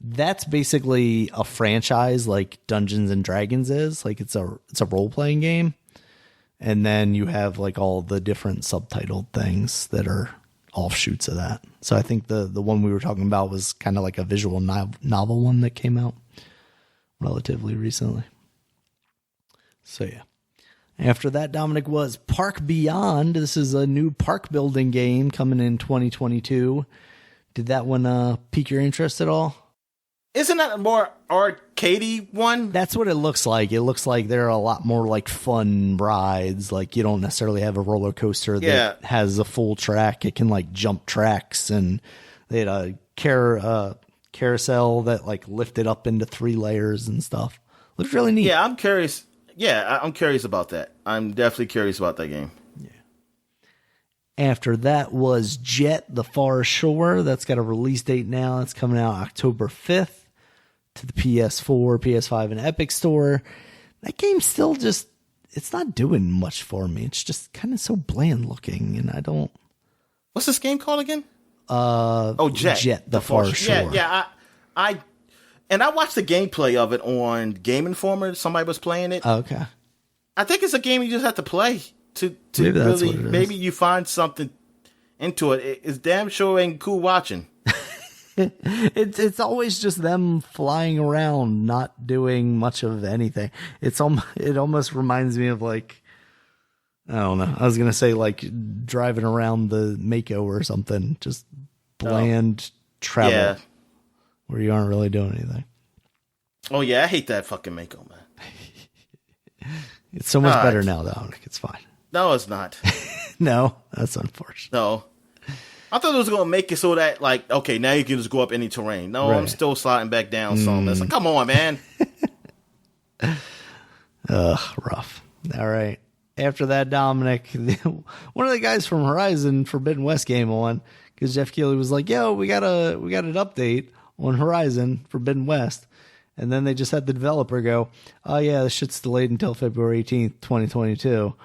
that's basically a franchise like Dungeons and Dragons is. Like it's a role-playing game. And then you have like all the different subtitled things that are offshoots of that. So I think the one we were talking about was kind of like a visual novel one that came out relatively recently. So yeah. After that, Dominic, was Park Beyond. This is a new park building game coming in 2022. Did that one pique your interest at all? Isn't that a more arcadey one? That's what it looks like. It looks like there are a lot more like fun rides. Like you don't necessarily have a roller coaster that has a full track. It can like jump tracks, and they had a carousel that like lifted up into 3 layers and stuff. Looked really neat. Yeah, I'm curious. Yeah, I'm curious about that. I'm definitely curious about that game. Yeah. After that was Jet: The Far Shore. That's got a release date now. It's coming out October 5th to the PS4, PS5, and Epic Store. That game still just, it's not doing much for me. It's just kind of so bland looking, and I don't... What's this game called again? Jet: The Far Shore. Yeah, I watched the gameplay of it on Game Informer. Somebody was playing it. Okay. I think it's a game you just have to play to really, maybe you find something into it. It's damn sure ain't cool watching. It's always just them flying around, not doing much of anything. It almost reminds me of like, I don't know. I was gonna say like driving around the Mako or something, just bland travel where you aren't really doing anything. Oh yeah, I hate that fucking Mako, man. It's so much better now, Dominic. It's fine. No, it's not. No, that's unfortunate. No. I thought it was going to make it so that, like, okay, now you can just go up any terrain. No, I'm still sliding back down some. It's like, come on, man. Rough. All right. after that, Dominic, one of the guys from Horizon Forbidden West came on because Geoff Keighley was like, "Yo, we got an update on Horizon Forbidden West," and then they just had the developer go, "Oh yeah, this shit's delayed until February 18th, 2022."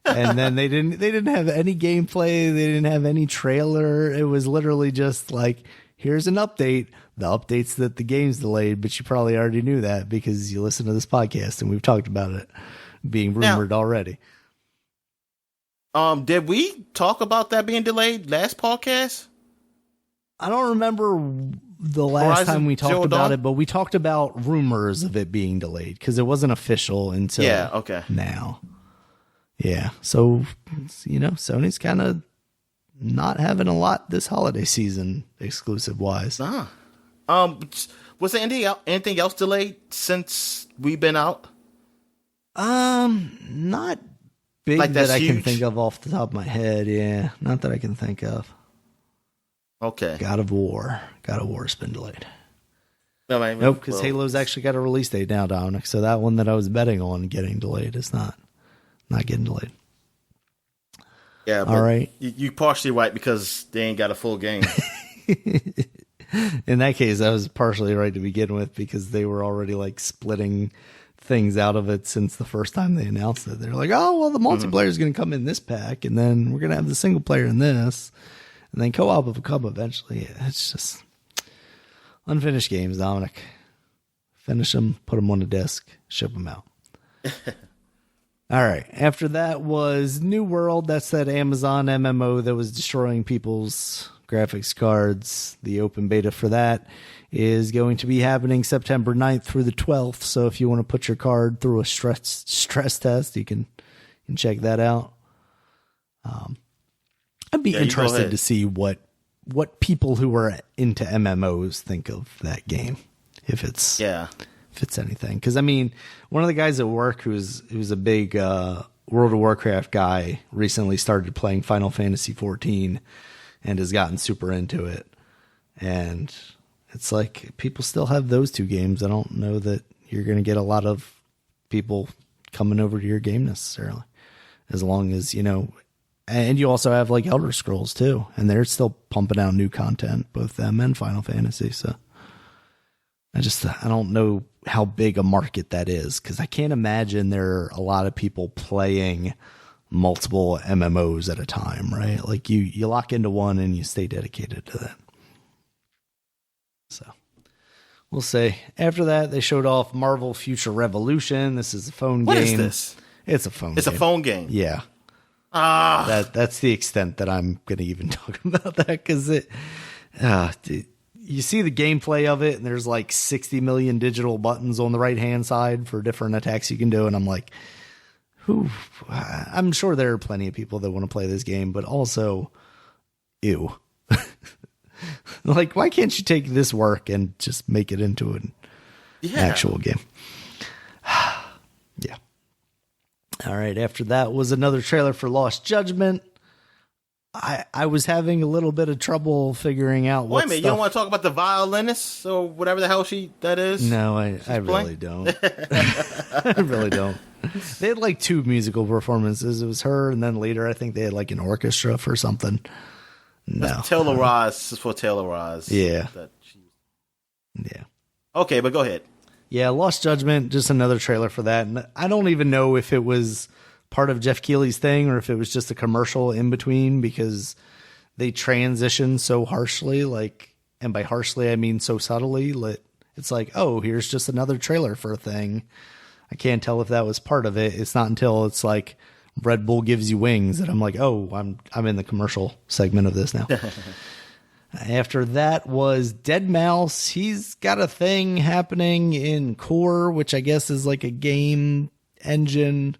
And then they didn't have any gameplay, they didn't have any trailer. It was literally just like, here's an update. The update's that the game's delayed, but you probably already knew that because you listen to this podcast and we've talked about it being rumored already. Did we talk about that being delayed last podcast? I don't remember the last time we talked about it, but we talked about rumors of it being delayed because it wasn't official until now. Yeah, so, Sony's kind of not having a lot this holiday season, exclusive-wise. Was there anything else delayed since we've been out? Not big like that I can think of off the top of my head, yeah. Not that I can think of. Okay. God of War. God of War's been delayed. Nope, because Halo's actually got a release date now, Dominic, so that one that I was betting on getting delayed is not getting delayed. Yeah, but all right. You partially right because they ain't got a full game. In that case, I was partially right to begin with because they were already like splitting things out of it since the first time they announced it. They're like, oh, well, the multiplayer is going to come in this pack, and then we're going to have the single player in this, and then co-op will come eventually. It's just unfinished games, Dominic. Finish them, put them on the disc, ship them out. All right. After that was New World. That's that Amazon MMO that was destroying people's graphics cards. The open beta for that is going to be happening September 9th through the 12th. So if you want to put your card through a stress test, you can check that out. I'd be interested to see what people who are into MMOs think of that game. If it's anything. Because, I mean, one of the guys at work who's a big World of Warcraft guy recently started playing Final Fantasy XIV and has gotten super into it. And it's like people still have those two games. I don't know that you're going to get a lot of people coming over to your game necessarily. As long as, and you also have like Elder Scrolls too. And they're still pumping out new content, both them and Final Fantasy. So I don't know how big a market that is because I can't imagine there are a lot of people playing multiple MMOs at a time, right? Like you lock into one and you stay dedicated to that. So we'll see. After that, they showed off Marvel Future Revolution. This is a phone game. What is this? It's a phone game. It's a phone game. Yeah. That's the extent that I'm going to even talk about that because you see the gameplay of it, and there's like 60 million digital buttons on the right-hand side for different attacks you can do, and I'm like, I'm sure there are plenty of people that want to play this game, but also, ew. Like, why can't you take this work and just make it into an actual game? Yeah. All right, after that was another trailer for Lost Judgment. I was having a little bit of trouble figuring out what. Wait a minute, you don't want to talk about the violinist or whatever the hell that is? No, I really don't. I really don't. They had like two musical performances. It was her, and then later I think they had like an orchestra for something. No, Taylor Ross is for Taylor Ross. Yeah. Yeah. Okay, but go ahead. Yeah, Lost Judgment, just another trailer for that. And I don't even know if it was part of Geoff Keighley's thing or if it was just a commercial in between because they transition so harshly, and by harshly I mean so subtly. It's like, oh, here's just another trailer for a thing. I can't tell if that was part of it. It's not until it's like Red Bull gives you wings that I'm like, oh, I'm in the commercial segment of this now. After that was Dead Mouse. He's got a thing happening in Core, which I guess is like a game engine.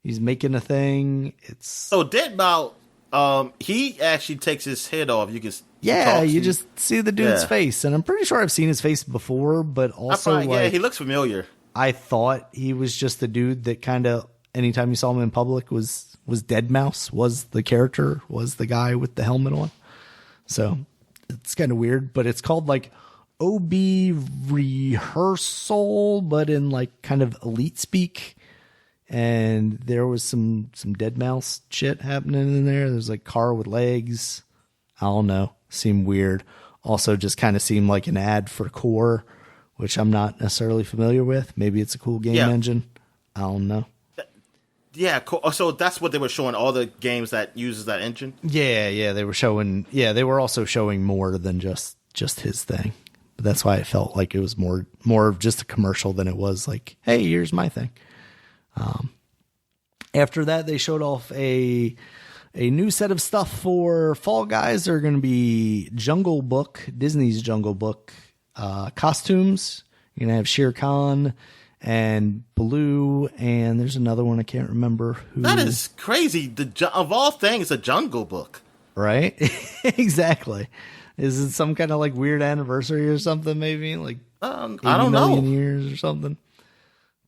He's making a thing. So Dead Mouse, he actually takes his head off. You can you just see the dude's face, and I'm pretty sure I've seen his face before, but also he looks familiar. I thought he was just the dude that kind of anytime you saw him in public was Dead Mouse, was the character, was the guy with the helmet on. So it's kind of weird, but it's called like OB Rehearsal, but in like kind of elite speak. and there was some dead mouse shit happening in there. There's like car with legs. I don't know. Seemed weird. Also just kind of seemed like an ad for Core, which I'm not necessarily familiar with. Maybe it's a cool game engine. I don't know. Yeah, so that's what they were showing, all the games that uses that engine? Yeah, they were showing, they were also showing more than just his thing. But that's why it felt like it was more of just a commercial than it was like, hey, here's my thing. After that, they showed off a new set of stuff for Fall Guys. They're going to be Jungle Book, Disney's Jungle Book costumes. You're going to have Shere Khan and Baloo, and there's another one I can't remember who. That is crazy. Of all things, a Jungle Book. Right? Exactly. Is it some kind of like weird anniversary or something, maybe? Like I don't know. Years or something.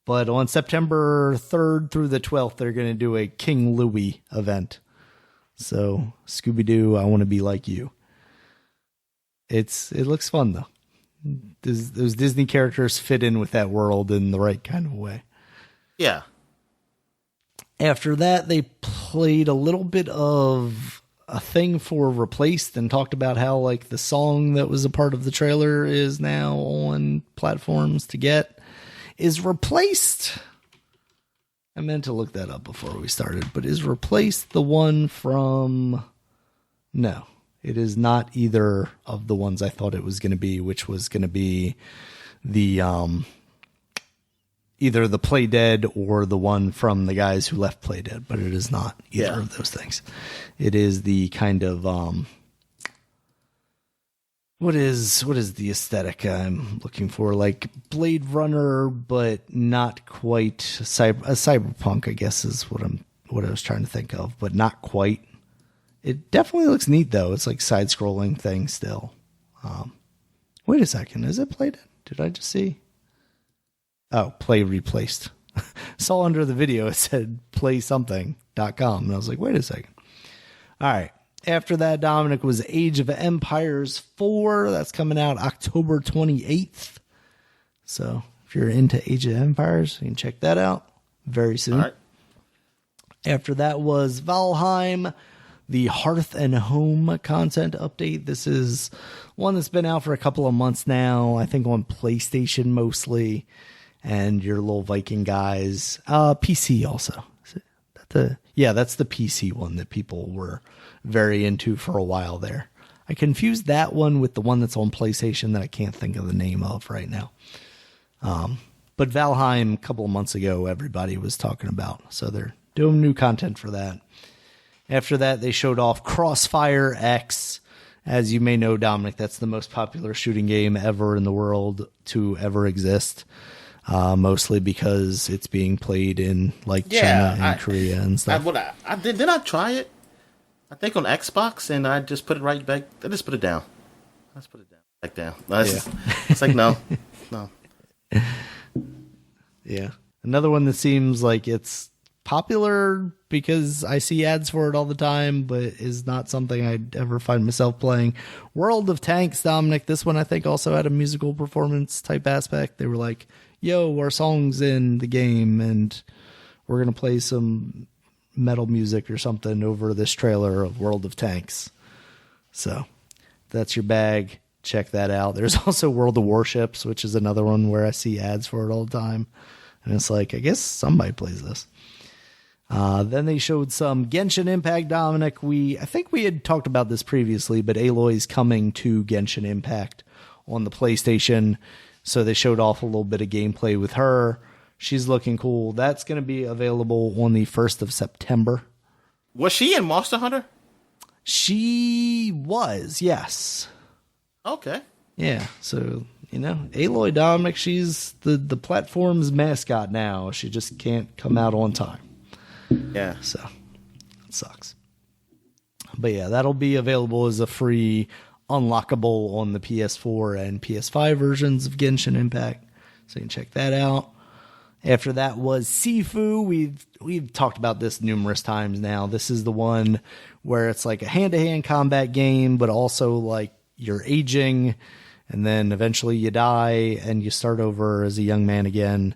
But on September 3rd through the 12th, they're going to do a King Louie event. So, Scooby-Doo, I want to be like you. It looks fun, though. Those Disney characters fit in with that world in the right kind of way. Yeah. After that, they played a little bit of a thing for Replaced and talked about how like the song that was a part of the trailer is now on platforms to get. Is Replaced, I meant to look that up before we started, but is Replaced the one from... No. It is not either of the ones I thought it was going to be, which was going to be the either the Play Dead or the one from the guys who left Play Dead, but it is not either of those things. It is the kind of what is the aesthetic I'm looking for? Like Blade Runner, but not quite a cyberpunk, I guess is what I was trying to think of, but not quite. It definitely looks neat, though. It's like side-scrolling thing still. Wait a second. Is it Play Dead? Did I just see? Oh, Play Replaced. Saw under the video it said playsomething.com. And I was like, wait a second. All right. After that, Dominic, was Age of Empires 4. That's coming out October 28th. So if you're into Age of Empires, you can check that out very soon. All right. After that was Valheim, the Hearth and Home content update. This is one that's been out for a couple of months now, I think on PlayStation mostly, and your little Viking guys. PC also. That's the PC one that people were very into for a while there. I confused that one with the one that's on PlayStation that I can't think of the name of right now. But Valheim, a couple of months ago, everybody was talking about. So they're doing new content for that. After that, they showed off Crossfire X. As you may know, Dominic, that's the most popular shooting game ever in the world to ever exist. Mostly because it's being played in like China and Korea and stuff. Did I try it? I think on Xbox, and I just put it right back. I just put it down. Let's put it down. Back down. It's like, no. Yeah. Another one that seems like it's popular because I see ads for it all the time, but is not something I'd ever find myself playing. World of Tanks, Dominic. This one I think also had a musical performance type aspect. They were like, yo, our song's in the game and we're going to play some metal music or something over this trailer of World of Tanks. So that's your bag. Check that out. There's also World of Warships, which is another one where I see ads for it all the time. And it's like, I guess somebody plays this. Then they showed some Genshin Impact, Dominic. I think we had talked about this previously, but Aloy's coming to Genshin Impact on the PlayStation. So they showed off a little bit of gameplay with her. She's looking cool. That's going to be available on the 1st of September. Was she in Monster Hunter? She was, yes. Okay. Yeah, so, Aloy, Dominic, she's the platform's mascot now. She just can't come out on time. Yeah. So, it sucks. But yeah, that'll be available as a free unlockable on the PS4 and PS5 versions of Genshin Impact. So you can check that out. After that was Sifu. We've talked about this numerous times now. This is the one where it's like a hand-to-hand combat game, but also like you're aging and then eventually you die and you start over as a young man again.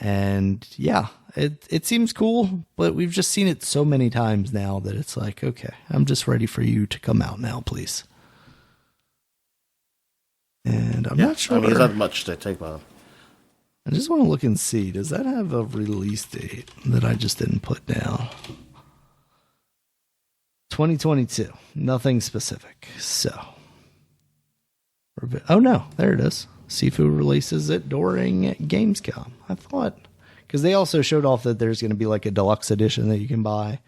And yeah, it seems cool, but we've just seen it so many times now that it's like, okay, I'm just ready for you to come out now, please. And I'm not sure. I mean, there's not much to take about them. I just want to look and see. Does that have a release date that I just didn't put down? 2022. Nothing specific. So. Oh, no. There it is. Sifu releases it during Gamescom. I thought. Because they also showed off that there's going to be like a deluxe edition that you can buy.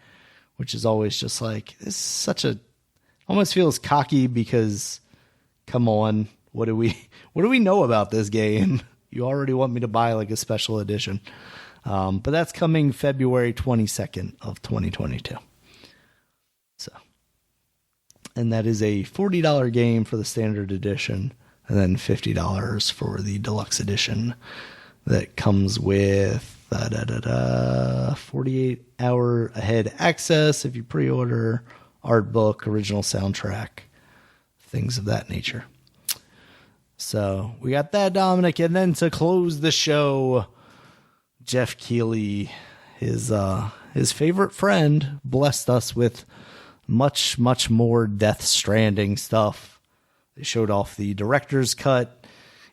Which is always just like, this is such a. Almost feels cocky because, come on. What do we know about this game? You already want me to buy like a special edition. But that's coming February 22nd of 2022. So, and that is a $40 game for the standard edition and then $50 for the deluxe edition that comes with 48-hour ahead access if you pre-order, art book, original soundtrack, things of that nature. So we got that, Dominic, and then to close the show, Geoff Keighy, his favorite friend, blessed us with much, much more Death Stranding stuff. They showed off the director's cut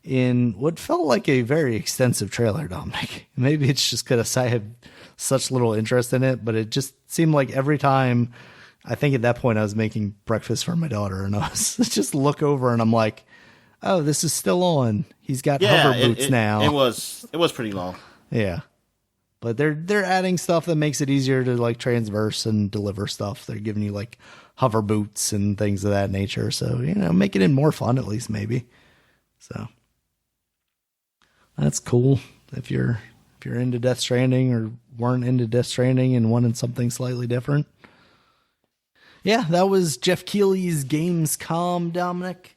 in what felt like a very extensive trailer, Dominic. Maybe it's just because I have such little interest in it, but it just seemed like every time, I think at that point I was making breakfast for my daughter, and I was just look over and I'm like, oh, this is still on. He's got hover boots now. It was pretty long. Yeah. But they're adding stuff that makes it easier to like transverse and deliver stuff. They're giving you like hover boots and things of that nature. So, making it more fun at least maybe. So that's cool. If you're into Death Stranding or weren't into Death Stranding and wanted something slightly different. Yeah, that was Geoff Keighy's Gamescom, Dominic.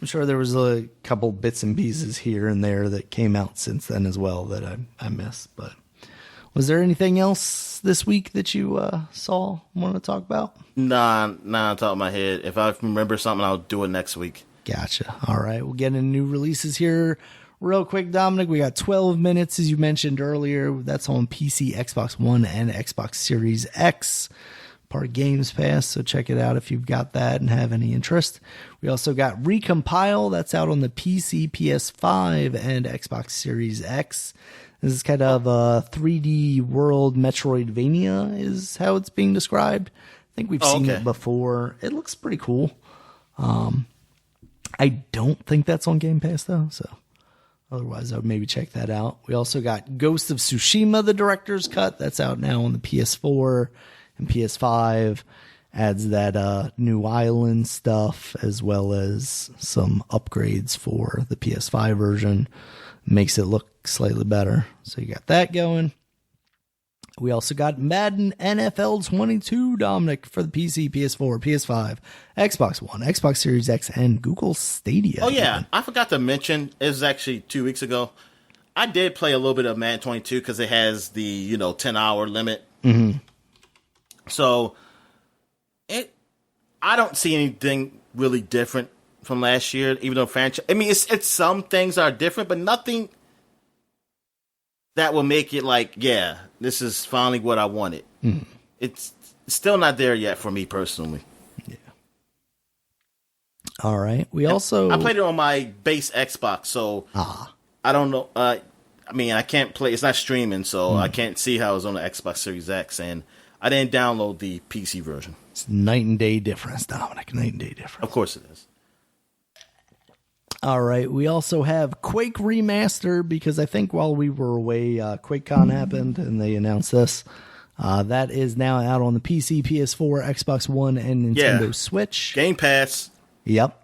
I'm sure there was a couple bits and pieces here and there that came out since then as well that I missed. But was there anything else this week that you saw want to talk about? Nah, on top of my head. If I remember something, I'll do it next week. Gotcha. All right, we'll get into new releases here real quick, Dominic. We got 12 minutes, as you mentioned earlier. That's on PC, Xbox One, and Xbox Series X. Part of Games Pass, so check it out if you've got that and have any interest. We also got Recompile, that's out on the PC, PS5, and Xbox Series X. This is kind of a 3D world Metroidvania is how it's being described. I think we've seen it before. It looks pretty cool. I don't think that's on Game Pass though, so otherwise I would maybe check that out. We also got Ghost of Tsushima, the director's cut. That's out now on the PS4 and PS5. Adds that new island stuff as well as some upgrades for the PS5 version. Makes it look slightly better. So you got that going. We also got Madden NFL 22, Dominic, for the PC, PS4, PS5, Xbox One, Xbox Series X, and Google Stadia. Oh, yeah. I forgot to mention, it was actually 2 weeks ago. I did play a little bit of Madden 22 because it has the, 10-hour limit. Mm-hmm. So, I don't see anything really different from last year, even though franchise. I mean, it's some things are different, but nothing that will make it like, yeah, this is finally what I wanted. Mm. It's still not there yet for me personally. Yeah. All right. I played it on my base Xbox, so I don't know. I mean, I can't play. It's not streaming, so I can't see how it's on the Xbox Series X, and I didn't download the PC version. It's night and day difference, Dominic. Night and day difference. Of course it is. All right. We also have Quake Remaster because I think while we were away, QuakeCon happened and they announced this. That is now out on the PC, PS4, Xbox One, and Nintendo Switch. Game Pass. Yep.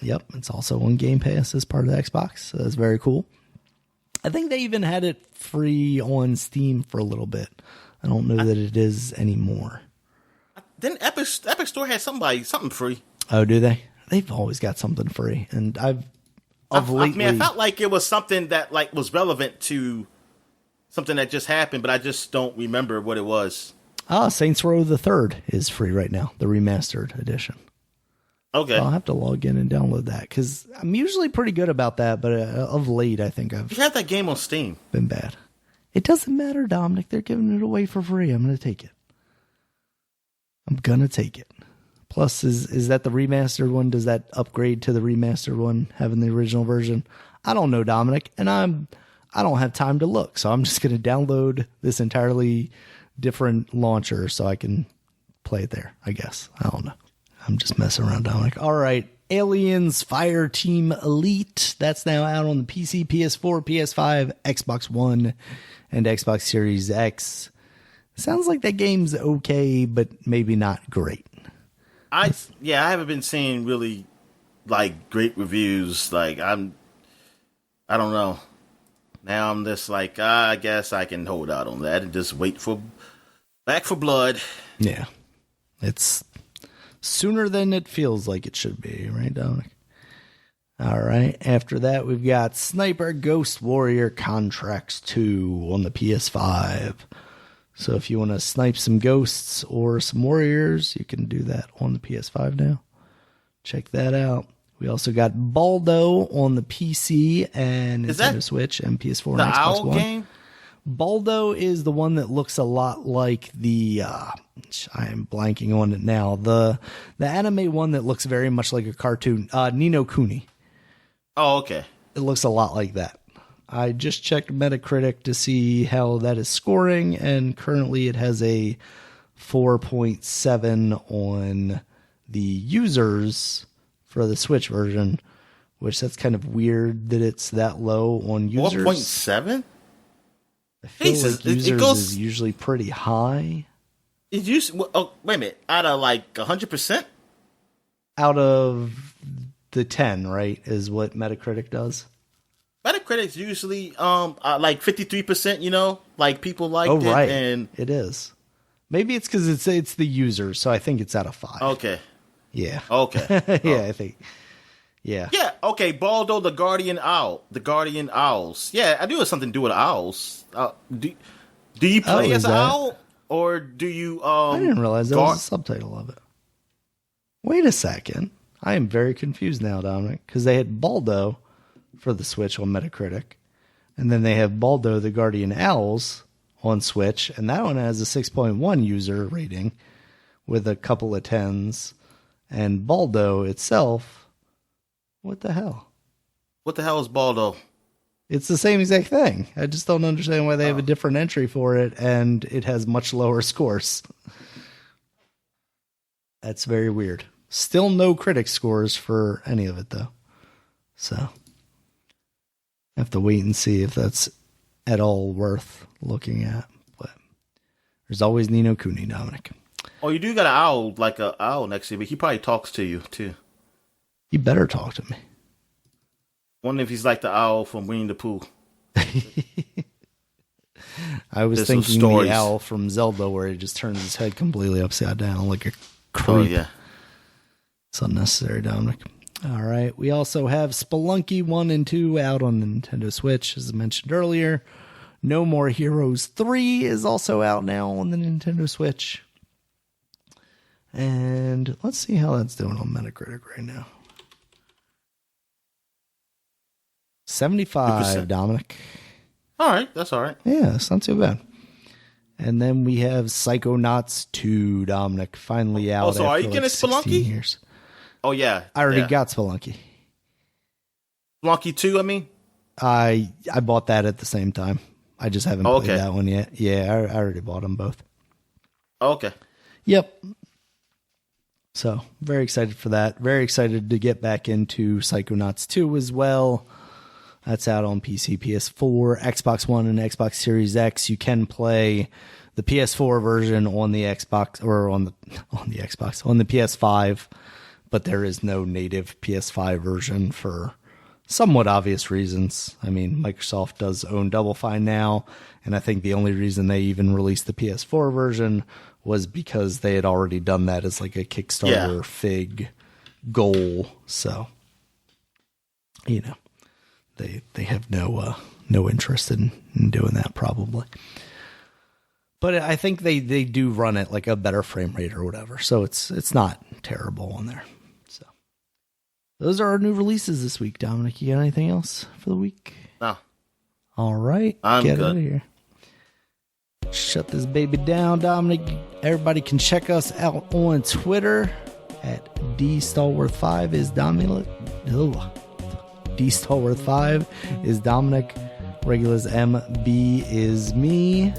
It's also on Game Pass as part of the Xbox. So that's very cool. I think they even had it free on Steam for a little bit. I don't know that it is anymore. Then Epic Store had something free. Oh, do they? They've always got something free, and I felt like it was something that was relevant to something that just happened, but I just don't remember what it was. Saints Row the Third is free right now, the remastered edition. Okay, so I'll have to log in and download that because I'm usually pretty good about that, but of late I think I've you have that game on Steam. Been bad. It doesn't matter, Dominic. They're giving it away for free. I'm going to take it. Plus, is that the remastered one? Does that upgrade to the remastered one, having the original version? I don't know, Dominic, and I don't have time to look, so I'm just going to download this entirely different launcher so I can play it there, I guess. I don't know. I'm just messing around, Dominic. All right. Aliens Fireteam Elite. That's now out on the PC, PS4, PS5, Xbox One, and Xbox Series X. Sounds like that game's okay, but maybe not great. I haven't been seeing really like great reviews. Like I don't know. Now I'm just like, I guess I can hold out on that and just wait for Back for Blood. Yeah. It's sooner than it feels like it should be, right, Dominic? All right. After that, we've got Sniper Ghost Warrior Contracts 2 on the PS5. So if you want to snipe some ghosts or some warriors, you can do that on the PS5 now. Check that out. We also got Baldo on the PC and Nintendo Switch and PS4 and Xbox One. Game? Baldo is the one that looks a lot like the I am blanking on it now. The anime one that looks very much like a cartoon, Ni no Kuni. Oh, okay. It looks a lot like that. I just checked Metacritic to see how that is scoring, and currently it has a 4.7 on the users for the Switch version, which that's kind of weird that it's that low on users. 4.7? I feel like users is usually pretty high. Wait a minute. Out of like 100%? Out of the 10, right, is what Metacritic does. Metacritic's usually like 53%, you know? Like people like it. Right. And it is. Maybe it's because it's the users, so I think it's out of 5. Okay. Yeah. Okay. Yeah, I think. Yeah. Yeah, okay, Baldo the Guardian Owl. The Guardian Owls. Yeah, I do have something to do with owls. Do you play as an owl? Or do you I didn't realize that was a subtitle of it. Wait a second. I am very confused now, Dominic, because they had Baldo for the Switch on Metacritic, and then they have Baldo the Guardian Owls on Switch, and that one has a 6.1 user rating with a couple of 10s, and Baldo itself, what the hell? What the hell is Baldo? It's the same exact thing. I just don't understand why they have a different entry for it, and it has much lower scores. That's very weird. Still no critic scores for any of it, though. So I have to wait and see if that's at all worth looking at. But there's always Ni no Kuni, Dominic. Oh, you do got an owl, like an owl next to you, but he probably talks to you, too. He better talk to me. Wonder if he's like the owl from Winnie the Pooh. I was thinking the owl from Zelda, where he just turns his head completely upside down like a creep. Oh, yeah. It's unnecessary, Dominic. All right. We also have Spelunky 1 and 2 out on the Nintendo Switch, as I mentioned earlier. No More Heroes 3 is also out now on the Nintendo Switch. And let's see how that's doing on Metacritic right now. 75, Dominic. All right. That's all right. Yeah, it's not too bad. And then we have Psychonauts 2, Dominic, finally out so are you getting Spelunky? Years. Oh, yeah. I already got Spelunky. Spelunky 2, I mean? I bought that at the same time. I just haven't played that one yet. Yeah, I already bought them both. Okay. Yep. So, very excited for that. Very excited to get back into Psychonauts 2 as well. That's out on PC, PS4, Xbox One, and Xbox Series X. You can play the PS4 version on the Xbox, or on the Xbox, on the PS5, but there is no native PS5 version for somewhat obvious reasons. I mean, Microsoft does own Double Fine now, and I think the only reason they even released the PS4 version was because they had already done that as like a Kickstarter fig goal. So, you know, they have no interest in doing that probably. But I think they do run it like a better frame rate or whatever. So it's not terrible on there. So those are our new releases this week, Dominic. You got anything else for the week? No. All right. I'm Get good. out of here. shut this baby down, Dominic. Everybody can check us out on Twitter at DStalworth5 is Dominic. DStalworth5 is Dominic. Regulars MB is me.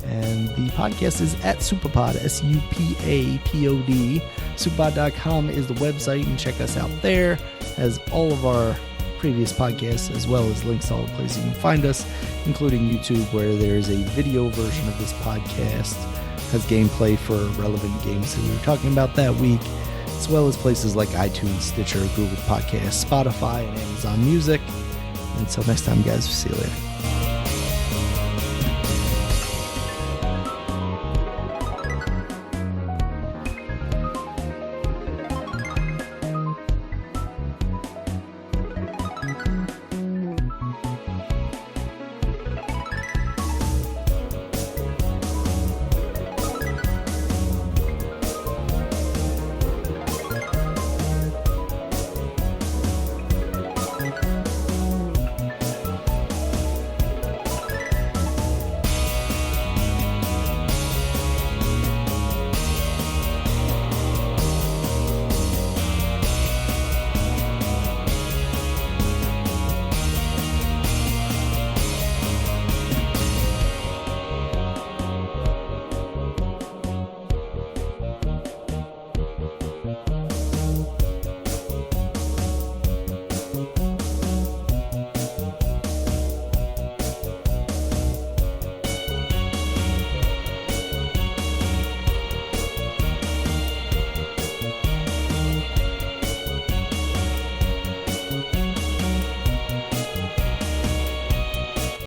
And the podcast is at Supapod, SUPAPOD. Supapod.com is the website. You can check us out there. As all of our previous podcasts, as well as links to all the places you can find us, including YouTube, where there's a video version of this podcast, has gameplay for relevant games that we were talking about that week, as well as places like iTunes, Stitcher, Google Podcasts, Spotify, and Amazon Music. Until next time, guys, we'll see you later.